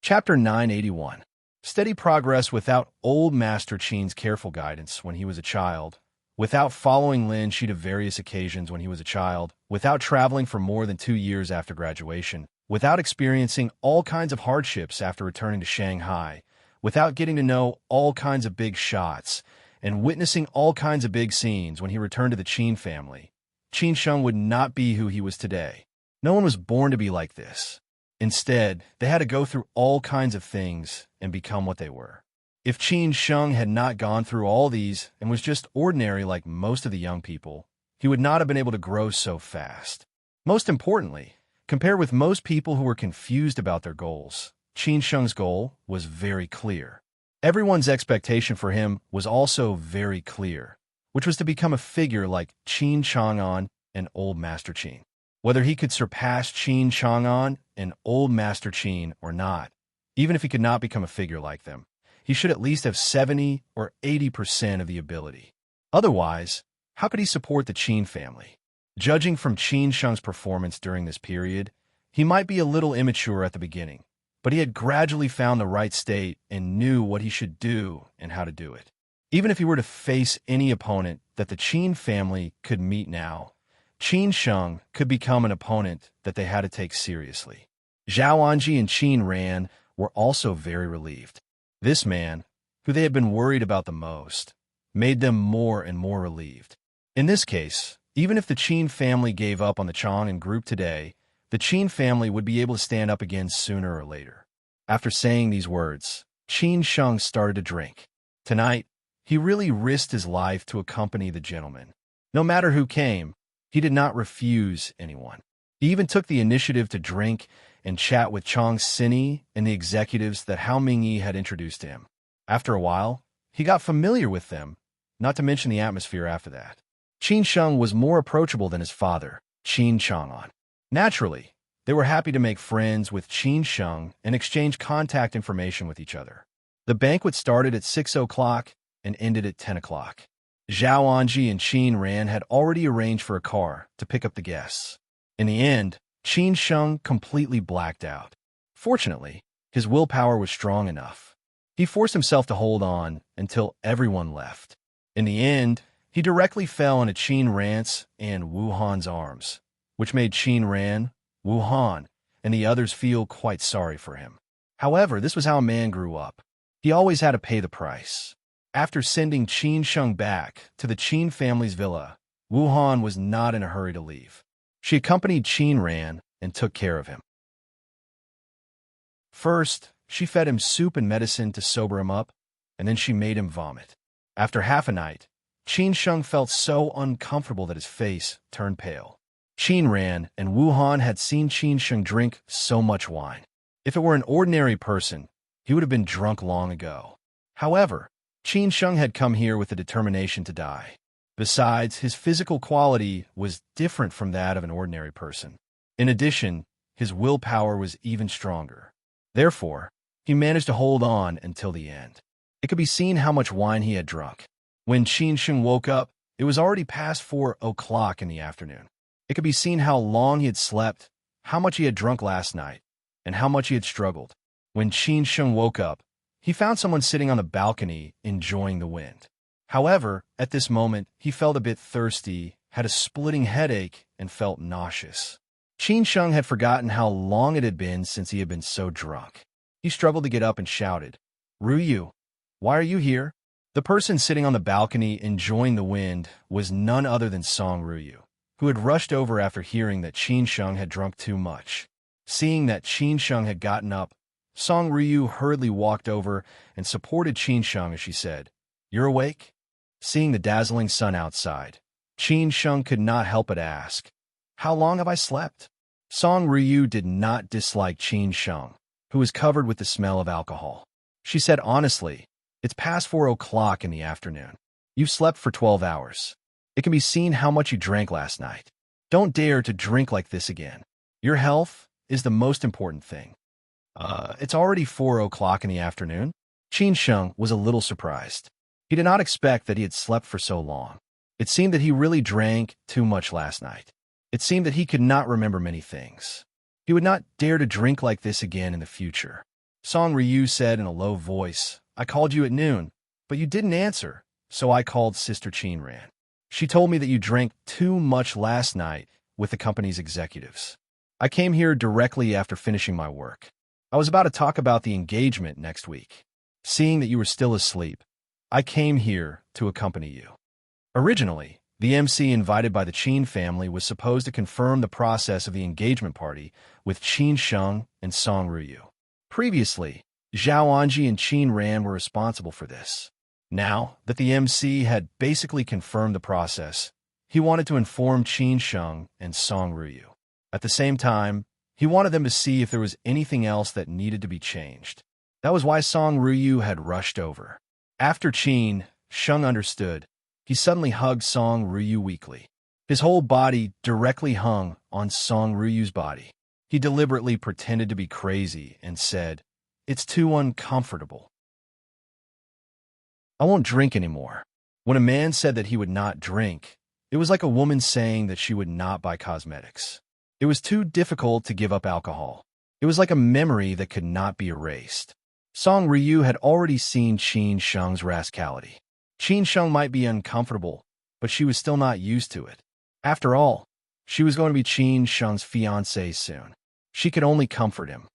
Speaker 1: Chapter 981. Steady progress without old Master Qin's careful guidance when he was a child, without following Lin Shi to various occasions when he was a child, without traveling for more than 2 years after graduation, without experiencing all kinds of hardships after returning to Shanghai, without getting to know all kinds of big shots, and witnessing all kinds of big scenes when he returned to the Qin family, Qin Sheng would not be who he was today. No one was born to be like this. Instead, they had to go through all kinds of things and become what they were. If Qin Sheng had not gone through all these and was just ordinary like most of the young people, he would not have been able to grow so fast. Most importantly, compared with most people who were confused about their goals, Qin Sheng's goal was very clear. Everyone's expectation for him was also very clear, which was to become a figure like Qin Chang'an and Old Master Qin. Whether he could surpass Qin Chang'an and Old Master Qin or not, even if he could not become a figure like them, he should at least have 70 or 80% of the ability. Otherwise, how could he support the Qin family? Judging from Qin Sheng's performance during this period, He might be a little immature at the beginning, but he had gradually found the right state and knew what he should do and how to do it. Even if he were to face any opponent that the Qin family could meet now, Qin Sheng could become an opponent that they had to take seriously. Zhao Anji and Qin Ran were also very relieved. This man, who they had been worried about the most, made them more and more relieved. In this case, even if the Qin family gave up on the Chang'an group today, the Qin family would be able to stand up again sooner or later. After saying these words, Qin Sheng started to drink. Tonight, he really risked his life to accompany the gentleman. No matter who came, he did not refuse anyone. He even took the initiative to drink and chat with Chang Sini and the executives that Hao Mingyi had introduced to him. After a while, he got familiar with them, not to mention the atmosphere after that. Qin Sheng was more approachable than his father, Qin Chang'an. Naturally, they were happy to make friends with Qin Sheng and exchange contact information with each other. The banquet started at 6 o'clock and ended at 10 o'clock. Zhao Anji and Qin Ran had already arranged for a car to pick up the guests. In the end, Qin Sheng completely blacked out. Fortunately, his willpower was strong enough. He forced himself to hold on until everyone left. In the end, he directly fell into Qin Ran's and Wu Han's arms, which made Qin Ran, Wu Han, and the others feel quite sorry for him. However, this was how a man grew up. He always had to pay the price. After sending Qin Sheng back to the Qin family's villa, Wu Han was not in a hurry to leave. She accompanied Qin Ran and took care of him. First, she fed him soup and medicine to sober him up, and then she made him vomit. After half a night, Qin Sheng felt so uncomfortable that his face turned pale. Qin Ran and Wu Han had seen Qin Sheng drink so much wine. If it were an ordinary person, he would have been drunk long ago. However, Qin Sheng had come here with the determination to die. Besides, his physical quality was different from that of an ordinary person. In addition, his willpower was even stronger. Therefore, he managed to hold on until the end. It could be seen how much wine he had drunk. When Qin Sheng woke up, it was already past 4 o'clock in the afternoon. It could be seen how long he had slept, how much he had drunk last night, and how much he had struggled. When Qin Sheng woke up, he found someone sitting on the balcony enjoying the wind. However, at this moment, he felt a bit thirsty, had a splitting headache, and felt nauseous. Qin Sheng had forgotten how long it had been since he had been so drunk. He struggled to get up and shouted, "Ruyu, why are you here?" The person sitting on the balcony enjoying the wind was none other than Song Ruyu, who had rushed over after hearing that Qin Sheng had drunk too much. Seeing that Qin Sheng had gotten up, Song Ruyu hurriedly walked over and supported Qin Sheng as she said, "You're awake?" Seeing the dazzling sun outside, Qin Sheng could not help but ask, "How long have I slept?" Song Ruyu did not dislike Qin Sheng, who was covered with the smell of alcohol. She said honestly, "It's past 4 o'clock in the afternoon. You've slept for 12 hours. It can be seen how much you drank last night. Don't dare to drink like this again. Your health is the most important thing." It's already 4 o'clock in the afternoon. Qin Sheng was a little surprised. He did not expect that he had slept for so long. It seemed that he really drank too much last night. It seemed that he could not remember many things. He would not dare to drink like this again in the future. Song Ryu said in a low voice, "I called you at noon, but you didn't answer, so I called Sister Qin Ran. She told me that you drank too much last night with the company's executives. I came here directly after finishing my work. I was about to talk about the engagement next week. Seeing that you were still asleep, I came here to accompany you." Originally, the MC invited by the Qin family was supposed to confirm the process of the engagement party with Qin Sheng and Song Ruyu. Previously, Zhao Anji and Qin Ran were responsible for this. Now that the MC had basically confirmed the process, he wanted to inform Qin Sheng and Song Ruyu. At the same time, he wanted them to see if there was anything else that needed to be changed. That was why Song Ruyu had rushed over. After Qin Sheng understood, he suddenly hugged Song Ruyu weakly. His whole body directly hung on Song Ruyu's body. He deliberately pretended to be crazy and said, "It's too uncomfortable. I won't drink anymore." When a man said that he would not drink, it was like a woman saying that she would not buy cosmetics. It was too difficult to give up alcohol. It was like a memory that could not be erased. Song Ryu had already seen Qin Sheng's rascality. Qin Sheng might be uncomfortable, but she was still not used to it. After all, she was going to be Qin Sheng's fiancée soon. She could only comfort him.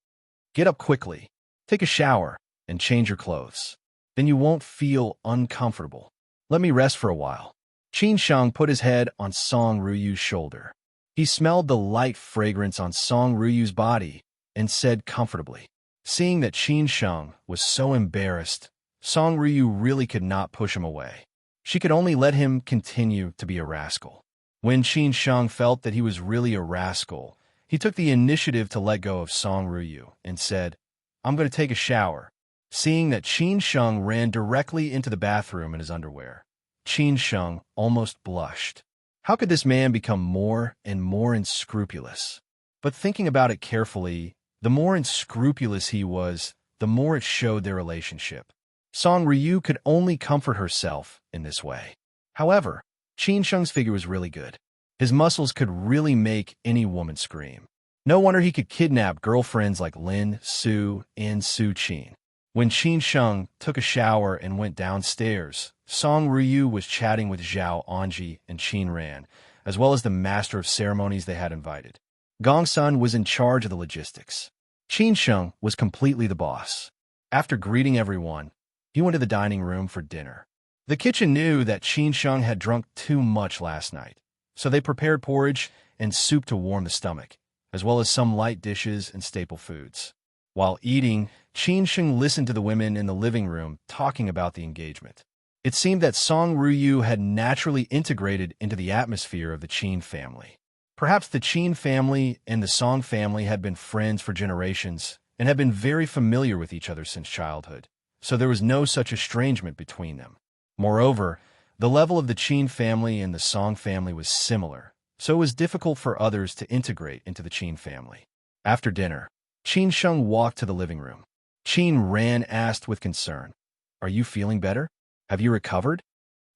Speaker 1: Get up quickly, take a shower, and change your clothes. Then you won't feel uncomfortable. Let me rest for a while. Qin Sheng put his head on Song Ryu's shoulder. He smelled the light fragrance on Song Ryu's body and said comfortably. Seeing that Qin Sheng was so embarrassed, Song Ryu really could not push him away. She could only let him continue to be a rascal. When Qin Sheng felt that he was really a rascal, he took the initiative to let go of Song Ryu and said, "I'm going to take a shower." Seeing that Qin Sheng ran directly into the bathroom in his underwear, Qin Sheng almost blushed. How could this man become more and more unscrupulous? But thinking about it carefully, the more unscrupulous he was, the more it showed their relationship. Song Ryu could only comfort herself in this way. However, Qin Sheng's figure was really good. His muscles could really make any woman scream. No wonder he could kidnap girlfriends like Lin, Su, and Su Qin. When Qin Sheng took a shower and went downstairs, Song Ryu was chatting with Zhao Anji and Qin Ran, as well as the master of ceremonies they had invited. Gong Sun was in charge of the logistics. Qin Sheng was completely the boss. After greeting everyone, he went to the dining room for dinner. The kitchen knew that Qin Sheng had drunk too much last night, so they prepared porridge and soup to warm the stomach, as well as some light dishes and staple foods. While eating, Qin Sheng listened to the women in the living room talking about the engagement. It seemed that Song Ryu had naturally integrated into the atmosphere of the Qin family. Perhaps the Qin family and the Song family had been friends for generations and had been very familiar with each other since childhood, so there was no such estrangement between them. Moreover, the level of the Qin family and the Song family was similar, so it was difficult for others to integrate into the Qin family. After dinner, Qin Sheng walked to the living room. Qin Ran asked with concern, "Are you feeling better? Have you recovered?"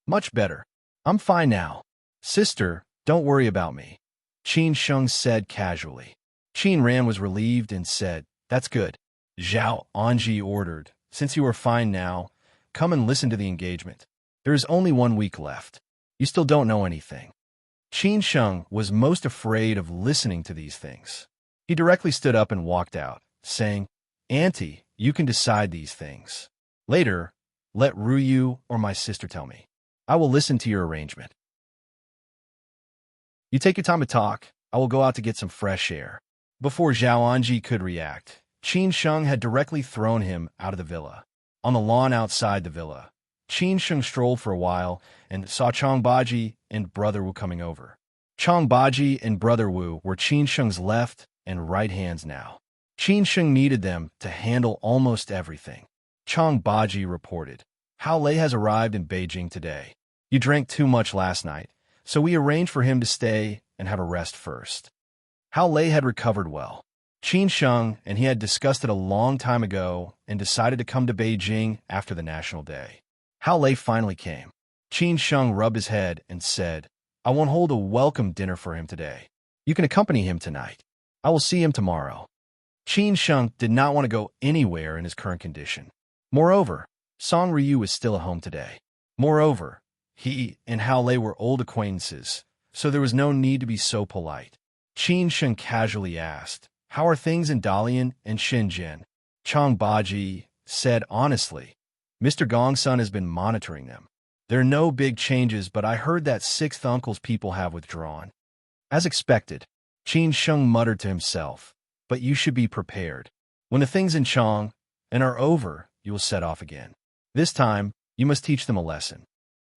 Speaker 1: "Much better. I'm fine now. Sister, don't worry about me," Qin Sheng said casually. Qin Ran was relieved and said, "That's good." Zhao Anji ordered, "Since you are fine now, come and listen to the engagement. There is only 1 week left. You still don't know anything." Qin Sheng was most afraid of listening to these things. He directly stood up and walked out, saying, "Auntie, you can decide these things. Later, let Ryu or my sister tell me. I will listen to your arrangement. You take your time to talk. I will go out to get some fresh air." Before Zhao Anji could react, Qin Sheng had directly thrown him out of the villa. On the lawn outside the villa, Qin Sheng strolled for a while and saw Chong Baji and Brother Wu coming over. Chong Baji and Brother Wu were Qin Sheng's left and right hands now. Qin Sheng needed them to handle almost everything. Chong Baji reported, "Hao Lei has arrived in Beijing today. You drank too much last night, so we arranged for him to stay and have a rest first." Hao Lei had recovered well. Qin Sheng and he had discussed it a long time ago and decided to come to Beijing after the National Day. Hao Lei finally came. Qin Sheng rubbed his head and said, "I won't hold a welcome dinner for him today. You can accompany him tonight. I will see him tomorrow." Qin Sheng did not want to go anywhere in his current condition. Moreover, Song Ryu was still at home today. Moreover, he and Hao Lei were old acquaintances, so there was no need to be so polite. Qin Sheng casually asked, "How are things in Dalian and Shenzhen?" Chong Baji said honestly, "Mr. Gongsun has been monitoring them. There are no big changes, but I heard that 6th uncle's people have withdrawn." As expected, Qin Sheng muttered to himself, "But you should be prepared. When the things in Chong and are over, you will set off again. This time, you must teach them a lesson."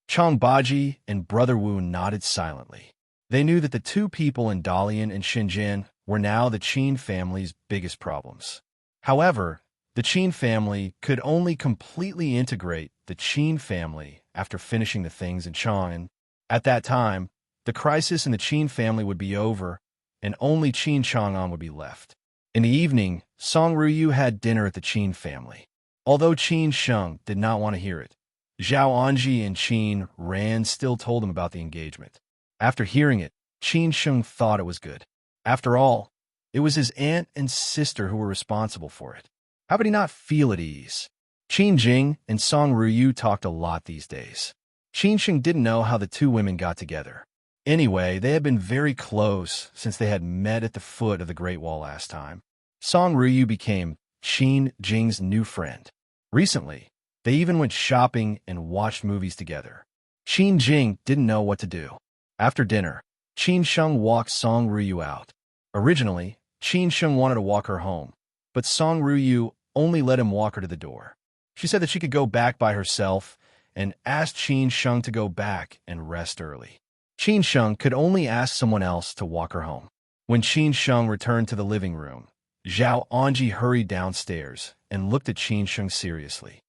Speaker 1: Chong Baji and Brother Wu nodded silently. They knew that the two people in Dalian and Shenzhen were now the Qin family's biggest problems. However, the Qin family could only completely integrate the Qin family after finishing the things in Chong. At that time, the crisis in the Qin family would be over, and only Qin Chang'an would be left. In the evening, Song Ryu had dinner at the Qin family. Although Qin Sheng did not want to hear it, Zhao Anji and Qin Ran still told him about the engagement. After hearing it, Qin Sheng thought it was good. After all, it was his aunt and sister who were responsible for it. How could he not feel at ease? Qin Jing and Song Ruyu talked a lot these days. Qin Sheng didn't know how the two women got together. Anyway, they had been very close since they had met at the foot of the Great Wall last time. Song Ruyu became Qin Jing's new friend. Recently, they even went shopping and watched movies together. Qin Jing didn't know what to do. After dinner, Qin Sheng walked Song Ruyu out. Originally, Qin Sheng wanted to walk her home, but Song Ruyu only let him walk her to the door. She said that she could go back by herself and asked Qin Sheng to go back and rest early. Qin Sheng could only ask someone else to walk her home. When Qin Sheng returned to the living room, Zhao Anji hurried downstairs and looked at Qin Sheng seriously.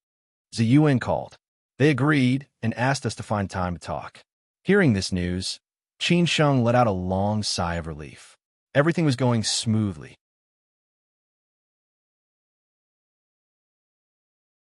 Speaker 1: Ziyuan called. They agreed and asked us to find time to talk. Hearing this news, Qin Sheng let out a long sigh of relief. Everything was going smoothly.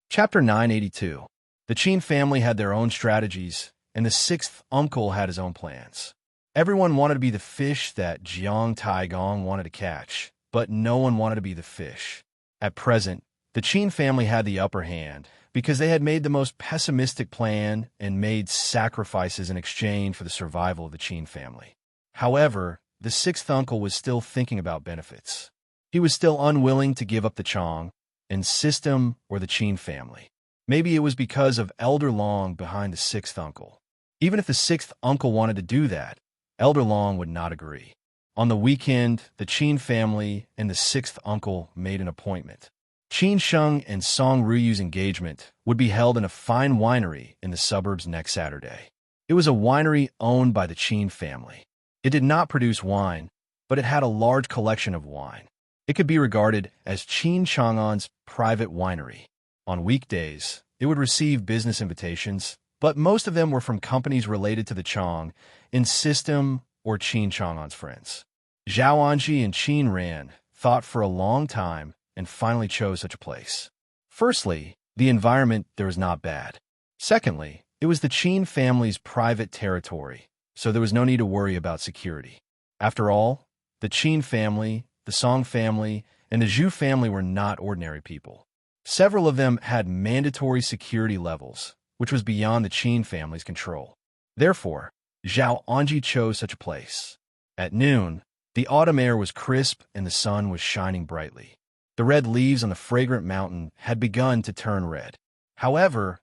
Speaker 1: Chapter 982. The Qin family had their own strategies, and the sixth uncle had his own plans. Everyone wanted to be the fish that Jiang Taigong wanted to catch, but no one wanted to be the fish. At present, the Qin family had the upper hand because they had made the most pessimistic plan and made sacrifices in exchange for the survival of the Qin family. However, the sixth uncle was still thinking about benefits. He was still unwilling to give up the Chong and system or the Qin family. Maybe it was because of Elder Long behind the sixth uncle. Even if the sixth uncle wanted to do that, Elder Long would not agree. On the weekend, the Qin family and the sixth uncle made an appointment. Qin Sheng and Song Ruyu's engagement would be held in a fine winery in the suburbs next Saturday. It was a winery owned by the Qin family. It did not produce wine, but it had a large collection of wine. It could be regarded as Qin Chang'an's private winery. On weekdays, it would receive business invitations, but most of them were from companies related to the Chong, in system or Qin Chang'an's friends. Zhao Anji and Qin Ran thought for a long time and finally chose such a place. Firstly, the environment there was not bad. Secondly, it was the Qin family's private territory, so there was no need to worry about security. After all, the Qin family, the Song family, and the Zhu family were not ordinary people. Several of them had mandatory security levels, which was beyond the Qin family's control. Therefore, Zhao Anji chose such a place. At noon, the autumn air was crisp and the sun was shining brightly. The red leaves on the fragrant mountain had begun to turn red. However,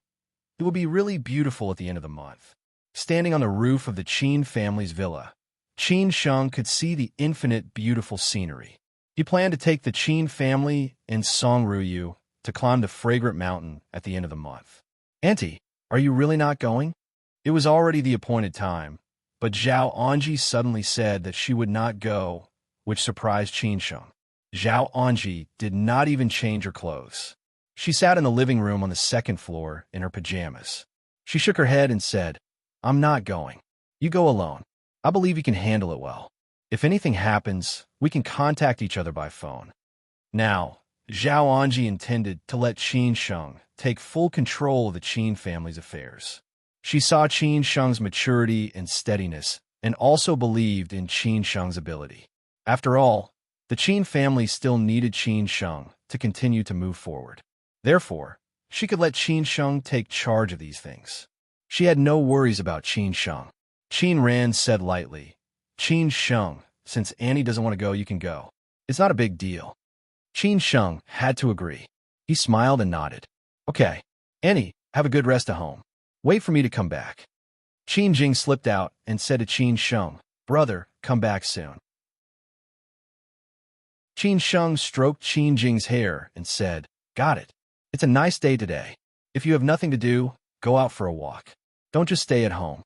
Speaker 1: it would be really beautiful at the end of the month. Standing on the roof of the Qin family's villa, Qin Sheng could see the infinite beautiful scenery. He planned to take the Qin family and Song Ruyu to climb the fragrant mountain at the end of the month. Auntie, are you really not going? It was already the appointed time, but Zhao Anji suddenly said that she would not go, which surprised Qin Sheng. Zhao Anji did not even change her clothes. She sat in the living room on the second floor in her pajamas. She shook her head and said, I'm not going. You go alone. I believe you can handle it well. If anything happens, we can contact each other by phone. Now, Zhao Anji intended to let Qin Sheng take full control of the Qin family's affairs. She saw Qin Sheng's maturity and steadiness and also believed in Qin Sheng's ability. After all, the Qin family still needed Qin Sheng to continue to move forward. Therefore, she could let Qin Sheng take charge of these things. She had no worries about Qin Sheng. Qin Ran said lightly, Qin Sheng, since Annie doesn't want to go, you can go. It's not a big deal. Qin Sheng had to agree. He smiled and nodded. Okay, Annie, have a good rest at home. Wait for me to come back. Qin Jing slipped out and said to Qin Sheng, Brother, come back soon. Qin Sheng stroked Qin Jing's hair and said, Got it. It's a nice day today. If you have nothing to do, go out for a walk. Don't just stay at home.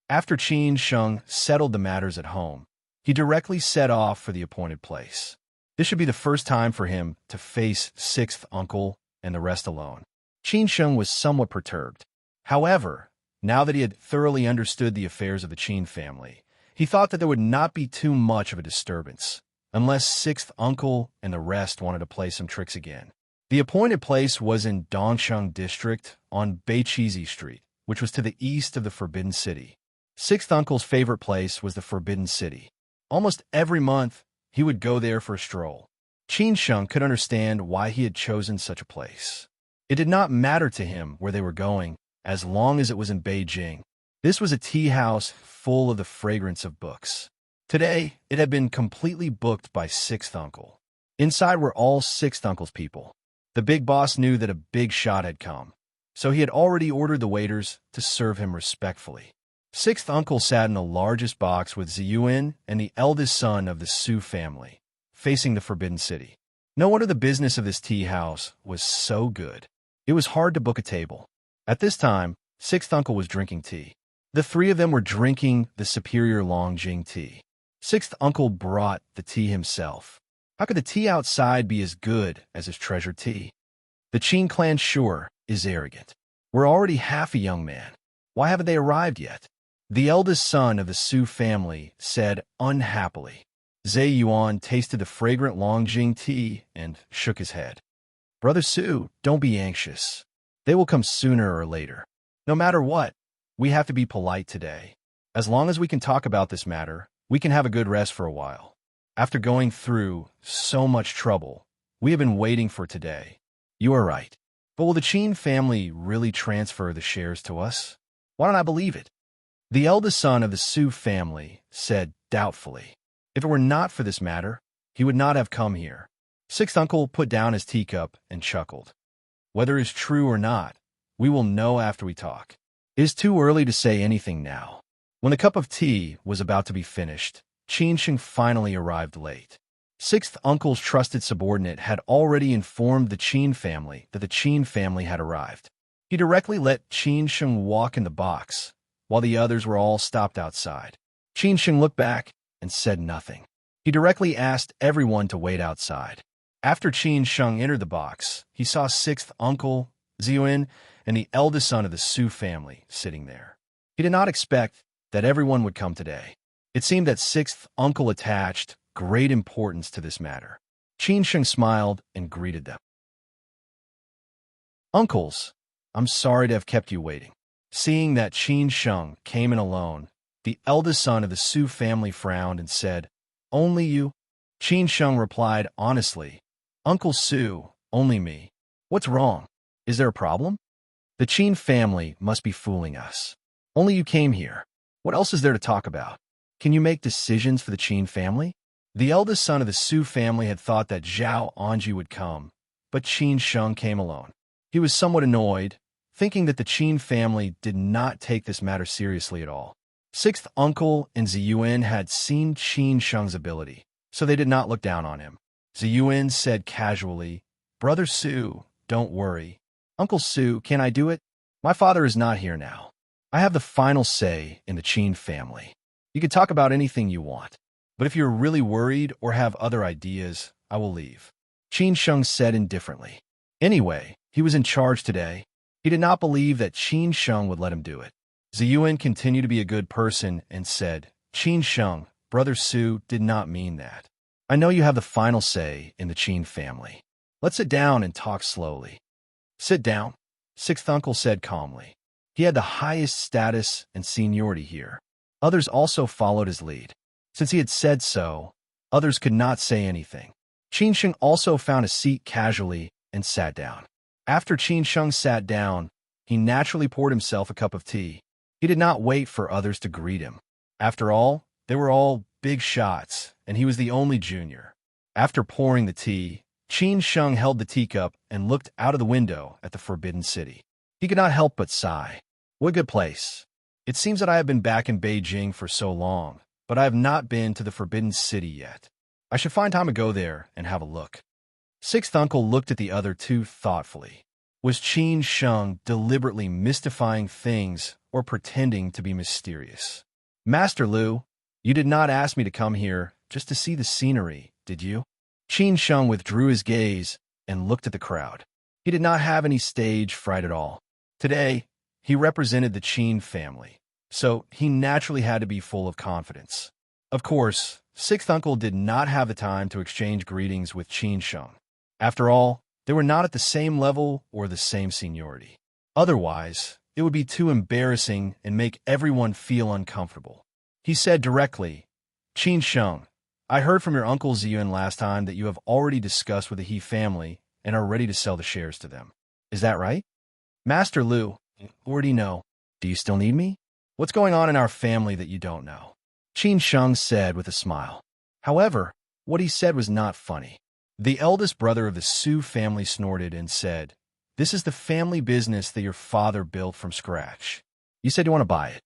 Speaker 1: After Qin Sheng settled the matters at home, he directly set off for the appointed place. This should be the first time for him to face sixth uncle and the rest alone. Qin Sheng was somewhat perturbed. However, now that he had thoroughly understood the affairs of the Qin family, he thought that there would not be too much of a disturbance, unless sixth uncle and the rest wanted to play some tricks again. The appointed place was in Dongsheng District on Beiqizi Street, which was to the east of the Forbidden City. Sixth uncle's favorite place was the Forbidden City. Almost every month, he would go there for a stroll. Qin Sheng could understand why he had chosen such a place. It did not matter to him where they were going, as long as it was in Beijing. This was a tea house full of the fragrance of books. Today, it had been completely booked by Sixth Uncle. Inside were all Sixth Uncle's people. The big boss knew that a big shot had come, so he had already ordered the waiters to serve him respectfully. Sixth Uncle sat in the largest box with Ziyuan and the eldest son of the Su family, facing the Forbidden City. No wonder the business of this tea house was so good. It was hard to book a table. At this time, Sixth Uncle was drinking tea. The three of them were drinking the superior Longjing tea. Sixth Uncle brought the tea himself. How could the tea outside be as good as his treasured tea? The Qin clan sure is arrogant. We're already half a young man. Why haven't they arrived yet? The eldest son of the Su family said unhappily. Zhe Yuan tasted the fragrant Longjing tea and shook his head. Brother Su, don't be anxious. They will come sooner or later. No matter what, we have to be polite today. As long as we can talk about this matter, we can have a good rest for a while. After going through so much trouble, we have been waiting for today. You are right. But will the Qin family really transfer the shares to us? Why don't I believe it? The eldest son of the Su family said doubtfully. If it were not for this matter, he would not have come here. Sixth Uncle put down his teacup and chuckled. Whether it is true or not, we will know after we talk. It is too early to say anything now. When the cup of tea was about to be finished, Qin Sheng finally arrived late. Sixth Uncle's trusted subordinate had already informed the Qin family that the Qin family had arrived. He directly let Qin Sheng walk in the box, while the others were all stopped outside. Qin Sheng looked back and said nothing. He directly asked everyone to wait outside. After Qin Sheng entered the box, he saw Sixth Uncle, Ziyuan, and the eldest son of the Su family sitting there. He did not expect that everyone would come today. It seemed that Sixth Uncle attached great importance to this matter. Qin Sheng smiled and greeted them. Uncles, I'm sorry to have kept you waiting. Seeing that Qin Sheng came in alone, the eldest son of the Su family frowned and said, Only you? Qin Sheng replied honestly, Uncle Su, only me. What's wrong? Is there a problem? The Qin family must be fooling us. Only you came here. What else is there to talk about? Can you make decisions for the Qin family? The eldest son of the Su family had thought that Zhao Anji would come, but Qin Sheng came alone. He was somewhat annoyed, thinking that the Qin family did not take this matter seriously at all. Sixth Uncle and Ziyuan had seen Qin Sheng's ability, so they did not look down on him. Ziyuan said casually, Brother Su, don't worry. Uncle Su, can I do it? My father is not here now. I have the final say in the Qin family. You can talk about anything you want, but if you're really worried or have other ideas, I will leave. Qin Sheng said indifferently. Anyway, he was in charge today. He did not believe that Qin Sheng would let him do it. Ziyuan continued to be a good person and said, Qin Sheng, Brother Su did not mean that. I know you have the final say in the Qin family. Let's sit down and talk slowly. Sit down, Sixth Uncle said calmly. He had the highest status and seniority here. Others also followed his lead. Since he had said so, others could not say anything. Qin Sheng also found a seat casually and sat down. After Qin Sheng sat down, he naturally poured himself a cup of tea. He did not wait for others to greet him. After all, they were all big shots, and he was the only junior. After pouring the tea, Qin Sheng held the teacup and looked out of the window at the Forbidden City. He could not help but sigh. What a good place. It seems that I have been back in Beijing for so long, but I have not been to the Forbidden City yet. I should find time to go there and have a look. Sixth Uncle looked at the other two thoughtfully. Was Qin Sheng deliberately mystifying things or pretending to be mysterious? Master Lu, you did not ask me to come here just to see the scenery, did you? Qin Sheng withdrew his gaze and looked at the crowd. He did not have any stage fright at all. Today, he represented the Qin family, so he naturally had to be full of confidence. Of course, Sixth Uncle did not have the time to exchange greetings with Qin Sheng. After all, they were not at the same level or the same seniority. Otherwise, it would be too embarrassing and make everyone feel uncomfortable. He said directly, Qin Sheng, I heard from your Uncle Ziyuan last time that you have already discussed with the He family and are ready to sell the shares to them. Is that right? Master Lu, already know. Do you still need me? What's going on in our family that you don't know? Qin Sheng said with a smile. However, what he said was not funny. The eldest brother of the Su family snorted and said, "This is the family business that your father built from scratch. You said you want to buy it.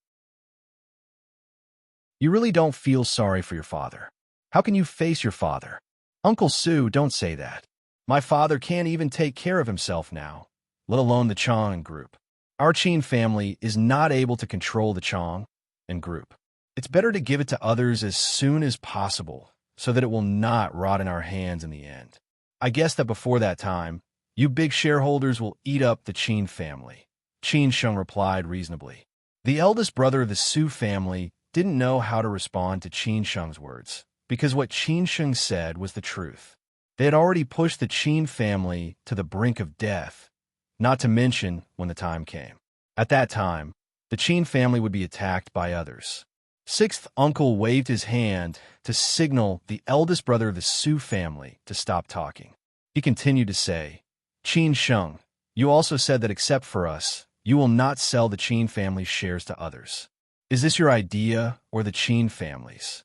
Speaker 1: You really don't feel sorry for your father. How can you face your father? Uncle Su, don't say that. My father can't even take care of himself now, let alone the Chong group. Our Qin family is not able to control the Chong and group. It's better to give it to others as soon as possible so that it will not rot in our hands in the end. I guess that before that time, you big shareholders will eat up the Qin family." Qin Sheng replied reasonably. The eldest brother of the Su family didn't know how to respond to Qin Sheng's words, because what Qin Sheng said was the truth. They had already pushed the Qin family to the brink of death, not to mention when the time came. At that time, the Qin family would be attacked by others. Sixth uncle waved his hand to signal the eldest brother of the Su family to stop talking. He continued to say, "Qin Sheng, you also said that except for us, you will not sell the Qin family's shares to others. Is this your idea or the Qin family's?"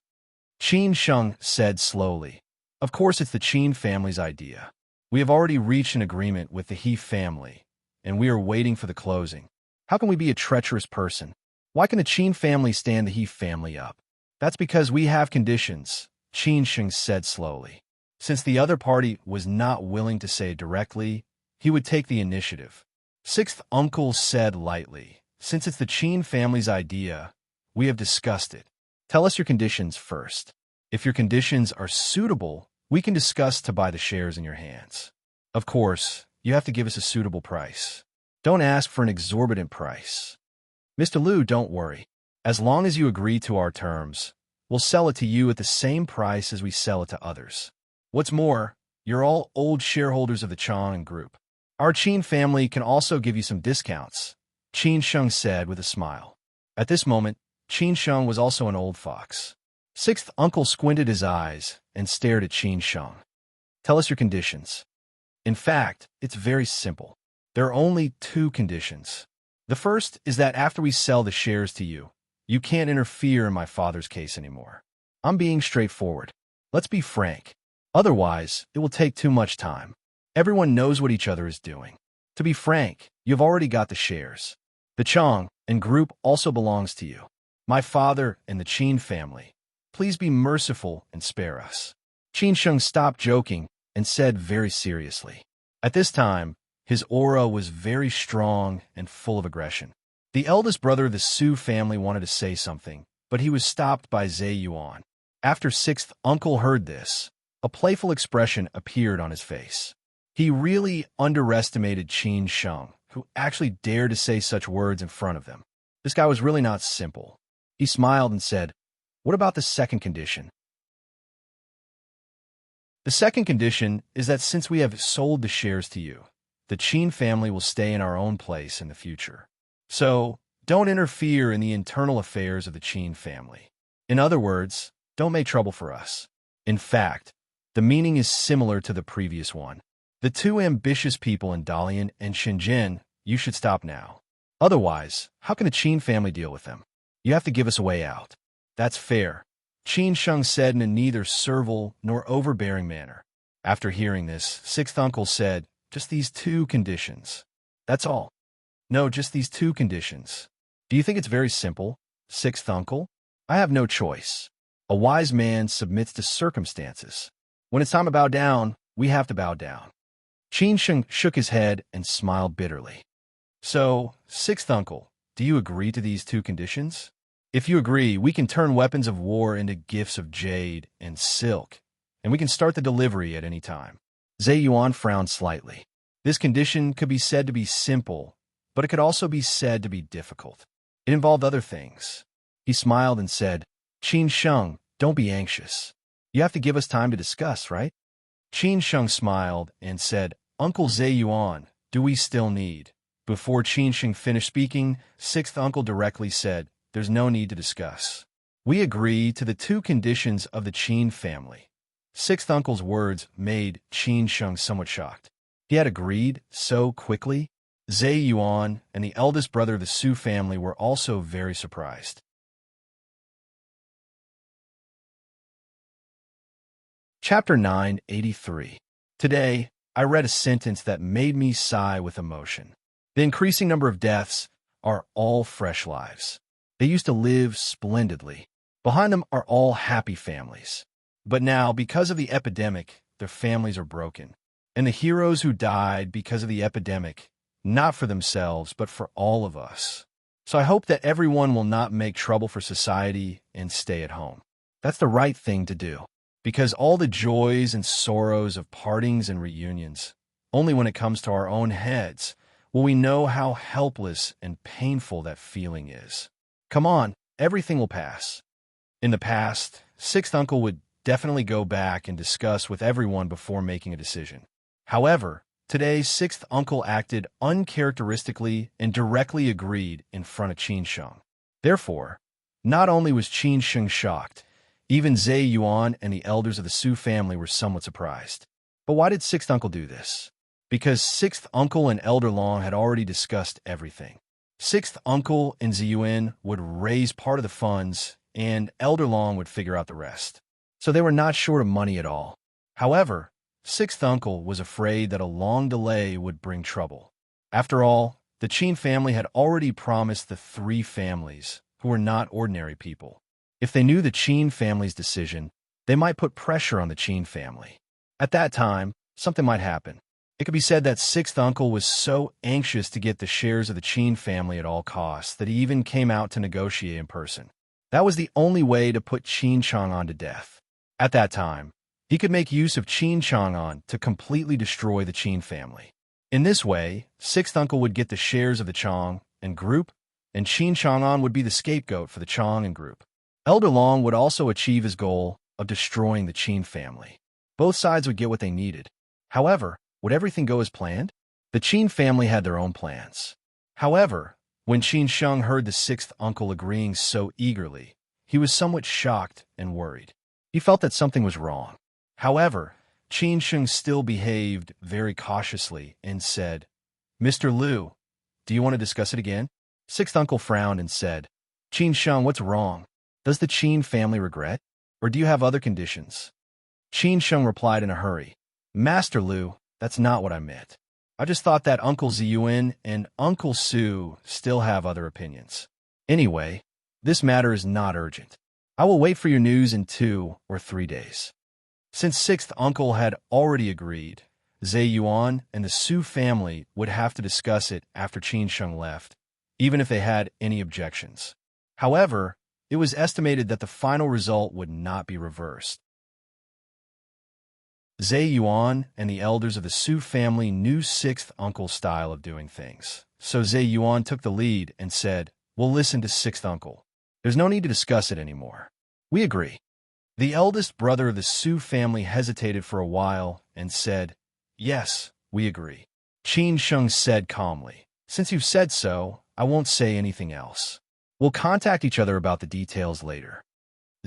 Speaker 1: Qin Sheng said slowly, "Of course it's the Qin family's idea. We have already reached an agreement with the He family, and we are waiting for the closing. How can we be a treacherous person? Why can the Qin family stand the He family up? That's because we have conditions," Qin Sheng said slowly. Since the other party was not willing to say it directly, he would take the initiative. Sixth uncle said lightly, "Since it's the Qin family's idea, we have discussed it. Tell us your conditions first. If your conditions are suitable, we can discuss to buy the shares in your hands. Of course, you have to give us a suitable price. Don't ask for an exorbitant price. Mr. Lu, don't worry. As long as you agree to our terms, we'll sell it to you at the same price as we sell it to others. What's more, you're all old shareholders of the Chong Group. Our Qin family can also give you some discounts," Qin Sheng said with a smile. At this moment, Qin Sheng was also an old fox. Sixth uncle squinted his eyes and stared at Qin Sheng. "Tell us your conditions." "In fact, it's very simple. There are only two conditions. The first is that after we sell the shares to you, you can't interfere in my father's case anymore. I'm being straightforward. Let's be frank. Otherwise, it will take too much time. Everyone knows what each other is doing. To be frank, you've already got the shares. The Chong and group also belongs to you. My father and the Qin family. Please be merciful and spare us." Qin Sheng stopped joking and said very seriously. At this time, his aura was very strong and full of aggression. The eldest brother of the Su family wanted to say something, but he was stopped by Zhe Yuan. After sixth uncle heard this, a playful expression appeared on his face. He really underestimated Qin Sheng, who actually dared to say such words in front of them. This guy was really not simple. He smiled and said, "What about the second condition?" "The second condition is that since we have sold the shares to you, the Qin family will stay in our own place in the future. So, don't interfere in the internal affairs of the Qin family. In other words, don't make trouble for us." In fact, the meaning is similar to the previous one. The two ambitious people in Dalian and Shenzhen, you should stop now. Otherwise, how can the Qin family deal with them? You have to give us a way out. That's fair, Qin Sheng said in a neither servile nor overbearing manner. After hearing this, sixth uncle said, "Just these two conditions. That's all." "No, just these two conditions. Do you think it's very simple, sixth uncle?" "I have no choice. A wise man submits to circumstances. When it's time to bow down, we have to bow down." Qin Sheng shook his head and smiled bitterly. "So, sixth uncle, do you agree to these two conditions? If you agree, we can turn weapons of war into gifts of jade and silk, and we can start the delivery at any time." Zhe Yuan frowned slightly. This condition could be said to be simple, but it could also be said to be difficult. It involved other things. He smiled and said, "Qin Sheng, don't be anxious. You have to give us time to discuss, right?" Qin Sheng smiled and said, "Uncle Zhe Yuan, do we still need?" Before Qin Sheng finished speaking, sixth uncle directly said, "There's no need to discuss. We agree to the two conditions of the Qin family. Sixth uncle's words made Qin Sheng somewhat shocked. He had agreed so quickly. Zhe Yuan and the eldest brother of the Su family were also very surprised. Chapter 983. Today, I read a sentence that made me sigh with emotion. The increasing number of deaths are all fresh lives. They used to live splendidly. Behind them are all happy families. But now, because of the epidemic, their families are broken. And the heroes who died because of the epidemic, not for themselves, but for all of us. So I hope that everyone will not make trouble for society and stay at home. That's the right thing to do. Because all the joys and sorrows of partings and reunions, only when it comes to our own heads will we know how helpless and painful that feeling is. Come on, everything will pass. In the past, Sixth Uncle would definitely go back and discuss with everyone before making a decision. However, today Sixth Uncle acted uncharacteristically and directly agreed in front of Qin Sheng. Therefore, not only was Qin Sheng shocked, even Zhe Yuan and the elders of the Su family were somewhat surprised. But why did Sixth Uncle do this? Because Sixth Uncle and Elder Long had already discussed everything. Sixth Uncle and Ziyuan would raise part of the funds, and Elder Long would figure out the rest. So they were not short of money at all. However, Sixth Uncle was afraid that a long delay would bring trouble. After all, the Qin family had already promised the three families, who were not ordinary people. If they knew the Qin family's decision, they might put pressure on the Qin family. At that time, something might happen. It could be said that Sixth Uncle was so anxious to get the shares of the Qin family at all costs that he even came out to negotiate in person. That was the only way to put Qin Chang'an to death. At that time, he could make use of Qin Chang'an to completely destroy the Qin family. In this way, Sixth Uncle would get the shares of the Chang and group, and Qin Chang'an would be the scapegoat for the Chang and group. Elder Long would also achieve his goal of destroying the Qin family. Both sides would get what they needed. However, would everything go as planned? The Qin family had their own plans. However, when Qin Sheng heard the Sixth Uncle agreeing so eagerly, he was somewhat shocked and worried. He felt that something was wrong. However, Qin Sheng still behaved very cautiously and said, "Mr. Liu, do you want to discuss it again?" Sixth Uncle frowned and said, "Qin Sheng, what's wrong? Does the Qin family regret? Or do you have other conditions?" Qin Sheng replied in a hurry, "Master Liu, that's not what I meant. I just thought that Uncle Ziyuan and Uncle Su still have other opinions. Anyway, this matter is not urgent. I will wait for your news in 2 or 3 days." Since Sixth Uncle had already agreed, Zhe Yuan and the Su family would have to discuss it after Qin Sheng left, even if they had any objections. However, it was estimated that the final result would not be reversed. Zhe Yuan and the elders of the Su family knew Sixth Uncle's style of doing things. So Zhe Yuan took the lead and said, "We'll listen to Sixth Uncle. There's no need to discuss it anymore. We agree." The eldest brother of the Su family hesitated for a while and said, "Yes, we agree." Qin Sheng said calmly, "Since you've said so, I won't say anything else. We'll contact each other about the details later."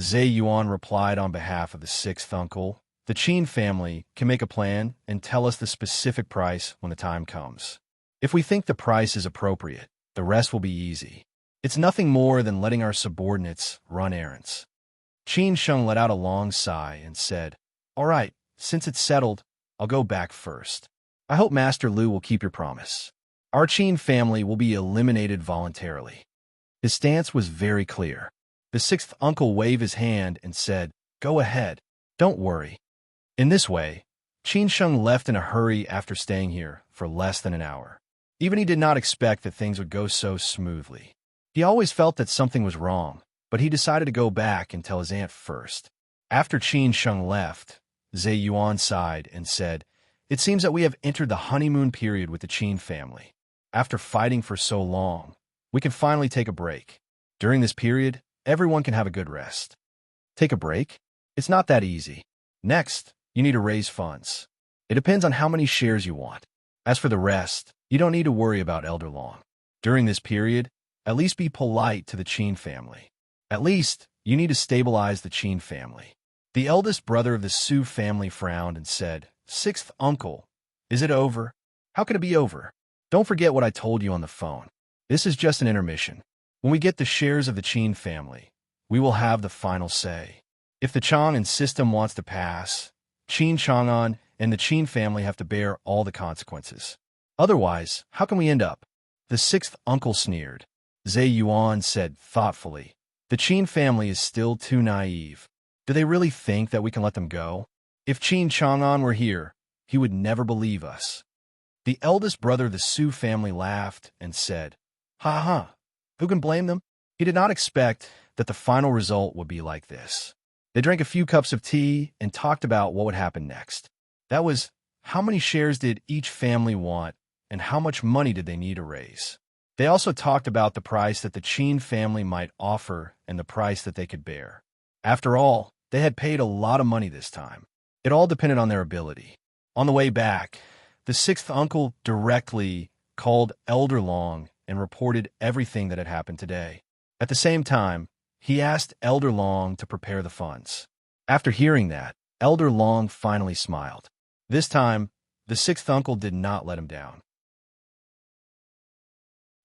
Speaker 1: Zhe Yuan replied on behalf of the Sixth Uncle, "The Qin family can make a plan and tell us the specific price when the time comes. If we think the price is appropriate, the rest will be easy. It's nothing more than letting our subordinates run errands." Qin Sheng let out a long sigh and said, "All right, since it's settled, I'll go back first. I hope Master Liu will keep your promise. Our Qin family will be eliminated voluntarily." His stance was very clear. The Sixth Uncle waved his hand and said, "Go ahead. Don't worry." In this way, Qin Sheng left in a hurry after staying here for less than an hour. Even he did not expect that things would go so smoothly. He always felt that something was wrong, but he decided to go back and tell his aunt first. After Qin Sheng left, Zhe Yuan sighed and said, "It seems that we have entered the honeymoon period with the Qin family. After fighting for so long, we can finally take a break. During this period, everyone can have a good rest." Take a break? It's not that easy. Next, you need to raise funds. It depends on how many shares you want. As for the rest, you don't need to worry about Elder Long. During this period, at least be polite to the Qin family. At least, You need to stabilize the Qin family. The eldest brother of the Su family frowned and said, "Sixth uncle, is it over? How can it be over? Don't forget what I told you on the phone. This is just an intermission. When we get the shares of the Qin family, we will have the final say. If the Chang and system wants to pass, Qin Chang'an and the Qin family have to bear all the consequences. Otherwise, how can we end up?" The sixth uncle sneered. Zhe Yuan said thoughtfully, "The Qin family is still too naive. Do they really think that we can let them go? If Qin Chang'an were here, he would never believe us." The eldest brother of the Su family laughed and said, "Ha ha, who can blame them?" He did not expect that the final result would be like this. They drank a few cups of tea and talked about what would happen next. That was, how many shares did each family want and how much money did they need to raise? They also talked about the price that the Qin family might offer and the price that they could bear. After all, they had paid a lot of money this time. It all depended on their ability. On the way back, the sixth uncle directly called Elder Long and reported everything that had happened today. At the same time, he asked Elder Long to prepare the funds. After hearing that, Elder Long finally smiled. This time, the sixth uncle did not let him down.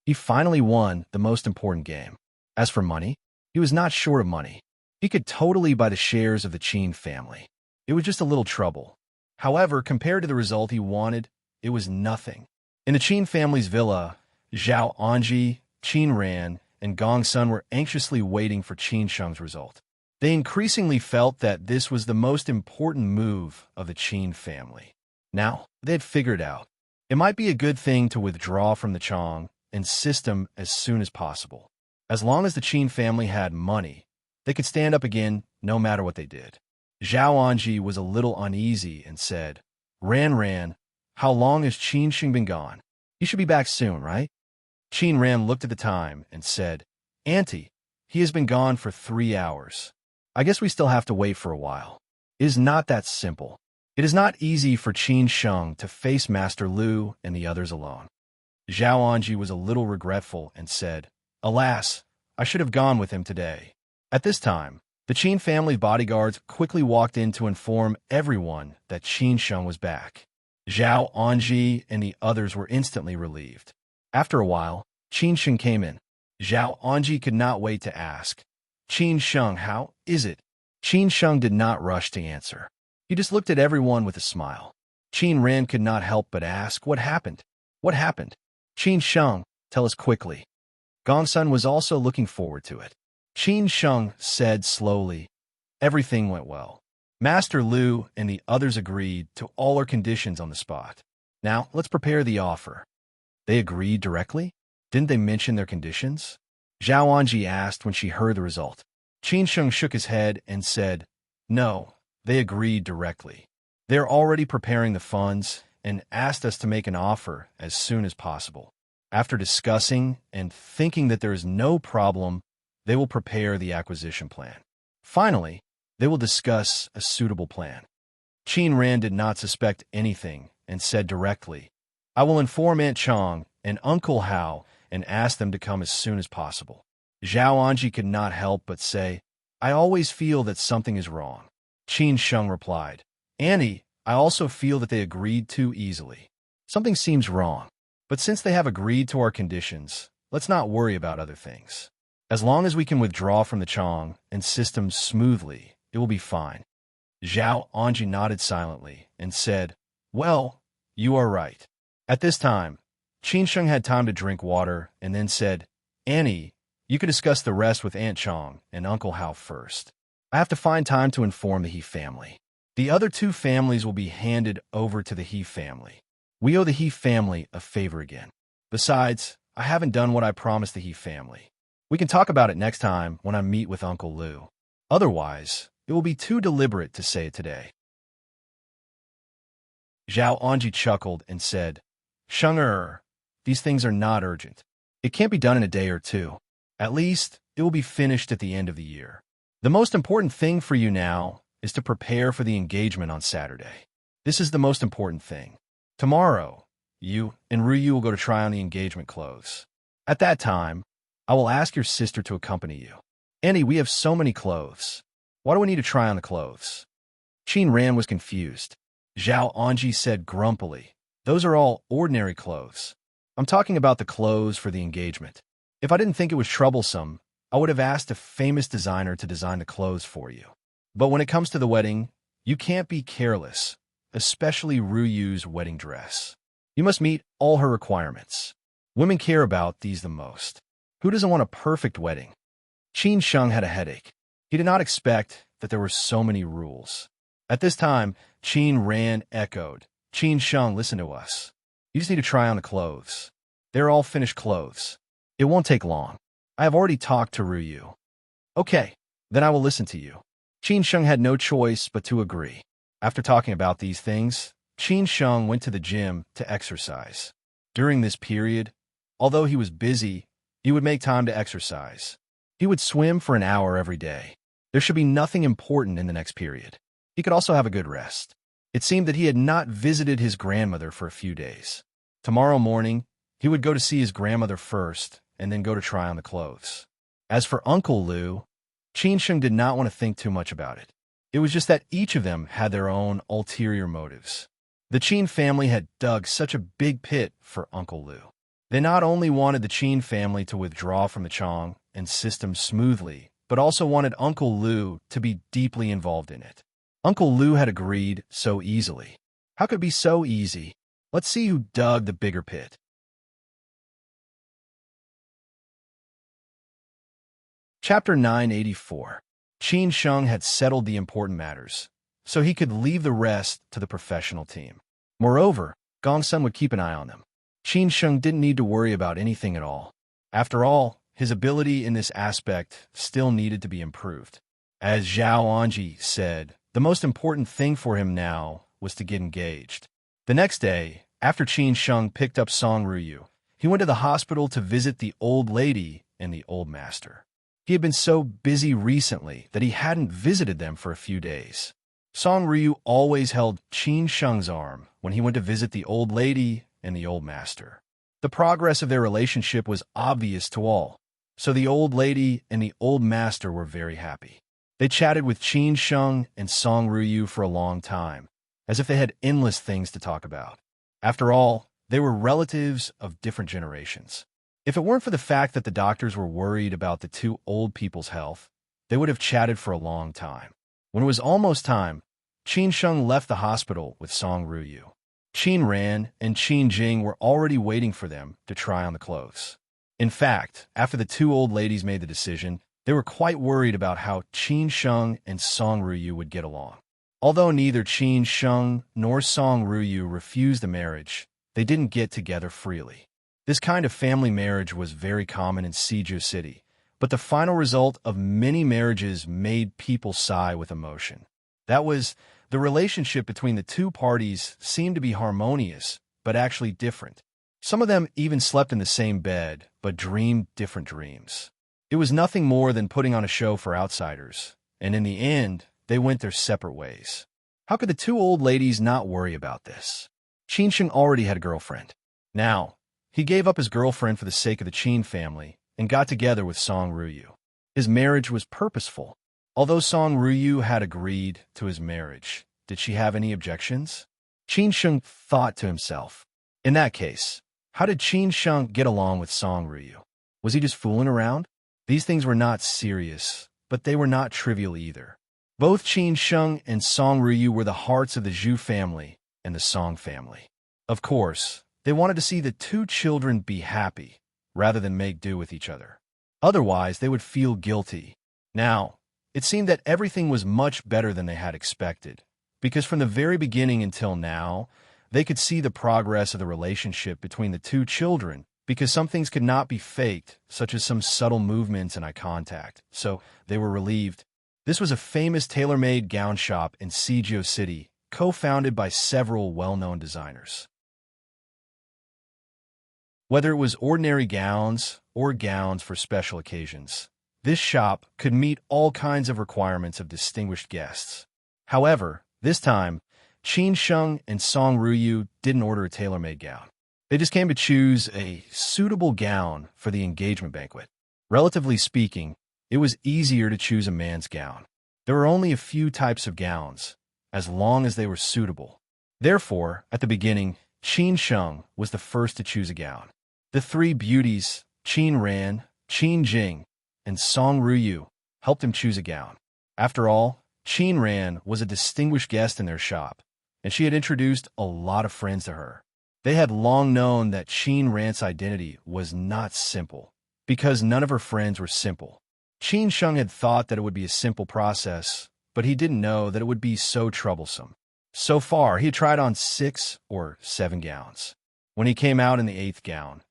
Speaker 1: He finally won the most important game. As for money, he was not short of money. He could totally buy the shares of the Qin family. It was just a little trouble. However, compared to the result he wanted, it was nothing. In the Qin family's villa, Zhao Anji, Qin Ran, and Gong Sun were anxiously waiting for Qin Sheng's result. They increasingly felt that this was the most important move of the Qin family. Now, they had figured out. It might be a good thing to withdraw from the Chang and system as soon as possible. As long as the Qin family had money, they could stand up again no matter what they did. Zhao Anji was a little uneasy and said, Ran, how long has Qin Sheng been gone? He should be back soon, right?" Qin Ran looked at the time and said, "Auntie, he has been gone for 3 hours. I guess we still have to wait for a while. It is not that simple. It is not easy for Qin Sheng to face Master Lu and the others alone." Zhao Anji was a little regretful and said, "Alas, I should have gone with him today." At this time, the Qin family bodyguards quickly walked in to inform everyone that Qin Sheng was back. Zhao Anji and the others were instantly relieved. After a while, Qin Sheng came in. Zhao Anji could not wait to ask, "Qin Sheng, how is it?" Qin Sheng did not rush to answer. He just looked at everyone with a smile. Qin Ran could not help but ask, "What happened? What happened? Qin Sheng, tell us quickly." Gong Sun was also looking forward to it. Qin Sheng said slowly, "Everything went well. Master Lu and the others agreed to all our conditions on the spot. Now, let's prepare the offer." "They agreed directly? Didn't they mention their conditions?" Zhao Anji asked when she heard the result. Qin Sheng shook his head and said, "No, they agreed directly. They're already preparing the funds and asked us to make an offer as soon as possible. After discussing and thinking that there is no problem, they will prepare the acquisition plan. Finally, they will discuss a suitable plan." Qin Ran did not suspect anything and said directly, "I will inform Aunt Chang and Uncle Hao and ask them to come as soon as possible." Zhao Anji could not help but say, "I always feel that something is wrong." Qin Sheng replied, "Annie, I also feel that they agreed too easily. Something seems wrong. But since they have agreed to our conditions, let's not worry about other things. As long as we can withdraw from the Chang and system smoothly, it will be fine." Zhao Anji nodded silently and said, "Well, you are right." At this time, Qin Sheng had time to drink water and then said, "Annie, you can discuss the rest with Aunt Chang and Uncle Hao first. I have to find time to inform the He family. The other 2 families will be handed over to the He family. We owe the He family a favor again. Besides, I haven't done what I promised the He family. We can talk about it next time when I meet with Uncle Lu. Otherwise, it will be too deliberate to say it today." Zhao Anji chuckled and said, "Sheng, these things are not urgent. It can't be done in a day or 2. At least, it will be finished at the end of the year. The most important thing for you now is to prepare for the engagement on Saturday. This is the most important thing. Tomorrow, you and Ruyu will go to try on the engagement clothes. At that time, I will ask your sister to accompany you. "Annie, we have so many clothes. Why do we need to try on the clothes?" Qin Ran was confused. Zhao Anji said grumpily, "Those are all ordinary clothes. I'm talking about the clothes for the engagement. If I didn't think it was troublesome, I would have asked a famous designer to design the clothes for you. But when it comes to the wedding, you can't be careless, especially Ruyu's wedding dress. You must meet all her requirements. Women care about these the most. Who doesn't want a perfect wedding?" Qin Sheng had a headache. He did not expect that there were so many rules. At this time, Qin Ran echoed, "Qin Sheng, listen to us. You just need to try on the clothes. They're all finished clothes. It won't take long. I have already talked to Ruyu." "Okay, then I will listen to you." Qin Sheng had no choice but to agree. After talking about these things, Qin Sheng went to the gym to exercise. During this period, although he was busy, he would make time to exercise. He would swim for an hour every day. There should be nothing important in the next period. He could also have a good rest. It seemed that he had not visited his grandmother for a few days. Tomorrow morning, he would go to see his grandmother first and then go to try on the clothes. As for Uncle Liu, Qin Sheng did not want to think too much about it. It was just that each of them had their own ulterior motives. The Qin family had dug such a big pit for Uncle Liu. They not only wanted the Qin family to withdraw from the Chong and system smoothly, but also wanted Uncle Liu to be deeply involved in it. Uncle Liu had agreed so easily. How could it be so easy? Let's see who dug the bigger pit. Chapter 984. Qin Sheng had settled the important matters, so he could leave the rest to the professional team. Moreover, Gong Sun would keep an eye on them. Qin Sheng didn't need to worry about anything at all. After all, his ability in this aspect still needed to be improved. As Zhao Anji said, the most important thing for him now was to get engaged. The next day, after Qin Sheng picked up Song Ruyu, he went to the hospital to visit the old lady and the old master. He had been so busy recently that he hadn't visited them for a few days. Song Ryu always held Qin Sheng's arm when he went to visit the old lady and the old master. The progress of their relationship was obvious to all, so the old lady and the old master were very happy. They chatted with Qin Sheng and Song Ryu for a long time, as if they had endless things to talk about. After all, they were relatives of different generations. If it weren't for the fact that the doctors were worried about the two old people's health, they would have chatted for a long time. When it was almost time, Qin Sheng left the hospital with Song Ryu. Qin Ran and Qin Jing were already waiting for them to try on the clothes. In fact, after the two old ladies made the decision, they were quite worried about how Qin Sheng and Song Ryu would get along. Although neither Qin Sheng nor Song Ryu refused the marriage, they didn't get together freely. This kind of family marriage was very common in Siju City, but the final result of many marriages made people sigh with emotion. That was, the relationship between the two parties seemed to be harmonious, but actually different. Some of them even slept in the same bed, but dreamed different dreams. It was nothing more than putting on a show for outsiders, and in the end, they went their separate ways. How could the two old ladies not worry about this? Qin Sheng already had a girlfriend. Now, he gave up his girlfriend for the sake of the Qin family and got together with Song Ryu. His marriage was purposeful. Although Song Ryu had agreed to his marriage, did she have any objections? Qin Sheng thought to himself. In that case, how did Qin Sheng get along with Song Ryu? Was he just fooling around? These things were not serious, but they were not trivial either. Both Qin Sheng and Song Ryu were the hearts of the Zhu family and the Song family. Of course, they wanted to see the two children be happy, rather than make do with each other. Otherwise, they would feel guilty. Now, it seemed that everything was much better than they had expected, because from the very beginning until now, they could see the progress of the relationship between the two children, because some things could not be faked, such as some subtle movements and eye contact, so they were relieved. This was a famous tailor-made gown shop in Siju City, co-founded by several well-known designers. Whether it was ordinary gowns or gowns for special occasions, this shop could meet all kinds of requirements of distinguished guests. However, this time, Qin Sheng and Song Ryu didn't order a tailor-made gown. They just came to choose a suitable gown for the engagement banquet. Relatively speaking, It was easier to choose a man's gown. There were only a few types of gowns, as long as they were suitable. Therefore, at the beginning, Qin Sheng was the first to choose a gown. The three beauties, Qin Ran, Qin Jing, and Song Ruyu, helped him choose a gown. After all, Qin Ran was a distinguished guest in their shop, and she had introduced a lot of friends to her. They had long known that Qin Ran's identity was not simple, because none of her friends were simple. Qin Sheng had thought that it would be a simple process, but he didn't know that it would be so troublesome. So far, he had tried on 6 or 7 gowns. When he came out in the 8th gown,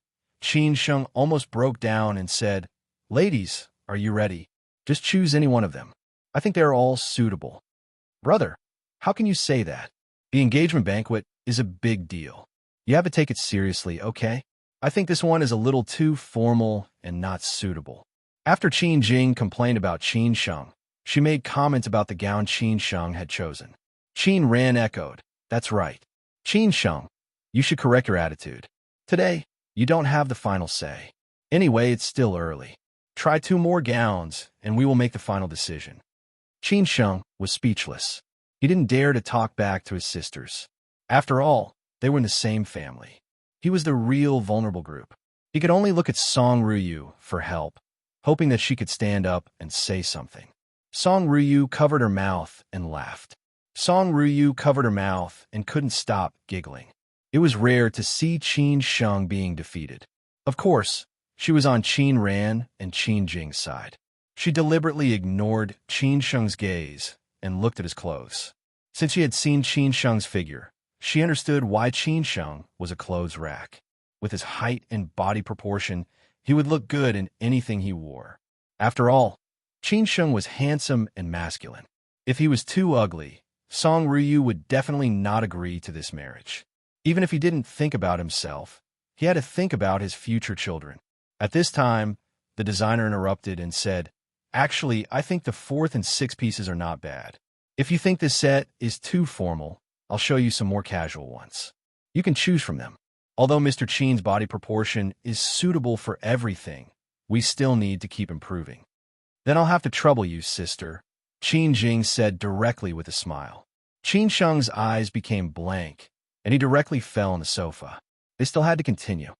Speaker 1: Qin Sheng almost broke down and said, "Ladies, are you ready? Just choose any one of them. I think they are all suitable." "Brother, how can you say that? The engagement banquet is a big deal. You have to take it seriously, okay? I think this one is a little too formal and not suitable." After Qin Jing complained about Qin Sheng, she made comments about the gown Qin Sheng had chosen. Qin Ran echoed, "That's right. Qin Sheng, you should correct your attitude. Today, you don't have the final say. Anyway, it's still early. Try 2 more gowns, and we will make the final decision." Qin Sheng was speechless. He didn't dare to talk back to his sisters. After all, they were in the same family. He was the real vulnerable group. He could only look at Song Ruyu for help, hoping that she could stand up and say something. Song Ruyu covered her mouth and laughed. Song Ruyu covered her mouth and couldn't stop giggling. It was rare to see Qin Sheng being defeated. Of course, she was on Qin Ran and Qin Jing's side. She deliberately ignored Qin Sheng's gaze and looked at his clothes. Since she had seen Qin Sheng's figure, she understood why Qin Sheng was a clothes rack. With his height and body proportion, he would look good in anything he wore. After all, Qin Sheng was handsome and masculine. If he was too ugly, Song Ruyu would definitely not agree to this marriage. Even if he didn't think about himself, he had to think about his future children. At this time, the designer interrupted and said, "Actually, I think the 4th and 6th pieces are not bad. If you think this set is too formal, I'll show you some more casual ones. You can choose from them. Although Mr. Qin's body proportion is suitable for everything, we still need to keep improving." "Then I'll have to trouble you, sister," Qin Jing said directly with a smile. Qin Sheng's eyes became blank, and he directly fell on the sofa. They still had to continue.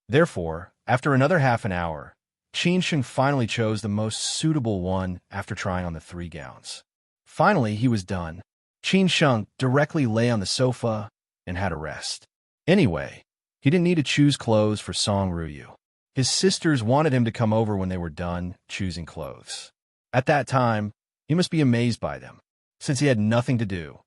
Speaker 1: Therefore, after another half an hour, Qin Sheng finally chose the most suitable one after trying on the 3 gowns. Finally, he was done. Qin Sheng directly lay on the sofa and had a rest. Anyway, he didn't need to choose clothes for Song Ruyu. His sisters wanted him to come over when they were done choosing clothes. At that time, he must be amazed by them. Since he had nothing to do,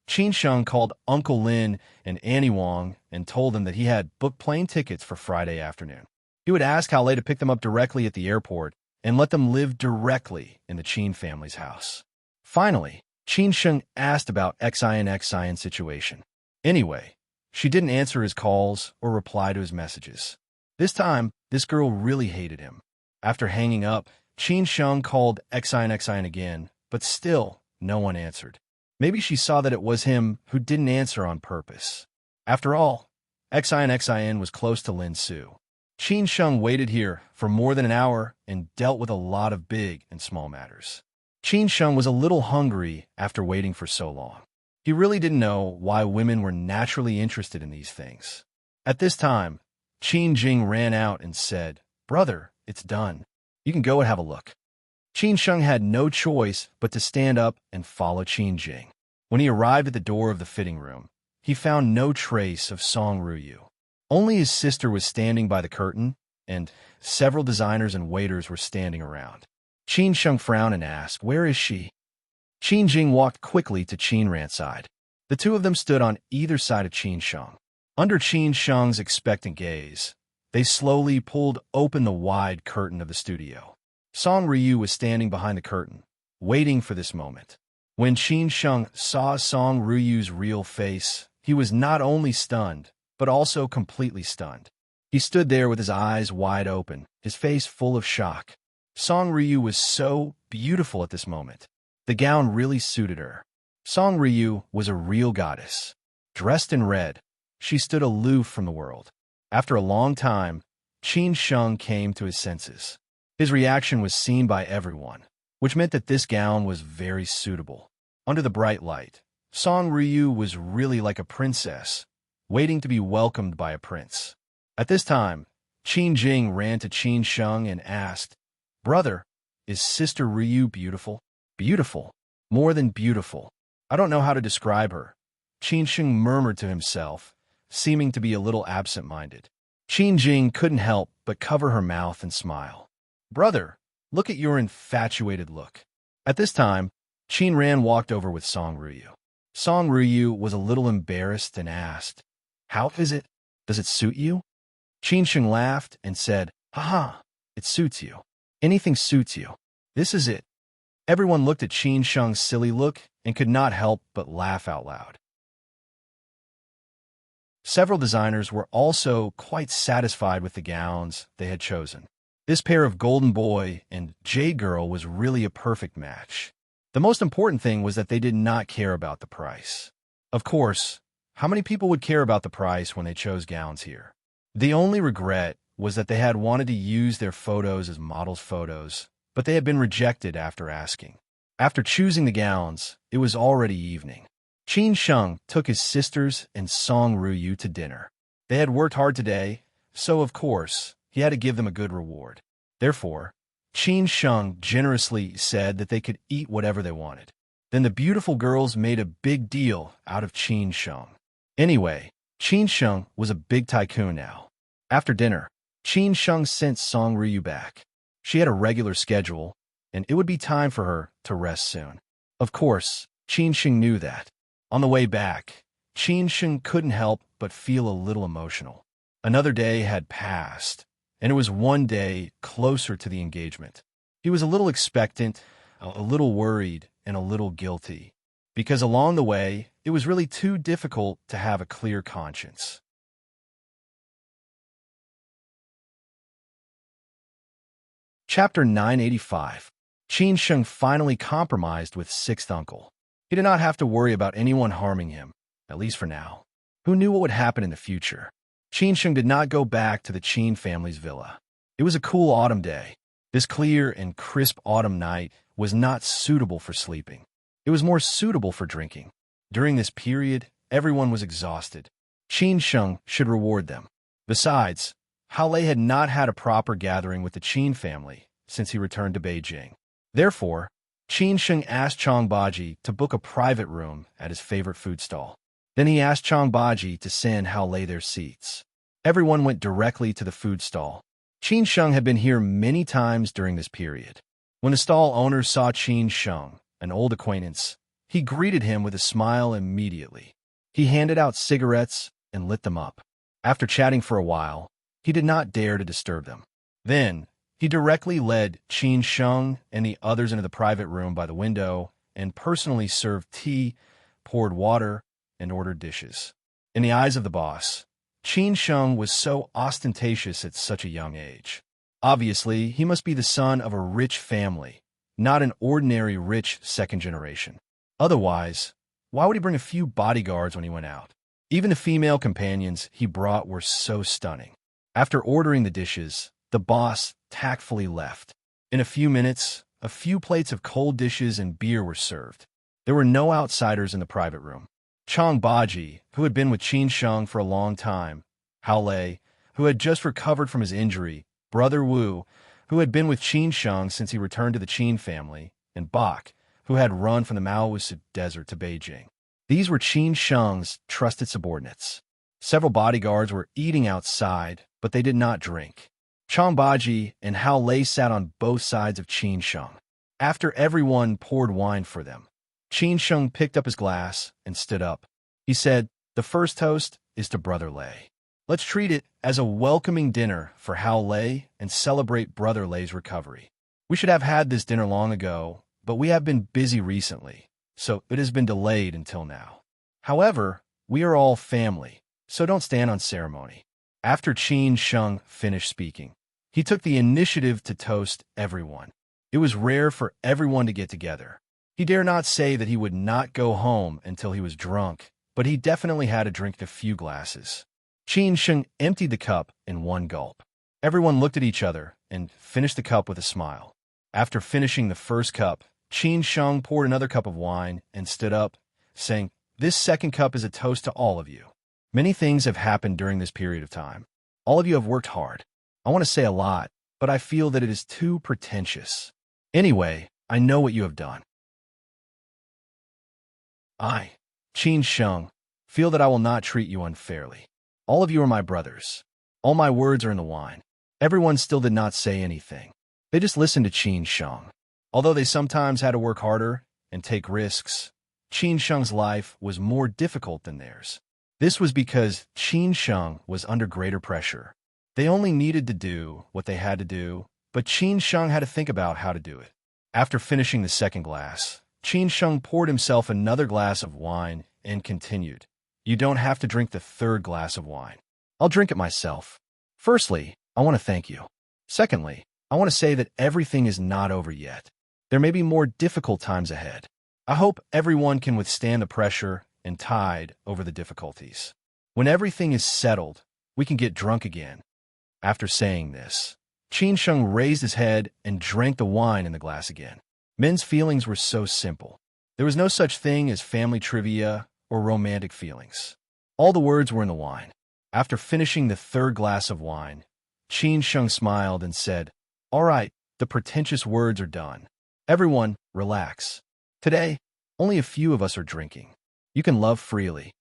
Speaker 1: Qin Sheng called Uncle Lin and Annie Wong and told them that he had booked plane tickets for Friday afternoon. He would ask Hao Lei to pick them up directly at the airport and let them live directly in the Qin family's house. Finally, Qin Sheng asked about Xian's situation. Anyway, she didn't answer his calls or reply to his messages. This time, this girl really hated him. After hanging up, Qin Sheng called Xian again, but still, no one answered. Maybe she saw that it was him who didn't answer on purpose. After all, Xian was close to Lin Su. Qin Sheng waited here for more than an hour and dealt with a lot of big and small matters. Qin Sheng was a little hungry after waiting for so long. He really didn't know why women were naturally interested in these things. At this time, Qin Jing ran out and said, "Brother, it's done. You can go and have a look." Qin Sheng had no choice but to stand up and follow Qin Jing. When he arrived at the door of the fitting room, he found no trace of Song Ruyu. Only his sister was standing by the curtain, and several designers and waiters were standing around. Qin Sheng frowned and asked, "Where is she?" Qin Jing walked quickly to Qin Ran's side. The two of them stood on either side of Qin Sheng. Under Qin Sheng's expectant gaze, they slowly pulled open the wide curtain of the studio. Song Ruyu was standing behind the curtain, waiting for this moment. When Qin Sheng saw Song Ruyu's real face, he was not only stunned, but also completely stunned. He stood there with his eyes wide open, his face full of shock. Song Ruyu was so beautiful at this moment. The gown really suited her. Song Ruyu was a real goddess. Dressed in red, she stood aloof from the world. After a long time, Qin Sheng came to his senses. His reaction was seen by everyone, which meant that this gown was very suitable. Under the bright light, Song Ryu was really like a princess, waiting to be welcomed by a prince. At this time, Qin Jing ran to Qin Sheng and asked, "Brother, is Sister Ryu beautiful?" "Beautiful. More than beautiful. I don't know how to describe her," Qin Sheng murmured to himself, seeming to be a little absent-minded. Qin Jing couldn't help but cover her mouth and smile. "Brother, look at your infatuated look." At this time, Qin Ran walked over with Song Ryu. Song Ryu was a little embarrassed and asked, "How is it? Does it suit you?" Qin Sheng laughed and said, "Haha, it suits you. Anything suits you. This is it." Everyone looked at Qin Sheng's silly look and could not help but laugh out loud. Several designers were also quite satisfied with the gowns they had chosen. This pair of Golden Boy and Jade Girl was really a perfect match. The most important thing was that they did not care about the price. Of course, how many people would care about the price when they chose gowns here? The only regret was that they had wanted to use their photos as models' photos, but they had been rejected after asking. After choosing the gowns, it was already evening. Qin Sheng took his sisters and Song Ryu to dinner. They had worked hard today, so of course, he had to give them a good reward. Therefore, Qin Sheng generously said that they could eat whatever they wanted. Then the beautiful girls made a big deal out of Qin Sheng. Anyway, Qin Sheng was a big tycoon now. After dinner, Qin Sheng sent Song Ryu back. She had a regular schedule, and it would be time for her to rest soon. Of course, Qin Sheng knew that. On the way back, Qin Sheng couldn't help but feel a little emotional. Another day had passed, and it was one day closer to the engagement. He was a little expectant, a little worried, and a little guilty, because along the way, it was really too difficult to have a clear conscience. Chapter 985. Qin Sheng finally compromised with sixth uncle. He did not have to worry about anyone harming him, at least for now. Who knew what would happen in the future? Qin Sheng did not go back to the Qin family's villa. It was a cool autumn day. This clear and crisp autumn night was not suitable for sleeping. It was more suitable for drinking. During this period, everyone was exhausted. Qin Sheng should reward them. Besides, Hao Lei had not had a proper gathering with the Qin family since he returned to Beijing. Therefore, Qin Sheng asked Chang Baji to book a private room at his favorite food stall. Then he asked Chang Baji to send Hao Lei their seats. Everyone went directly to the food stall. Qin Sheng had been here many times during this period. When the stall owner saw Qin Sheng, an old acquaintance, he greeted him with a smile immediately. He handed out cigarettes and lit them up. After chatting for a while, he did not dare to disturb them. Then, he directly led Qin Sheng and the others into the private room by the window and personally served tea, poured water, and ordered dishes. In the eyes of the boss, Qin Sheng was so ostentatious at such a young age. Obviously, he must be the son of a rich family, not an ordinary rich second generation. Otherwise, why would he bring a few bodyguards when he went out? Even the female companions he brought were so stunning. After ordering the dishes, the boss tactfully left. In a few minutes, a few plates of cold dishes and beer were served. There were no outsiders in the private room. Chang Baji, who had been with Qin Sheng for a long time, Hao Lei, who had just recovered from his injury, Brother Wu, who had been with Qin Sheng since he returned to the Qin family, and Bak, who had run from the Maoist desert to Beijing. These were Qin Sheng's trusted subordinates. Several bodyguards were eating outside, but they did not drink. Chang Baji and Hao Lei sat on both sides of Qin Sheng. After everyone poured wine for them, Qin Sheng picked up his glass and stood up. He said, "The first toast is to Brother Lei. Let's treat it as a welcoming dinner for Hao Lei and celebrate Brother Lei's recovery. We should have had this dinner long ago, but we have been busy recently, so it has been delayed until now. However, we are all family, so don't stand on ceremony." After Qin Sheng finished speaking, he took the initiative to toast everyone. It was rare for everyone to get together. He dare not say that he would not go home until he was drunk, but he definitely had to drink a few glasses. Qin Sheng emptied the cup in one gulp. Everyone looked at each other and finished the cup with a smile. After finishing the first cup, Qin Sheng poured another cup of wine and stood up, saying, "This second cup is a toast to all of you. Many things have happened during this period of time. All of you have worked hard. I want to say a lot, but I feel that it is too pretentious. Anyway, I know what you have done. I, Qin Sheng, feel that I will not treat you unfairly. All of you are my brothers. All my words are in the wine." Everyone still did not say anything. They just listened to Qin Sheng. Although they sometimes had to work harder and take risks, Qin Sheng's life was more difficult than theirs. This was because Qin Sheng was under greater pressure. They only needed to do what they had to do, but Qin Sheng had to think about how to do it. After finishing the second glass, Qin Sheng poured himself another glass of wine and continued, "You don't have to drink the third glass of wine. I'll drink it myself. Firstly, I want to thank you. Secondly, I want to say that everything is not over yet. There may be more difficult times ahead. I hope everyone can withstand the pressure and tide over the difficulties. When everything is settled, we can get drunk again." After saying this, Qin Sheng raised his head and drank the wine in the glass again. Men's feelings were so simple. There was no such thing as family trivia or romantic feelings. All the words were in the wine. After finishing the third glass of wine, Qin Sheng smiled and said, "All right, the pretentious words are done. Everyone, relax. Today, only a few of us are drinking. You can love freely."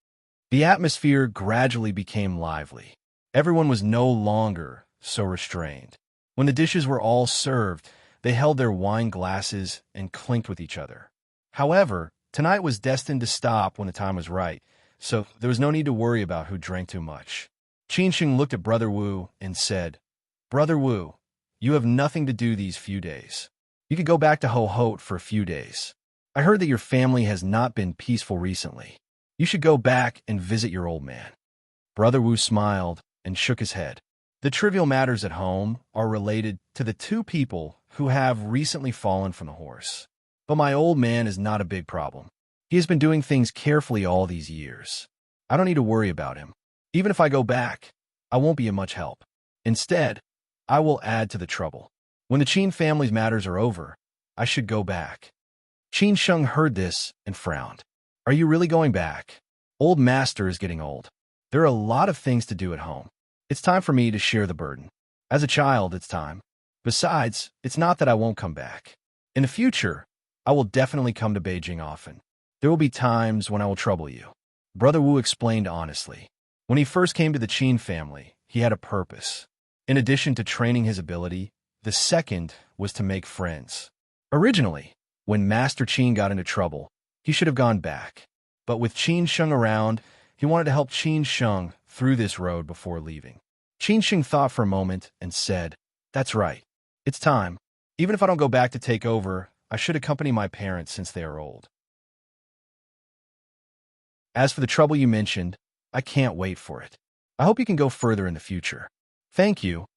Speaker 1: The atmosphere gradually became lively. Everyone was no longer so restrained. When the dishes were all served, they held their wine glasses and clinked with each other. However, tonight was destined to stop when the time was right, so there was no need to worry about who drank too much. Qin Sheng looked at Brother Wu and said, "Brother Wu, you have nothing to do these few days. You could go back to Ho Hot for a few days. I heard that your family has not been peaceful recently. You should go back and visit your old man." Brother Wu smiled and shook his head. The trivial matters at home are related to the two people who have recently fallen from the horse. But my old man is not a big problem. He has been doing things carefully all these years. I don't need to worry about him. Even if I go back, I won't be of much help. Instead, I will add to the trouble. When the Qin family's matters are over, I should go back. Qin Sheng heard this and frowned. "Are you really going back? Old master is getting old. There are a lot of things to do at home. It's time for me to share the burden. As a child, it's time. Besides, it's not that I won't come back. In the future, I will definitely come to Beijing often. There will be times when I will trouble you." Brother Wu explained honestly. When he first came to the Qin family, he had a purpose. In addition to training his ability, the second was to make friends. Originally, when Master Qin got into trouble, he should have gone back. But with Qin Sheng around, he wanted to help Qin Sheng through this road before leaving. Qin Sheng thought for a moment and said, "That's right. It's time. Even if I don't go back to take over, I should accompany my parents since they are old. As for the trouble you mentioned, I can't wait for it. I hope you can go further in the future." "Thank you,"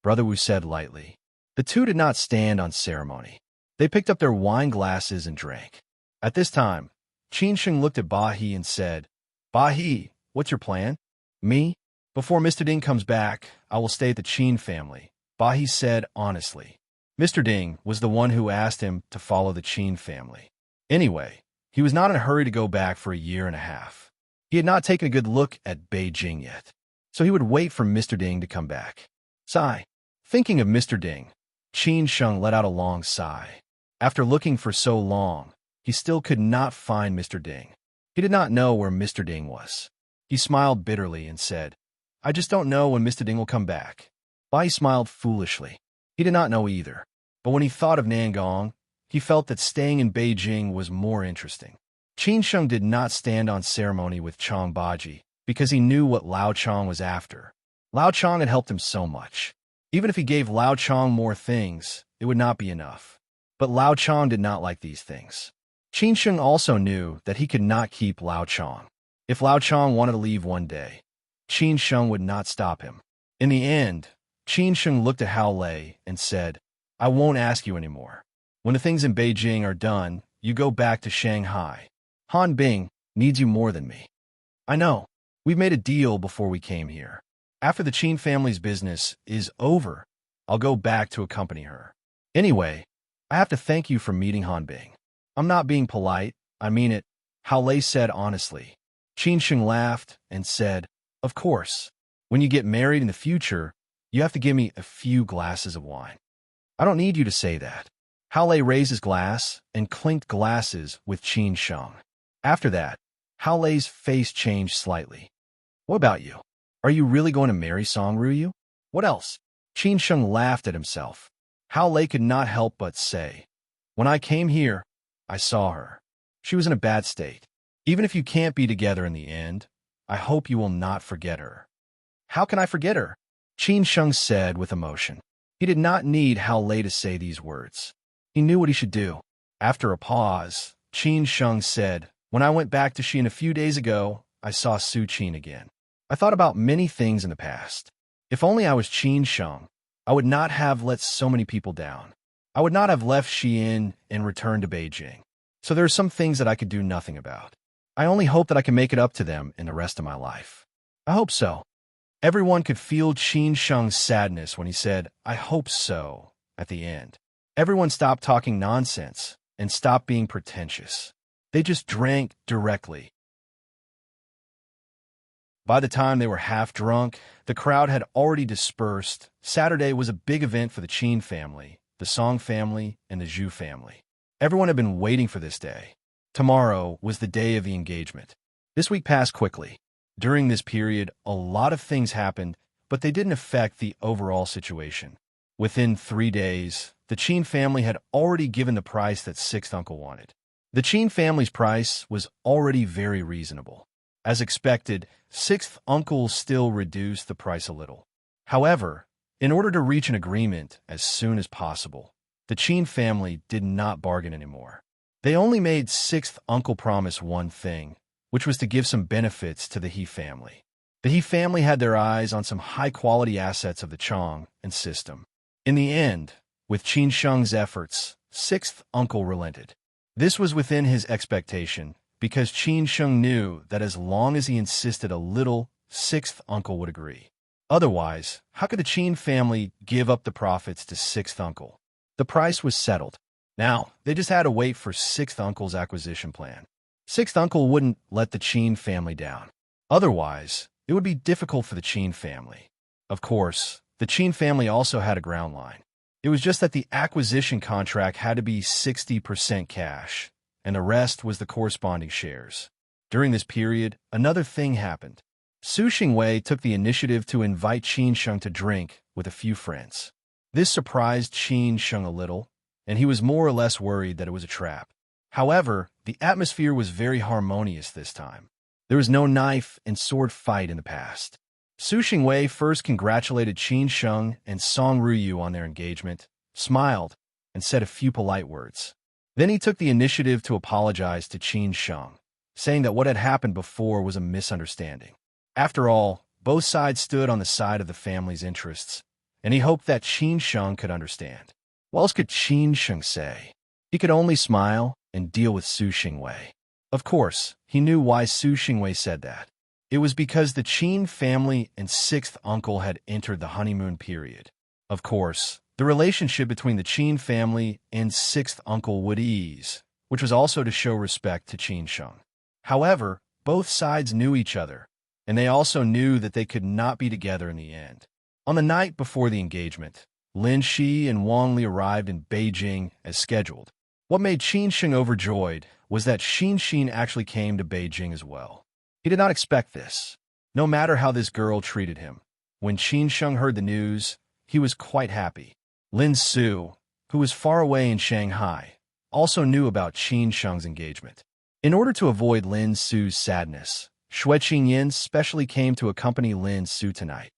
Speaker 1: Brother Wu said lightly. The two did not stand on ceremony. They picked up their wine glasses and drank. At this time, Qin Sheng looked at Ba He and said, "Ba He, what's your plan?" "Me? Before Mr. Ding comes back, I will stay at the Qin family," Ba He said honestly. Mr. Ding was the one who asked him to follow the Qin family. Anyway, he was not in a hurry to go back for a year and a half. He had not taken a good look at Beijing yet, so he would wait for Mr. Ding to come back. Sigh. Thinking of Mr. Ding, Qin Sheng let out a long sigh. After looking for so long, he still could not find Mr. Ding. He did not know where Mr. Ding was. He smiled bitterly and said, "I just don't know when Mr. Ding will come back." Bai smiled foolishly. He did not know either. But when he thought of Nangong, he felt that staying in Beijing was more interesting. Qin Sheng did not stand on ceremony with Chong Baji because he knew what Lao Chong was after. Lao Chong had helped him so much. Even if he gave Lao Chong more things, it would not be enough. But Lao Chong did not like these things. Qin Sheng also knew that he could not keep Lao Chong. If Lao Chong wanted to leave one day, Qin Sheng would not stop him. In the end, Qin Sheng looked at Hao Lei and said, "I won't ask you anymore. When the things in Beijing are done, you go back to Shanghai. Han Bing needs you more than me. I know. We've made a deal before we came here. After the Qin family's business is over, I'll go back to accompany her. Anyway, I have to thank you for meeting Hanbing. I'm not being polite, I mean it, Hao Lei said honestly. Qin Sheng laughed and said, of course. When you get married in the future, you have to give me a few glasses of wine. I don't need you to say that. Hao Lei raised his glass and clinked glasses with Qin Sheng. After that, Hao Lei's face changed slightly. What about you? Are you really going to marry Song Ruyu? What else? Qin Sheng laughed at himself. Hao Lei could not help but say, when I came here, I saw her. She was in a bad state. Even if you can't be together in the end, I hope you will not forget her. How can I forget her? Qin Sheng said with emotion. He did not need Hao Lei to say these words. He knew what he should do. After a pause, Qin Sheng said, when I went back to Xian a few days ago, I saw Su Qin again. I thought about many things in the past. If only I was Qin Sheng, I would not have let so many people down. I would not have left Xian and returned to Beijing. So there are some things that I could do nothing about. I only hope that I can make it up to them in the rest of my life. I hope so. Everyone could feel Qin Sheng's sadness when he said, I hope so, at the end. Everyone stopped talking nonsense and stopped being pretentious. They just drank directly. By the time they were half drunk, the crowd had already dispersed. Saturday was a big event for the Qin family, the Song family, and the Zhu family. Everyone had been waiting for this day. Tomorrow was the day of the engagement. This week passed quickly. During this period, a lot of things happened, but they didn't affect the overall situation. Within 3 days, the Qin family had already given the price that sixth uncle wanted. The Qin family's price was already very reasonable. As expected, sixth uncle still reduced the price a little. However, in order to reach an agreement as soon as possible, the Qin family did not bargain anymore. They only made sixth uncle promise one thing, which was to give some benefits to the He family. The He family had their eyes on some high-quality assets of the Chong and system. In the end, with Qin Sheng's efforts, sixth uncle relented. This was within his expectation, because Qin Sheng knew that as long as he insisted a little, sixth uncle would agree. Otherwise, how could the Qin family give up the profits to sixth uncle? The price was settled. Now, they just had to wait for sixth uncle's acquisition plan. Sixth uncle wouldn't let the Qin family down. Otherwise, it would be difficult for the Qin family. Of course, the Qin family also had a ground line. It was just that the acquisition contract had to be 60% cash, and the rest was the corresponding shares. During this period, another thing happened. Su Xingwei took the initiative to invite Qin Sheng to drink with a few friends. This surprised Qin Sheng a little, and he was more or less worried that it was a trap. However, the atmosphere was very harmonious this time. There was no knife and sword fight in the past. Su Xingwei first congratulated Qin Sheng and Song Ruyu on their engagement, smiled, and said a few polite words. Then he took the initiative to apologize to Qin Sheng, saying that what had happened before was a misunderstanding. After all, both sides stood on the side of the family's interests, and he hoped that Qin Sheng could understand. What else could Qin Sheng say? He could only smile and deal with Su Xingwei. Of course, he knew why Su Xingwei said that. It was because the Qin family and sixth uncle had entered the honeymoon period. Of course, the relationship between the Qin family and sixth uncle would ease, which was also to show respect to Qin Sheng. However, both sides knew each other, and they also knew that they could not be together in the end. On the night before the engagement, Lin Shi and Wang Li arrived in Beijing as scheduled. What made Qin Sheng overjoyed was that Xin Xin actually came to Beijing as well. He did not expect this, no matter how this girl treated him. When Qin Sheng heard the news, he was quite happy. Lin Su, who was far away in Shanghai, also knew about Qin Sheng's engagement. In order to avoid Lin Su's sadness, Xue Qingyan specially came to accompany Lin Su tonight.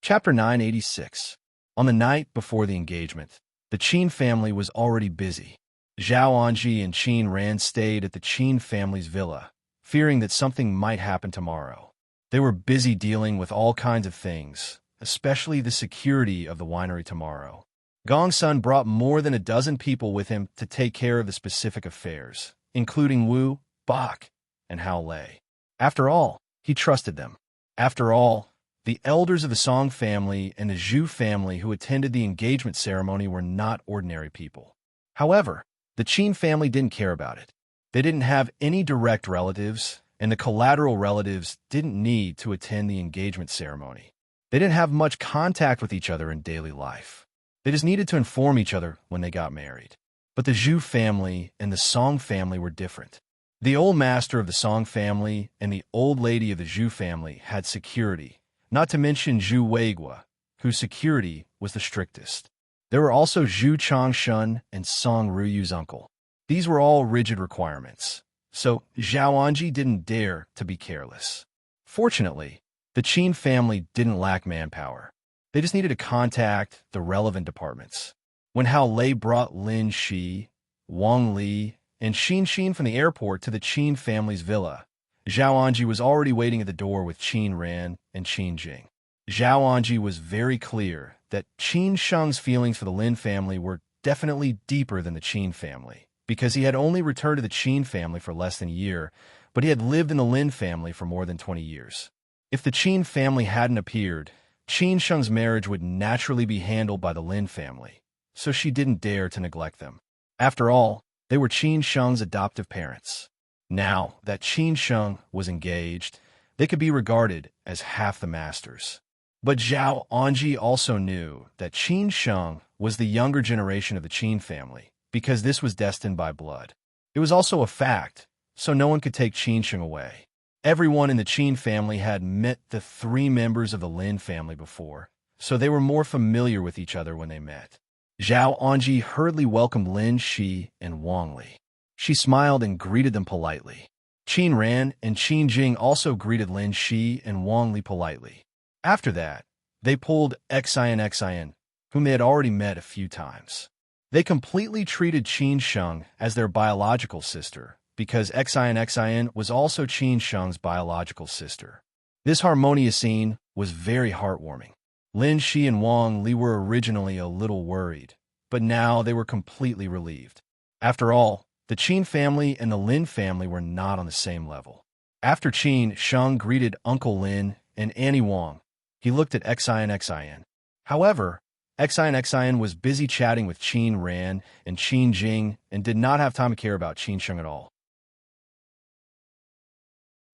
Speaker 1: Chapter 986. On the night before the engagement, the Qin family was already busy. Zhao Anji and Qin Ran stayed at the Qin family's villa, fearing that something might happen tomorrow. They were busy dealing with all kinds of things, especially the security of the winery tomorrow. Gong Sun brought more than a dozen people with him to take care of the specific affairs, including Wu, Bach, and Hao Lei. After all, he trusted them. After all, the elders of the Song family and the Zhu family who attended the engagement ceremony were not ordinary people. However, the Qin family didn't care about it. They didn't have any direct relatives, and the collateral relatives didn't need to attend the engagement ceremony. They didn't have much contact with each other in daily life. They just needed to inform each other when they got married. But the Zhu family and the Song family were different. The old master of the Song family and the old lady of the Zhu family had security, not to mention Zhu Weigua, whose security was the strictest. There were also Zhu Changshun and Song Ruyu's uncle. These were all rigid requirements, so Zhao Anji didn't dare to be careless. Fortunately, the Qin family didn't lack manpower. They just needed to contact the relevant departments. When Hao Lei brought Lin Shi, Wang Li, and Xin Xin from the airport to the Qin family's villa, Zhao Anji was already waiting at the door with Qin Ran and Qin Jing. Zhao Anji was very clear that Qin Sheng's feelings for the Lin family were definitely deeper than the Qin family, because he had only returned to the Qin family for less than a year, but he had lived in the Lin family for more than 20 years. If the Qin family hadn't appeared, Qin Sheng's marriage would naturally be handled by the Lin family, so she didn't dare to neglect them. After all, they were Qin Sheng's adoptive parents. Now that Qin Sheng was engaged, they could be regarded as half the masters. But Zhao Anji also knew that Qin Sheng was the younger generation of the Qin family, because this was destined by blood. It was also a fact, so no one could take Qin Sheng away. Everyone in the Qin family had met the 3 members of the Lin family before, so they were more familiar with each other when they met. Zhao Anji hurriedly welcomed Lin Shi and Wang Li. She smiled and greeted them politely. Qin Ran and Qin Jing also greeted Lin Shi and Wang Li politely. After that, they pulled Xian, whom they had already met a few times. They completely treated Qin Sheng as their biological sister, because Xian was also Qin Sheng's biological sister. This harmonious scene was very heartwarming. Lin Shi and Wang Li were originally a little worried, but now they were completely relieved. After all, the Qin family and the Lin family were not on the same level. After Qin Sheng greeted Uncle Lin and Annie Wang, he looked at Xian. However, Xian was busy chatting with Qin Ran and Qin Jing and did not have time to care about Qin Sheng at all.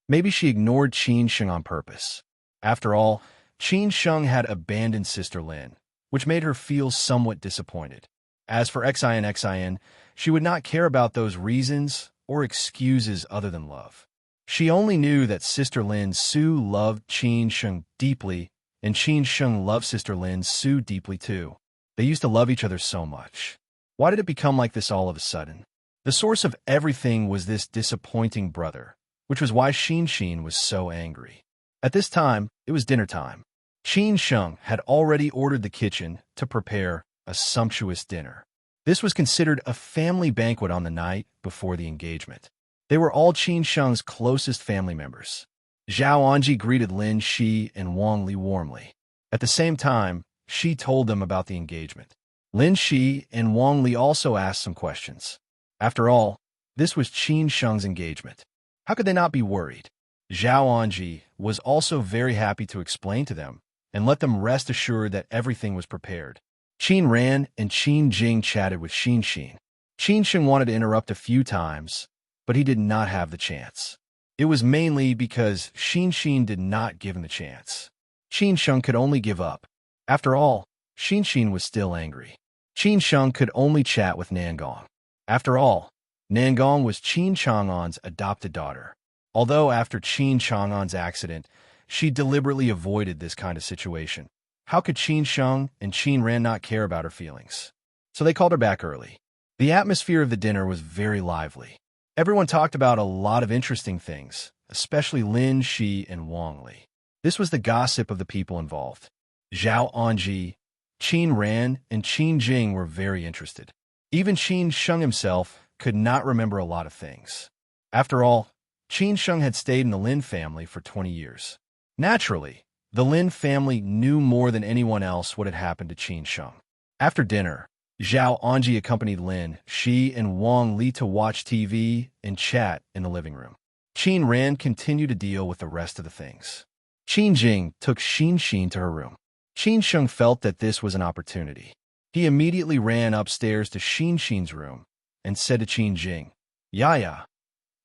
Speaker 1: Maybe she ignored Qin Sheng on purpose. After all, Qin Sheng had abandoned Sister Lin, which made her feel somewhat disappointed. As for Xian, she would not care about those reasons or excuses other than love. She only knew that Sister Lin Su loved Qin Sheng deeply, and Qin Sheng loved Sister Lin Su deeply too. They used to love each other so much. Why did it become like this all of a sudden? The source of everything was this disappointing brother, which was why Xin Xin was so angry. At this time, it was dinner time. Qin Sheng had already ordered the kitchen to prepare a sumptuous dinner. This was considered a family banquet on the night before the engagement. They were all Qin Sheng's closest family members. Zhao Anji greeted Lin Shi and Wang Li warmly. At the same time, she told them about the engagement. Lin Shi and Wang Li also asked some questions. After all, this was Qin Sheng's engagement. How could they not be worried? Zhao Anji was also very happy to explain to them and let them rest assured that everything was prepared. Qin Ran and Qin Jing chatted with Xin Xin. Qin Sheng wanted to interrupt a few times, but he did not have the chance. It was mainly because Xin Xin did not give him the chance. Qin Sheng could only give up. After all, Xin Xin was still angry. Qin Sheng could only chat with Nangong. After all, Nangong was Qin Chang'an's adopted daughter. Although after Qin Chang'an's accident, she deliberately avoided this kind of situation. How could Qin Sheng and Qin Ran not care about her feelings? So they called her back early. The atmosphere of the dinner was very lively. Everyone talked about a lot of interesting things, especially Lin Shi and Wang Li. This was the gossip of the people involved. Zhao Anji, Qin Ran, and Qin Jing were very interested. Even Qin Sheng himself could not remember a lot of things. After all, Qin Sheng had stayed in the Lin family for 20 years. Naturally, the Lin family knew more than anyone else what had happened to Qin Sheng. After dinner, Zhao Anji accompanied Lin Shi and Wang Li to watch TV and chat in the living room. Qin Ran continued to deal with the rest of the things. Qin Jing took Xin Xin to her room. Qin Sheng felt that this was an opportunity. He immediately ran upstairs to Xin Xin's room and said to Qin Jing, "Yaya,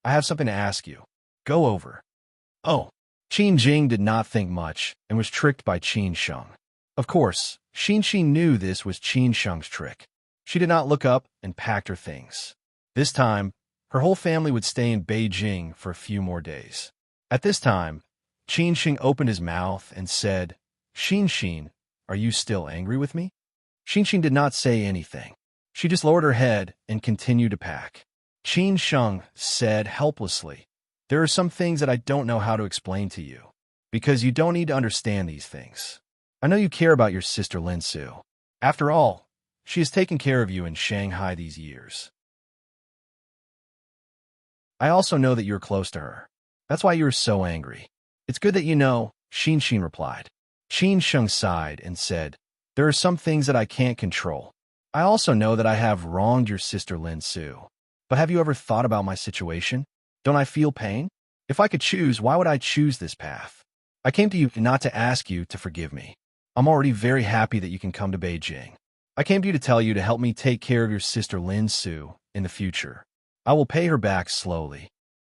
Speaker 1: I have something to ask you. Go over." Oh. Qin Jing did not think much and was tricked by Qin Sheng. Of course, Xin Xin knew this was Qin Sheng's trick. She did not look up and packed her things. This time, her whole family would stay in Beijing for a few more days. At this time, Qin Sheng opened his mouth and said, "Xin Xin, are you still angry with me?" Xin Xin did not say anything. She just lowered her head and continued to pack. Qin Sheng said helplessly, "There are some things that I don't know how to explain to you, because you don't need to understand these things. I know you care about your sister Lin Su. After all, she has taken care of you in Shanghai these years. I also know that you're close to her. That's why you're so angry. It's good that you know," Xin Xin replied. Qin Sheng sighed and said, "There are some things that I can't control. I also know that I have wronged your sister Lin Su. But have you ever thought about my situation? Don't I feel pain? If I could choose, why would I choose this path? I came to you not to ask you to forgive me. I'm already very happy that you can come to Beijing. I came to you to tell you to help me take care of your sister Lin Su in the future. I will pay her back slowly."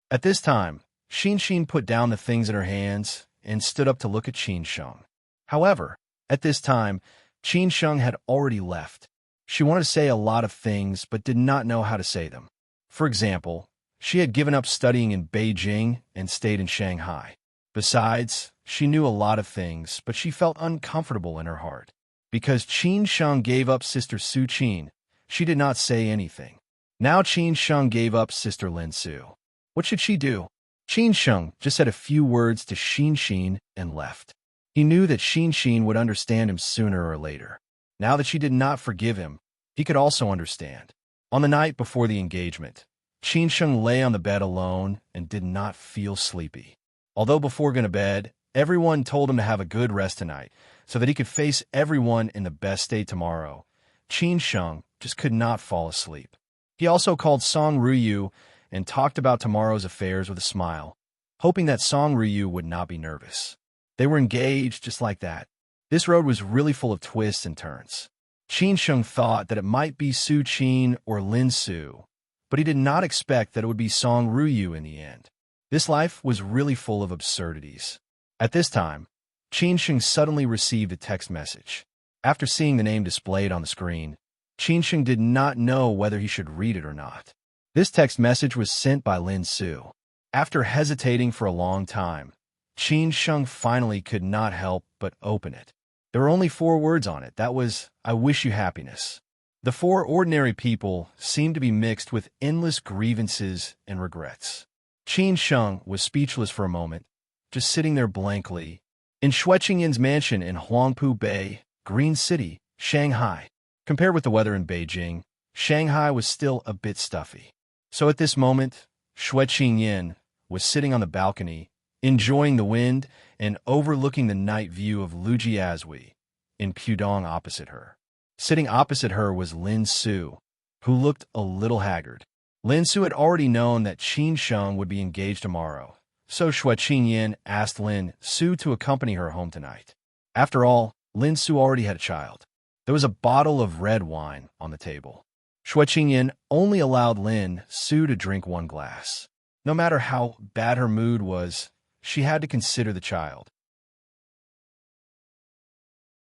Speaker 1: At this time, Xin Xin put down the things in her hands and stood up to look at Qin Sheng. However, at this time, Qin Sheng had already left. She wanted to say a lot of things but did not know how to say them. For example, she had given up studying in Beijing and stayed in Shanghai. Besides, she knew a lot of things, but she felt uncomfortable in her heart. Because Qin Sheng gave up Sister Su Qin, she did not say anything. Now Qin Sheng gave up Sister Lin Su. What should she do? Qin Sheng just said a few words to Xin Xin and left. He knew that Xin Xin would understand him sooner or later. Now that she did not forgive him, he could also understand. On the night before the engagement, Qin Sheng lay on the bed alone and did not feel sleepy. Although before going to bed, everyone told him to have a good rest tonight so that he could face everyone in the best day tomorrow, Qin Sheng just could not fall asleep. He also called Song Ruyu and talked about tomorrow's affairs with a smile, hoping that Song Ruyu would not be nervous. They were engaged just like that. This road was really full of twists and turns. Qin Sheng thought that it might be Su Qin or Lin Su, but he did not expect that it would be Song Ruyu in the end. This life was really full of absurdities. At this time, Qin Sheng suddenly received a text message. After seeing the name displayed on the screen, Qin Sheng did not know whether he should read it or not. This text message was sent by Lin Su. After hesitating for a long time, Qin Sheng finally could not help but open it. There were only 4 words on it. That was, "I wish you happiness." The 4 ordinary people seemed to be mixed with endless grievances and regrets. Qin Sheng was speechless for a moment, just sitting there blankly. In Xueqingyin's mansion in Huangpu Bay, Green City, Shanghai. Compared with the weather in Beijing, Shanghai was still a bit stuffy. So at this moment, Xueqingyin was sitting on the balcony, enjoying the wind and overlooking the night view of Lujiazui in Pudong opposite her. Sitting opposite her was Lin Su, who looked a little haggard. Lin Su had already known that Qin Sheng would be engaged tomorrow, so Xueqingyin asked Lin Su to accompany her home tonight. After all, Lin Su already had a child. There was a bottle of red wine on the table. Xueqingyin only allowed Lin Su to drink 1 glass. No matter how bad her mood was, she had to consider the child.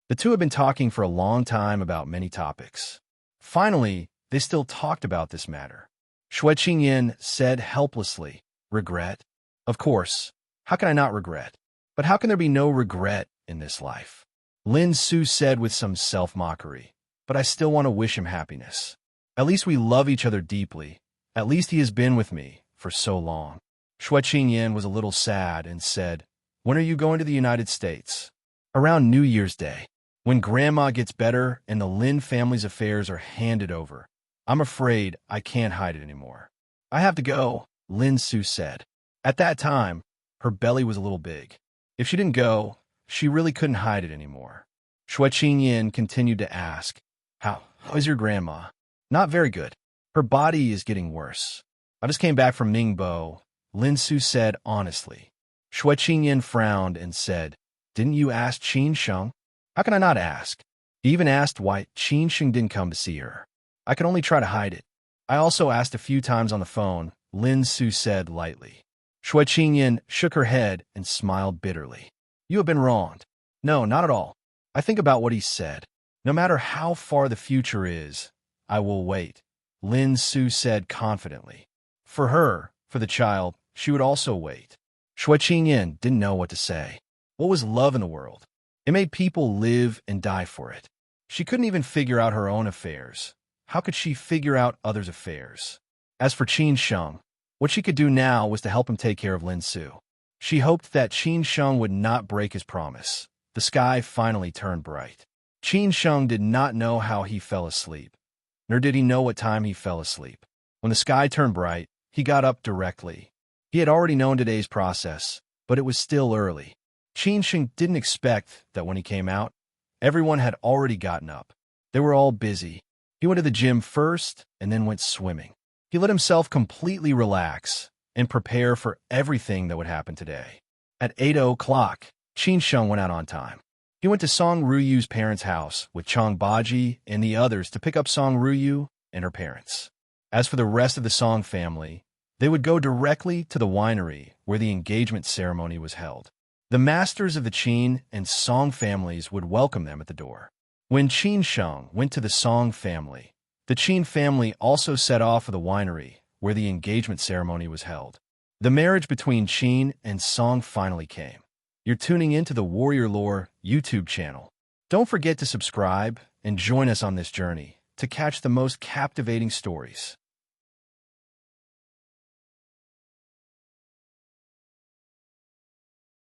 Speaker 1: The two had been talking for a long time about many topics. Finally, they still talked about this matter. Xueqingyin said helplessly, "Regret? Of course. How can I not regret? But how can there be no regret in this life?" Lin Su said with some self-mockery, "But I still want to wish him happiness. At least we love each other deeply. At least he has been with me for so long." Xueqingyin was a little sad and said, "When are you going to the United States?" "Around New Year's Day. When Grandma gets better and the Lin family's affairs are handed over. I'm afraid I can't hide it anymore." "I have to go," Lin Su said. At that time, her belly was a little big. If she didn't go, she really couldn't hide it anymore. Xueqingyin continued to ask, How is your grandma?" "Not very good. Her body is getting worse. I just came back from Ningbo. Lin Su said honestly. Shui Qingyan frowned and said, "Didn't you ask Qin Sheng?" "How can I not ask?" He even asked why Qin Sheng didn't come to see her. "I could only try to hide it." "I also asked a few times on the phone," Lin Su said lightly. Shui Qingyan shook her head and smiled bitterly. "You have been wronged." "No, not at all. I think about what he said. No matter how far the future is, I will wait," Lin Su said confidently. For her, for the child, she would also wait. Shui Qingyan didn't know what to say. What was love in the world? It made people live and die for it. She couldn't even figure out her own affairs. How could she figure out others' affairs? As for Qin Sheng, what she could do now was to help him take care of Lin Su. She hoped that Qin Sheng would not break his promise. The sky finally turned bright. Qin Sheng did not know how he fell asleep, nor did he know what time he fell asleep. When the sky turned bright, he got up directly. He had already known today's process, but it was still early. Qin Sheng didn't expect that when he came out, everyone had already gotten up. They were all busy. He went to the gym first and then went swimming. He let himself completely relax and prepare for everything that would happen today. At 8 o'clock, Qin Sheng went out on time. He went to Song Ruyu's parents' house with Chang Baji and the others to pick up Song Ruyu and her parents. As for the rest of the Song family, they would go directly to the winery where the engagement ceremony was held. The masters of the Qin and Song families would welcome them at the door. When Qin Sheng went to the Song family, the Qin family also set off for the winery where the engagement ceremony was held. The marriage between Qin and Song finally came. You're tuning into the Warrior Lore YouTube channel. Don't forget to subscribe and join us on this journey to catch the most captivating stories.